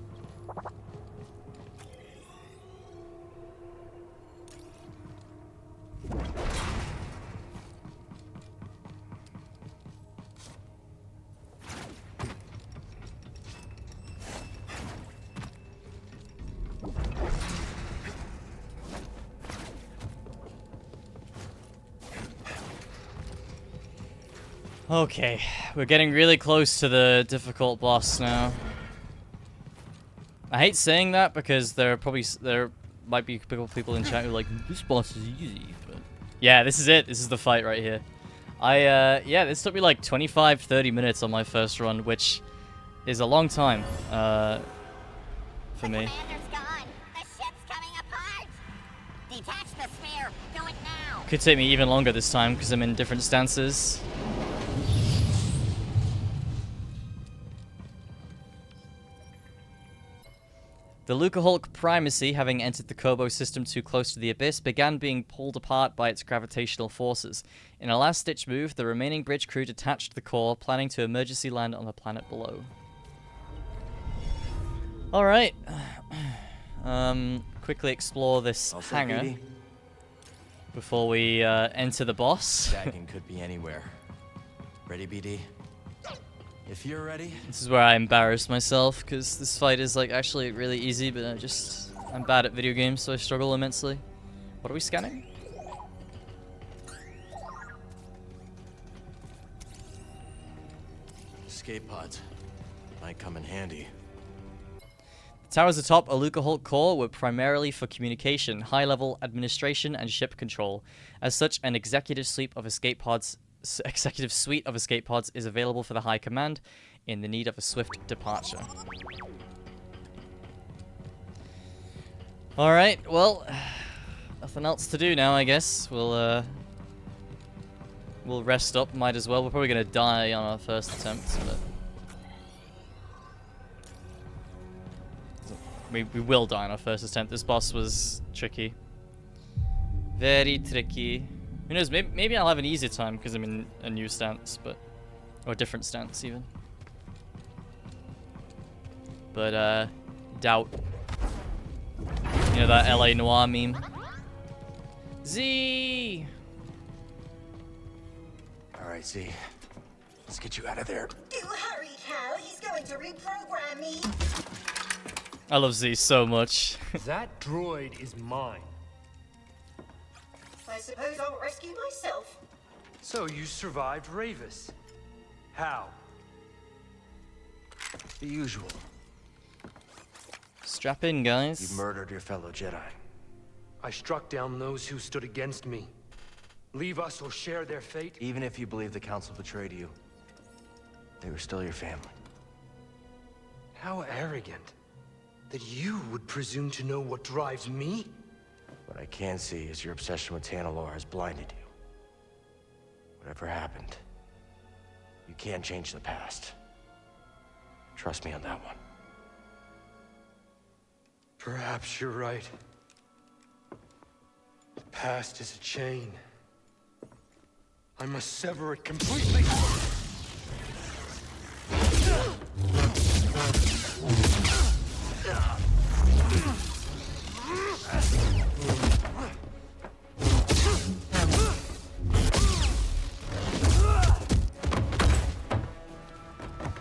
Okay, we're getting really close to the difficult boss now. I hate saying that because there might be people in chat who are like, this boss is easy, but yeah, this is it. This is the fight right here. Yeah, this took me like 25-30 minutes on my first run, which is a long time for me. Detach the sphere. Do it now. Could take me even longer this time because I'm in different stances. The Lucahulk primacy, having entered the Kobo system too close to the Abyss, began being pulled apart by its gravitational forces. In a last-ditch move, the remaining bridge crew detached the core, planning to emergency land on the planet below. Alright. Quickly explore this hangar. before we enter the boss. Dagon could be anywhere. Ready, BD? If you're ready. This is where I embarrass myself, because this fight is like actually really easy, but I'm bad at video games, so I struggle immensely. What are we scanning? Escape pods might come in handy. The towers atop a Lucahulk core were primarily for communication, high-level administration, and ship control. As such, an executive suite of escape pods is available for the High Command in the need of a swift departure. All right, well, nothing else to do now, I guess. We'll rest up. Might as well. We're probably gonna die on our first attempt, but. We will die on our first attempt. This boss was tricky. Very tricky. Who knows, maybe I'll have an easier time because I'm in a new stance, but... Or a different stance, even. But, doubt. You know that LA Noire meme? Z! Alright, Z. Let's get you out of there. Do hurry, Cal. He's going to reprogram me. I love Z so much. That droid is mine. I suppose I'll rescue myself. So you survived Ravis. How? The usual. Strap in, guys. You murdered your fellow Jedi. I struck down those who stood against me. Leave us or share their fate? Even if you believe the Council betrayed you, they were still your family. How arrogant. That you would presume to know what drives me? What I can see is your obsession with Tanalorr has blinded you. Whatever happened, you can't change the past. Trust me on that one. Perhaps you're right. The past is a chain. I must sever it completely.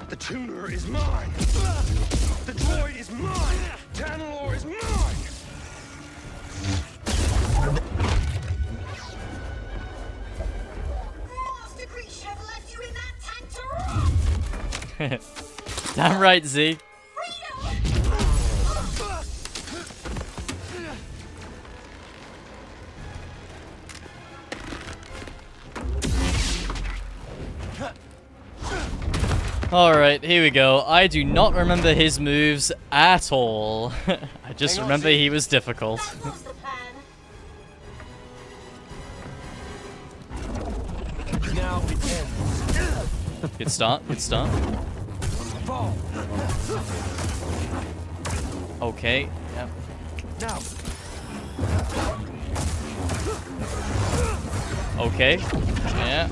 The tuner is mine. The droid is mine. Tanalorr is mine. Master Creature have left you in that tank to rot. Damn right, Z. Alright, here we go. I do not remember his moves at all. I just remember he was difficult. Now it ends. Good start, good start. Okay, yeah. Now. Okay, yeah.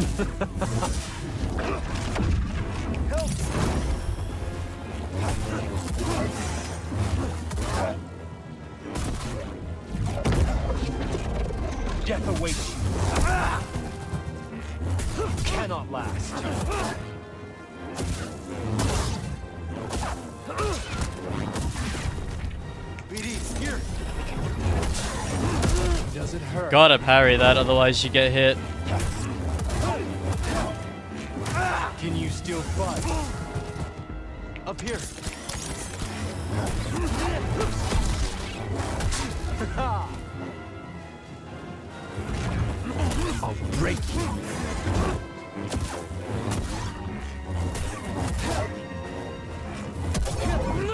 Death awaits you. Cannot last. BD, here. Does it hurt? Gotta parry that, otherwise you get hit. Can you still fight? Up here. I'll break you. You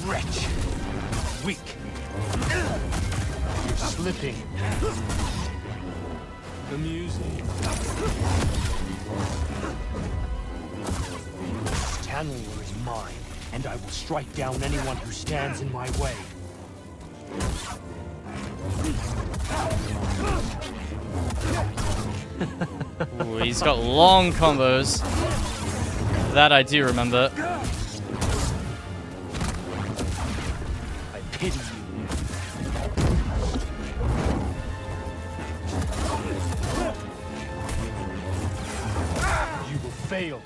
wretch. Weak. You're slipping. Amusing. Tanalorr is mine, and I will strike down anyone who stands in my way. Ooh, he's got long combos. That I do remember. I pity you. failed.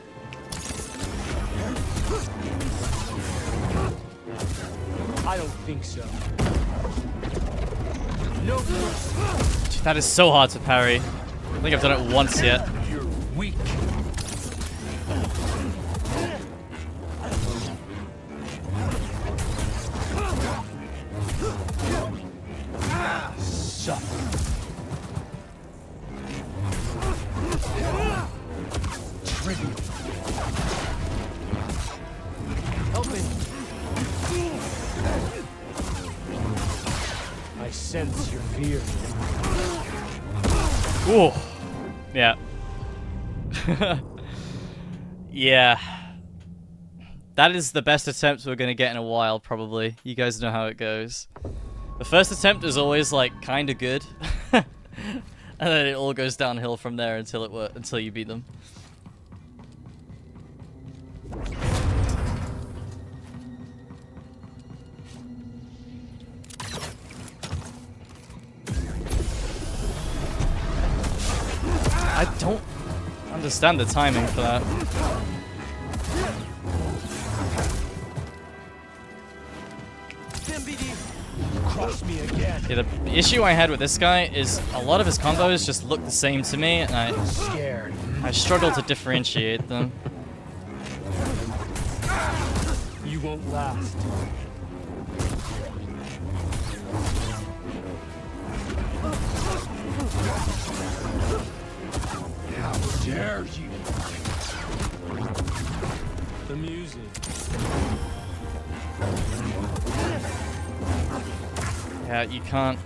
I don't think so. No mercy. That is so hard to parry. I think I've done it once yet. You're weak. Suffer. Trivial. Help me. I sense your fear. Ooh. Yeah. Yeah. That is the best attempt we're gonna get in a while, probably. You guys know how it goes. The first attempt is always like kind of good, and then it all goes downhill from there until you beat them. I don't understand the timing for that. Cross me again. Yeah, the issue I had with this guy is a lot of his combos just look the same to me, and I struggle to differentiate them. You won't last. How dare you? Amusing. Yeah, you can't.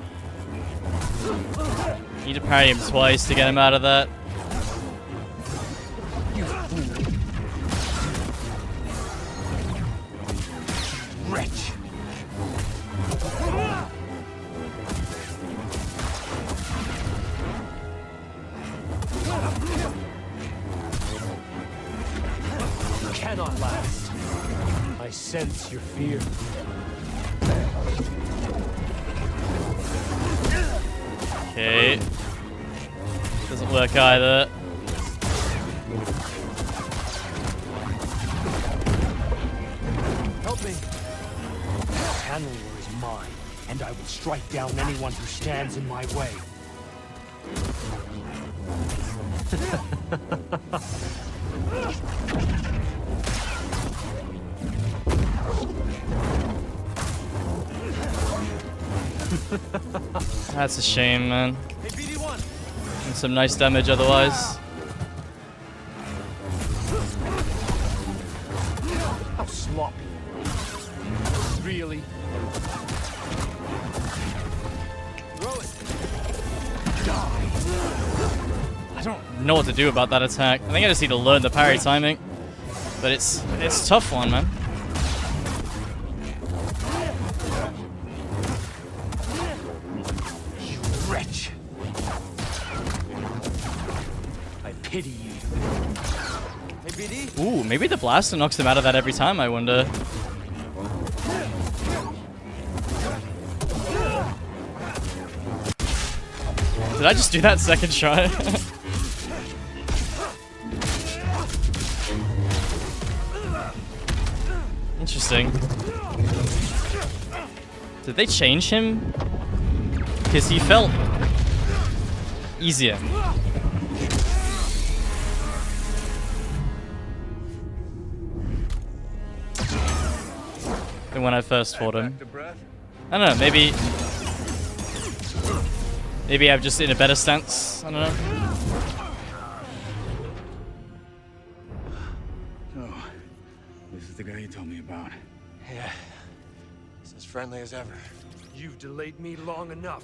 You need to parry him twice to get him out of that. You fool. Wretch. You cannot last. I sense your fear. Okay. Doesn't work either. Help me. Tanalor is mine, and I will strike down anyone who stands in my way. That's a shame, man. And some nice damage otherwise. How sloppy. Really? Throw it. Die. I don't know what to do about that attack. I think I just need to learn the parry timing. But it's a tough one, man. You wretch. I pity you. Hey, BD. Ooh, maybe the blaster knocks him out of that every time, I wonder. Did I just do that second try? Interesting. Did they change him? Because he felt easier. Than when I first fought him. I don't know, maybe I'm just in a better stance. I don't know. So, this is the guy you told me about. Yeah. He's as friendly as ever. You've delayed me long enough.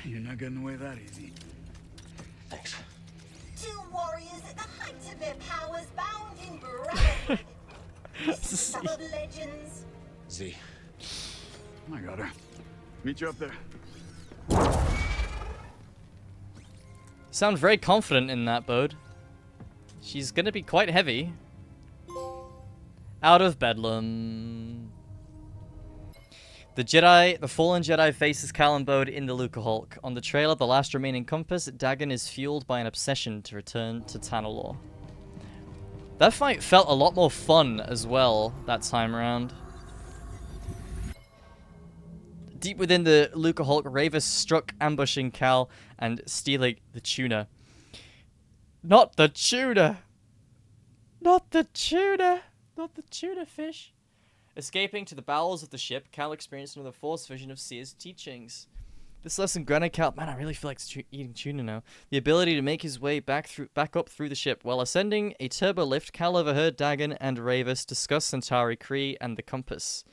You're not getting away that easy. Thanks. Two warriors at the height of their powers, bound in brotherhood. Son of legends. Z. I got her. Meet you up there. Sound very confident in that, Bode. She's gonna be quite heavy. Out of Bedlam. The fallen Jedi faces Cal and Bode in the Luca Hulk. On the trail of the last remaining compass, Dagon is fueled by an obsession to return to Tanalorr. That fight felt a lot more fun as well that time around. Deep within the Luca Hulk, Ravis struck, ambushing Cal and stealing the tuna. Not the tuna! Not the tuna! Not the tuna fish! Escaping to the bowels of the ship, Cal experienced another Force vision of Seer's teachings. This lesson granted Cal, man, I really feel like eating tuna now, the ability to make his way back up through the ship. While ascending a turbo lift, Cal overheard Dagon and Ravis discuss Centauri Kree and the compass.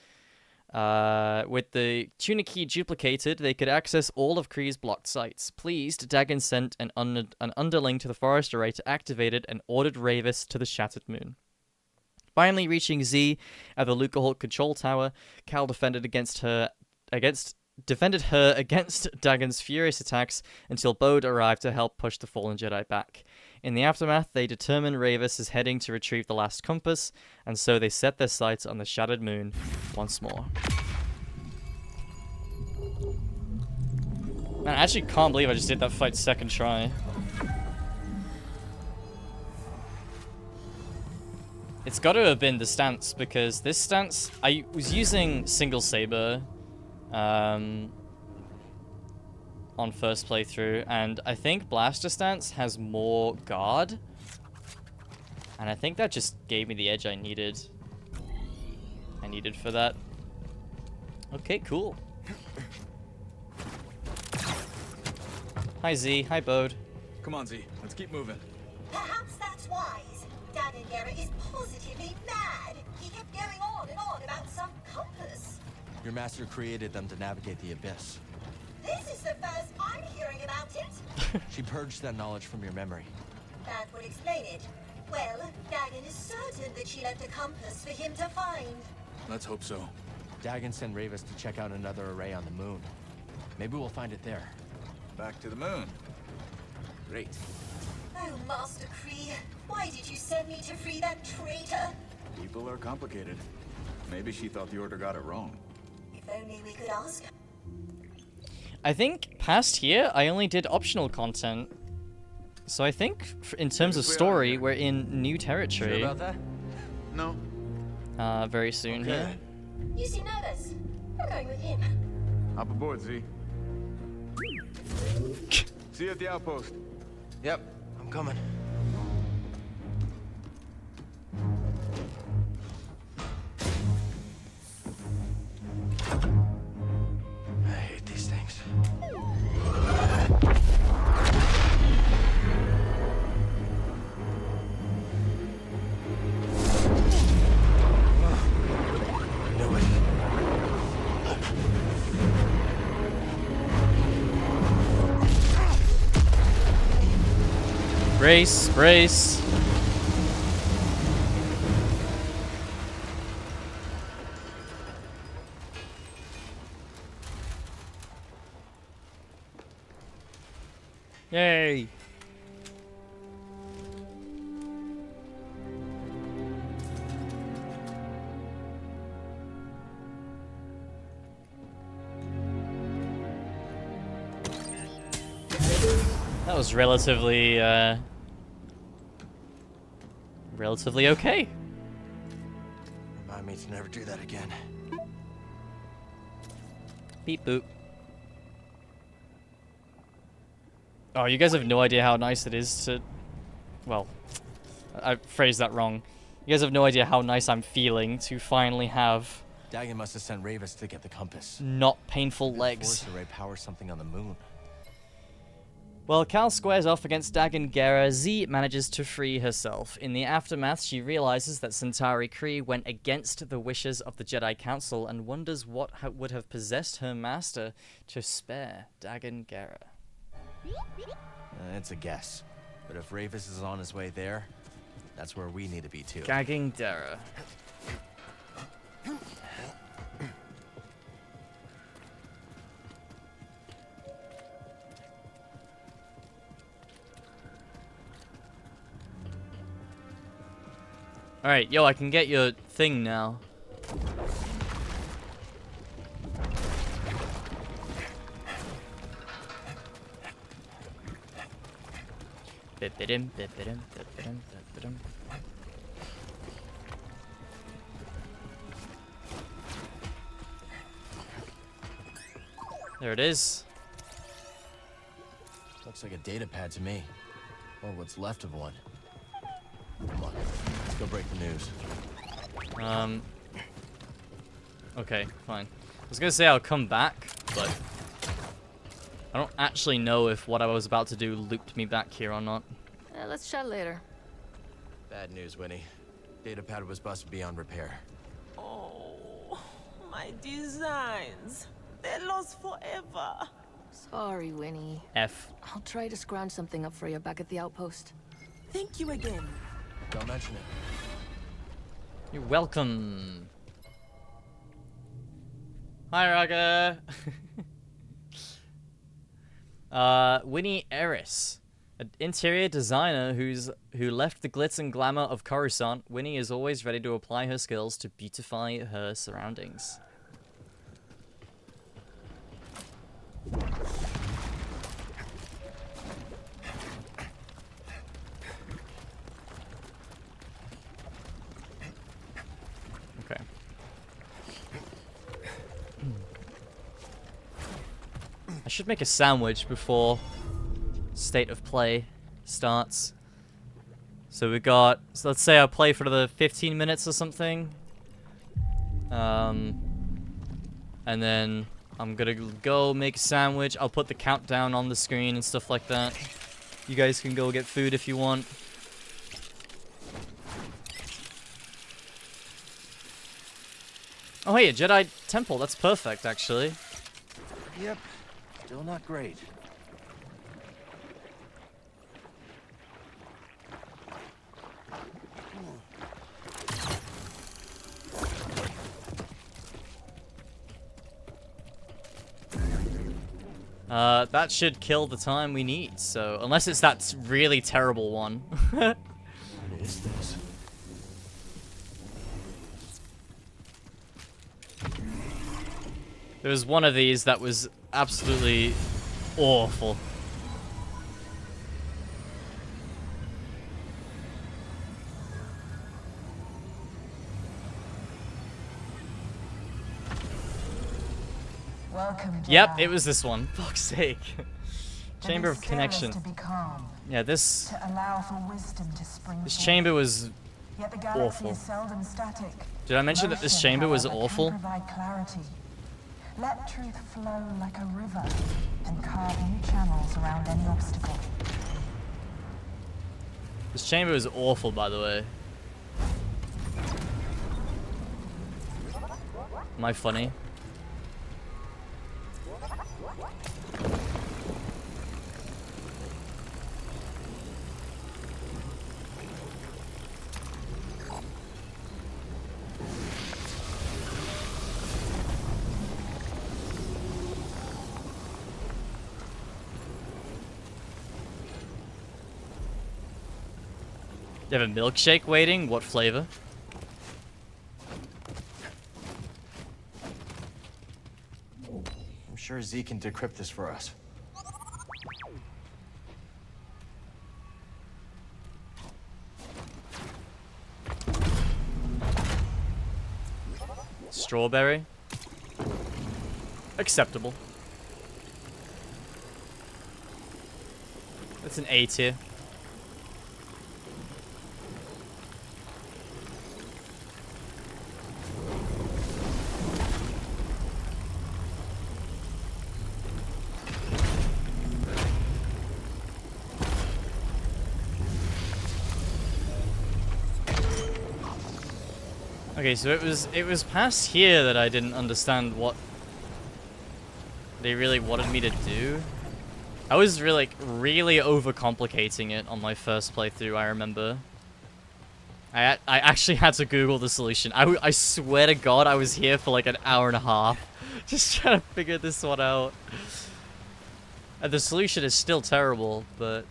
With the tuna key duplicated, they could access all of Kree's blocked sites. Pleased, Dagon sent an underling to the forest array to activate it and ordered Ravis to the shattered moon. Finally reaching Z at the Luca Hulk control tower, Cal defended her against Dagon's furious attacks until Bode arrived to help push the fallen Jedi back. In the aftermath, they determined Ravis is heading to retrieve the last compass, and so they set their sights on the shattered moon once more. Man, I actually can't believe I just did that fight second try. It's got to have been the stance, because this stance, I was using single saber on first playthrough, and I think blaster stance has more guard, and I think that just gave me the edge I needed for that. Okay, cool. Hi Z, hi Bode. Come on Z, let's keep moving. Perhaps that's wise. Dagon Gera is positively mad. He kept going on and on about some compass. Your master created them to navigate the abyss. This is the first I'm hearing about it. She purged that knowledge from your memory. That would explain it. Well, Dagon is certain that she left a compass for him to find. Let's hope so. Dagon sent Ravis to check out another array on the moon. Maybe we'll find it there. Back to the moon. Great. Oh, Master Kree, why did you send me to free that traitor? People are complicated. Maybe she thought the Order got it wrong. If only we could ask. I think past here, I only did optional content. So I think, in terms of story, we're in new territory. Sure about that? No. Very soon here. You seem nervous. I'm going with him. Hop aboard, Z. See you at the outpost. Yep, I'm coming. I hate these things. Brace, brace. Yay. That was relatively okay. Remind me to never do that again. Beep boop. Oh, you guys have no idea how nice it is to... Well, I phrased that wrong. You guys have no idea how nice I'm feeling to finally have... Dagon must have sent Ravis to get the compass. Not painful Maybe legs. The Force array powers something on the moon. Well, Cal squares off against Dagon Gera. Z manages to free herself. In the aftermath, she realizes that Centauri Kree went against the wishes of the Jedi Council and wonders what would have possessed her master to spare Dagon Gera. It's a guess. But if Ravis is on his way there, that's where we need to be too. Gagging Dara. Alright, yo, I can get your thing now. Bip-bidum, bip-bidum, bip-bidum, bip-bidum. There it is. Looks like a data pad to me. Or what's left of one. Come on, let's go break the news. Okay, fine. I was gonna say I'll come back, but I don't actually know if what I was about to do looped me back here or not. Let's chat later. Bad news, Winnie. Data pad was busted beyond repair. Oh, my designs. They're lost forever. Sorry, Winnie. F. I'll try to scrounge something up for you back at the outpost. Thank you again. Don't mention it. You're welcome. Hi, Raga. Winnie Eris, an interior designer who left the glitz and glamour of Coruscant. Winnie is always ready to apply her skills to beautify her surroundings. Okay. I should make a sandwich before State of Play starts. So we got, so let's say I'll play for the 15 minutes or something. And then I'm gonna go make a sandwich. I'll put the countdown on the screen and stuff like that. You guys can go get food if you want. Oh hey, a Jedi temple. That's perfect, actually. Yep. Still not great. That should kill the time we need, so... Unless it's that really terrible one. What is this? There was one of these that was absolutely awful. Welcome, Jedi. Yep, it was this one. Fuck's sake. Chamber of Connection. To be calm, Yeah, this to allow for wisdom to spring this forth. chamber was Yet the galaxy awful. is seldom static. Did I mention that this Motion, chamber was however, awful? Can provide clarity. Let truth flow like a river and carve new channels around any obstacle. This chamber was awful, by the way. Am I funny? You have a milkshake waiting? What flavor? I'm sure Z can decrypt this for us. Strawberry? Acceptable. That's an A tier. Okay, so it was past here that I didn't understand what they really wanted me to do. I was really overcomplicating it on my first playthrough, I remember. I actually had to Google the solution. I swear to God I was here for like an hour and a half just trying to figure this one out. And the solution is still terrible, but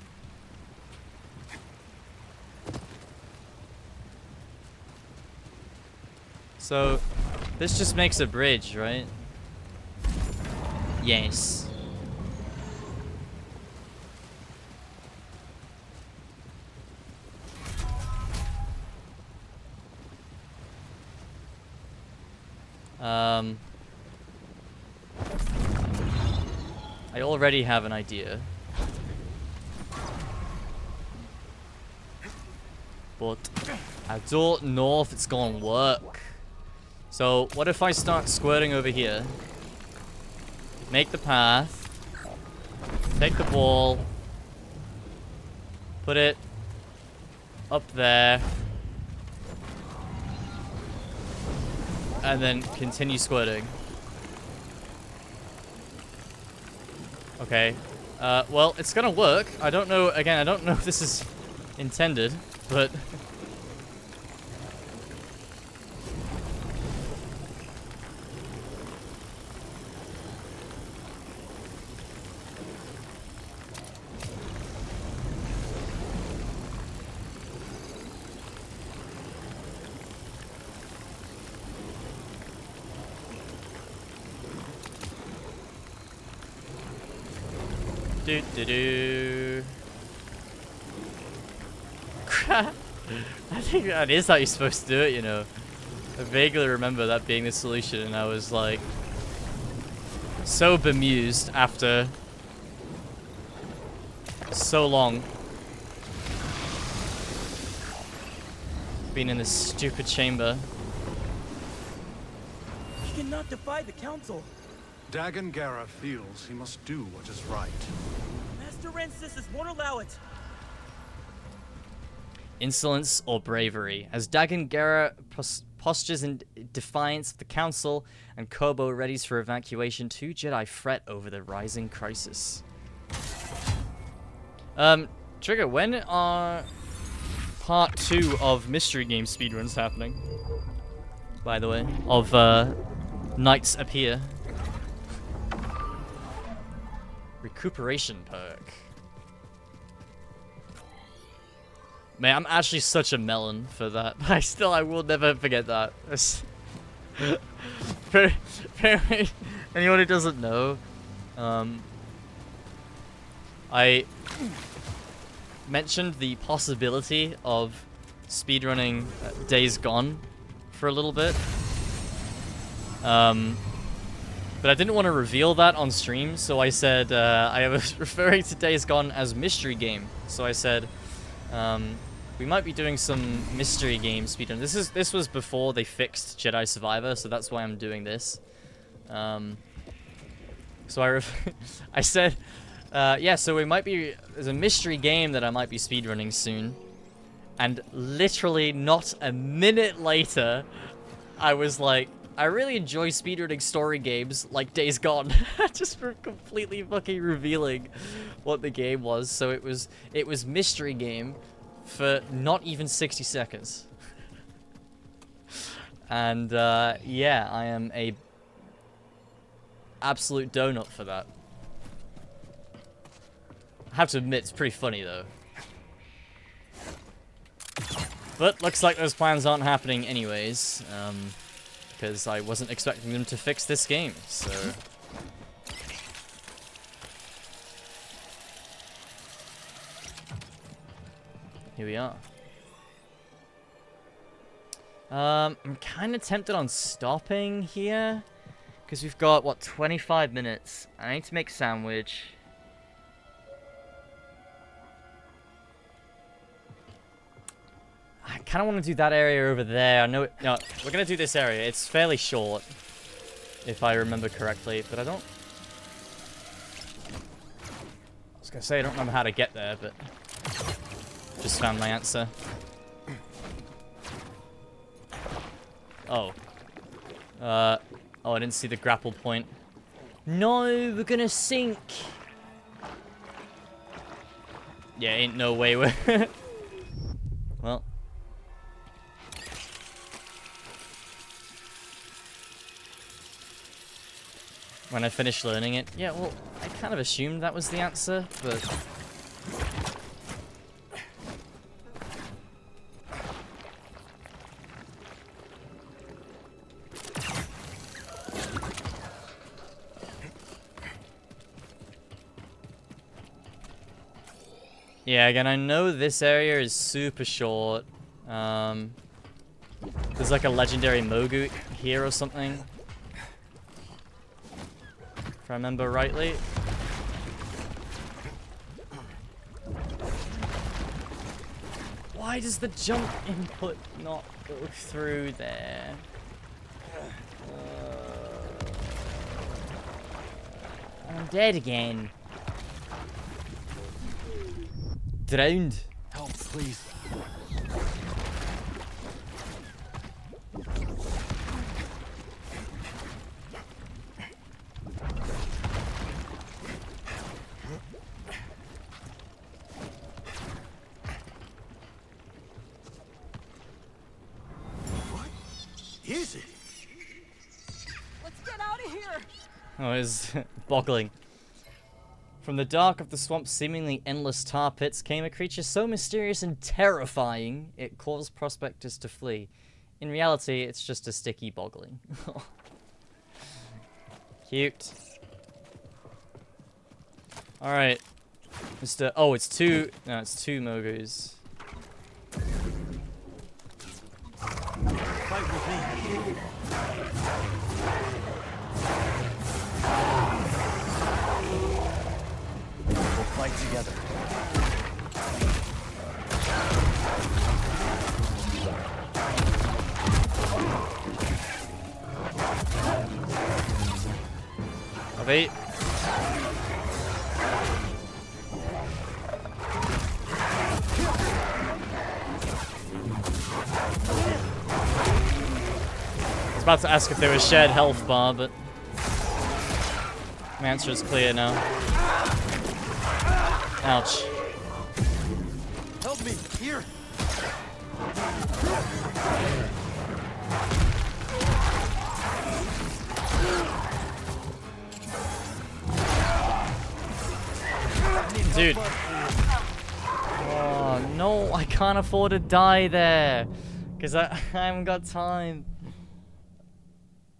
So, this just makes a bridge, right? Yes. I already have an idea. But I don't know if it's gonna work. So, what if I start squirting over here? Make the path. Take the ball. Put it up there. And then continue squirting. Okay. Well, it's gonna work. I don't know, again, I don't know if this is intended, but... Do do do. I think that is how you're supposed to do it, you know. I vaguely remember that being the solution, and I was like so bemused after so long being in this stupid chamber. He cannot defy the council. Dagon Gera feels he must do what is right. Master Rancessus won't allow it. Insolence or bravery. As Dagon Gera postures in defiance of the council and Kobo readies for evacuation, two Jedi fret over the rising crisis. Trigger, when are part 2 of mystery game speedruns happening? By the way, of Knights Appear. Recuperation perk. Man, I'm actually such a melon for that. But I will never forget that. For anyone who doesn't know, I mentioned the possibility of speedrunning Days Gone for a little bit. But I didn't want to reveal that on stream, so I said, I was referring to Days Gone as mystery game. So I said, we might be doing some mystery game speedrun. This was before they fixed Jedi Survivor, so that's why I'm doing this. So I said, yeah, so we might be, there's a mystery game that I might be speedrunning soon. And literally not a minute later, I was like, I really enjoy speedrunning story games like Days Gone. Just for completely fucking revealing what the game was. So it was mystery game for not even 60 seconds. And yeah, I am a absolute donut for that. I have to admit, it's pretty funny though. But looks like those plans aren't happening anyways. Because I wasn't expecting them to fix this game, so... Here we are. I'm kind of tempted on stopping here. Because we've got, what, 25 minutes. I need to make a sandwich. I kind of want to do that area over there. I know it, no, we're going to do this area. It's fairly short, if I remember correctly, but I don't... I was going to say I don't remember how to get there, but... Just found my answer. Oh. Oh, I didn't see the grapple point. No, we're going to sink! Yeah, ain't no way we're... Well... When I finished learning it. Yeah, well, I kind of assumed that was the answer, but... Yeah, again, I know this area is super short. There's like a legendary Mogu here or something. If I remember rightly. Why does the jump input not go through there? I'm dead again. Drowned. Help, please. Is it? Let's get out of here. Oh, it's boggling. From the dark of the swamp's seemingly endless tar pits came a creature so mysterious and terrifying, it caused prospectors to flee. In reality, it's just a sticky boggling. Cute. Alright. Mr. Oh, it's two. No, it's two Mogus. Fight with me. We'll fight together. Of 8. I was about to ask if there was shared health bar, but my answer is clear now. Ouch. Help me, here. Dude. Oh, no, I can't afford to die there. Because I haven't got time.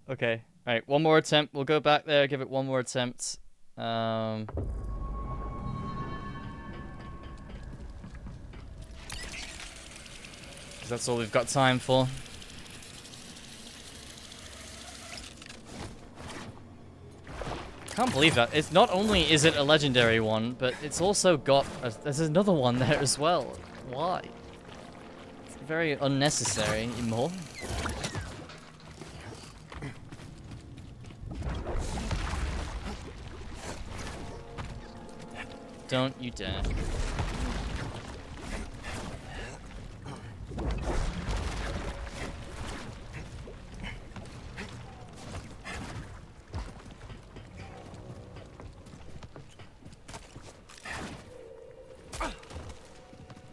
Okay. Alright, one more attempt. We'll go back there, give it one more attempt. Because that's all we've got time for. Can't believe that. It's not only is it a legendary one, but it's also got there's another one there as well. Why? It's very unnecessary anymore. Don't you dare.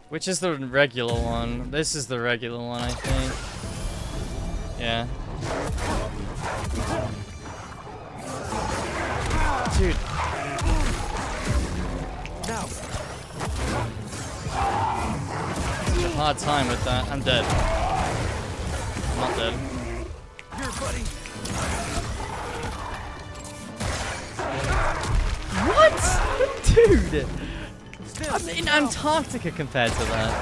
Which is the regular one? This is the regular one, I think. Yeah. Dude. Now. A hard time with that. I'm dead. I'm not dead. Here, buddy. What? Dude! I'm in Antarctica compared to that.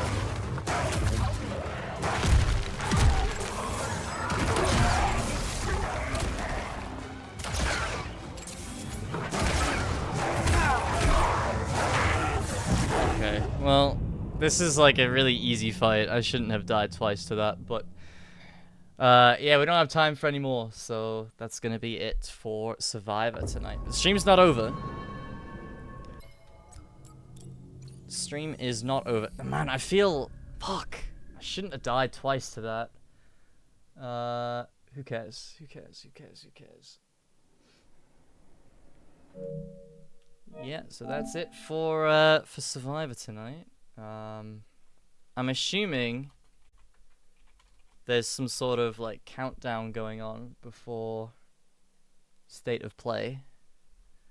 Okay, well, this is like a really easy fight. I shouldn't have died twice to that, but yeah, we don't have time for any more, so that's gonna be it for Survivor tonight. The stream's not over. Stream is not over. Man, I feel... Fuck. I shouldn't have died twice to that. Who cares? Who cares? Who cares? Who cares? Yeah, so that's it for Survivor tonight. I'm assuming there's some sort of like countdown going on before State of Play.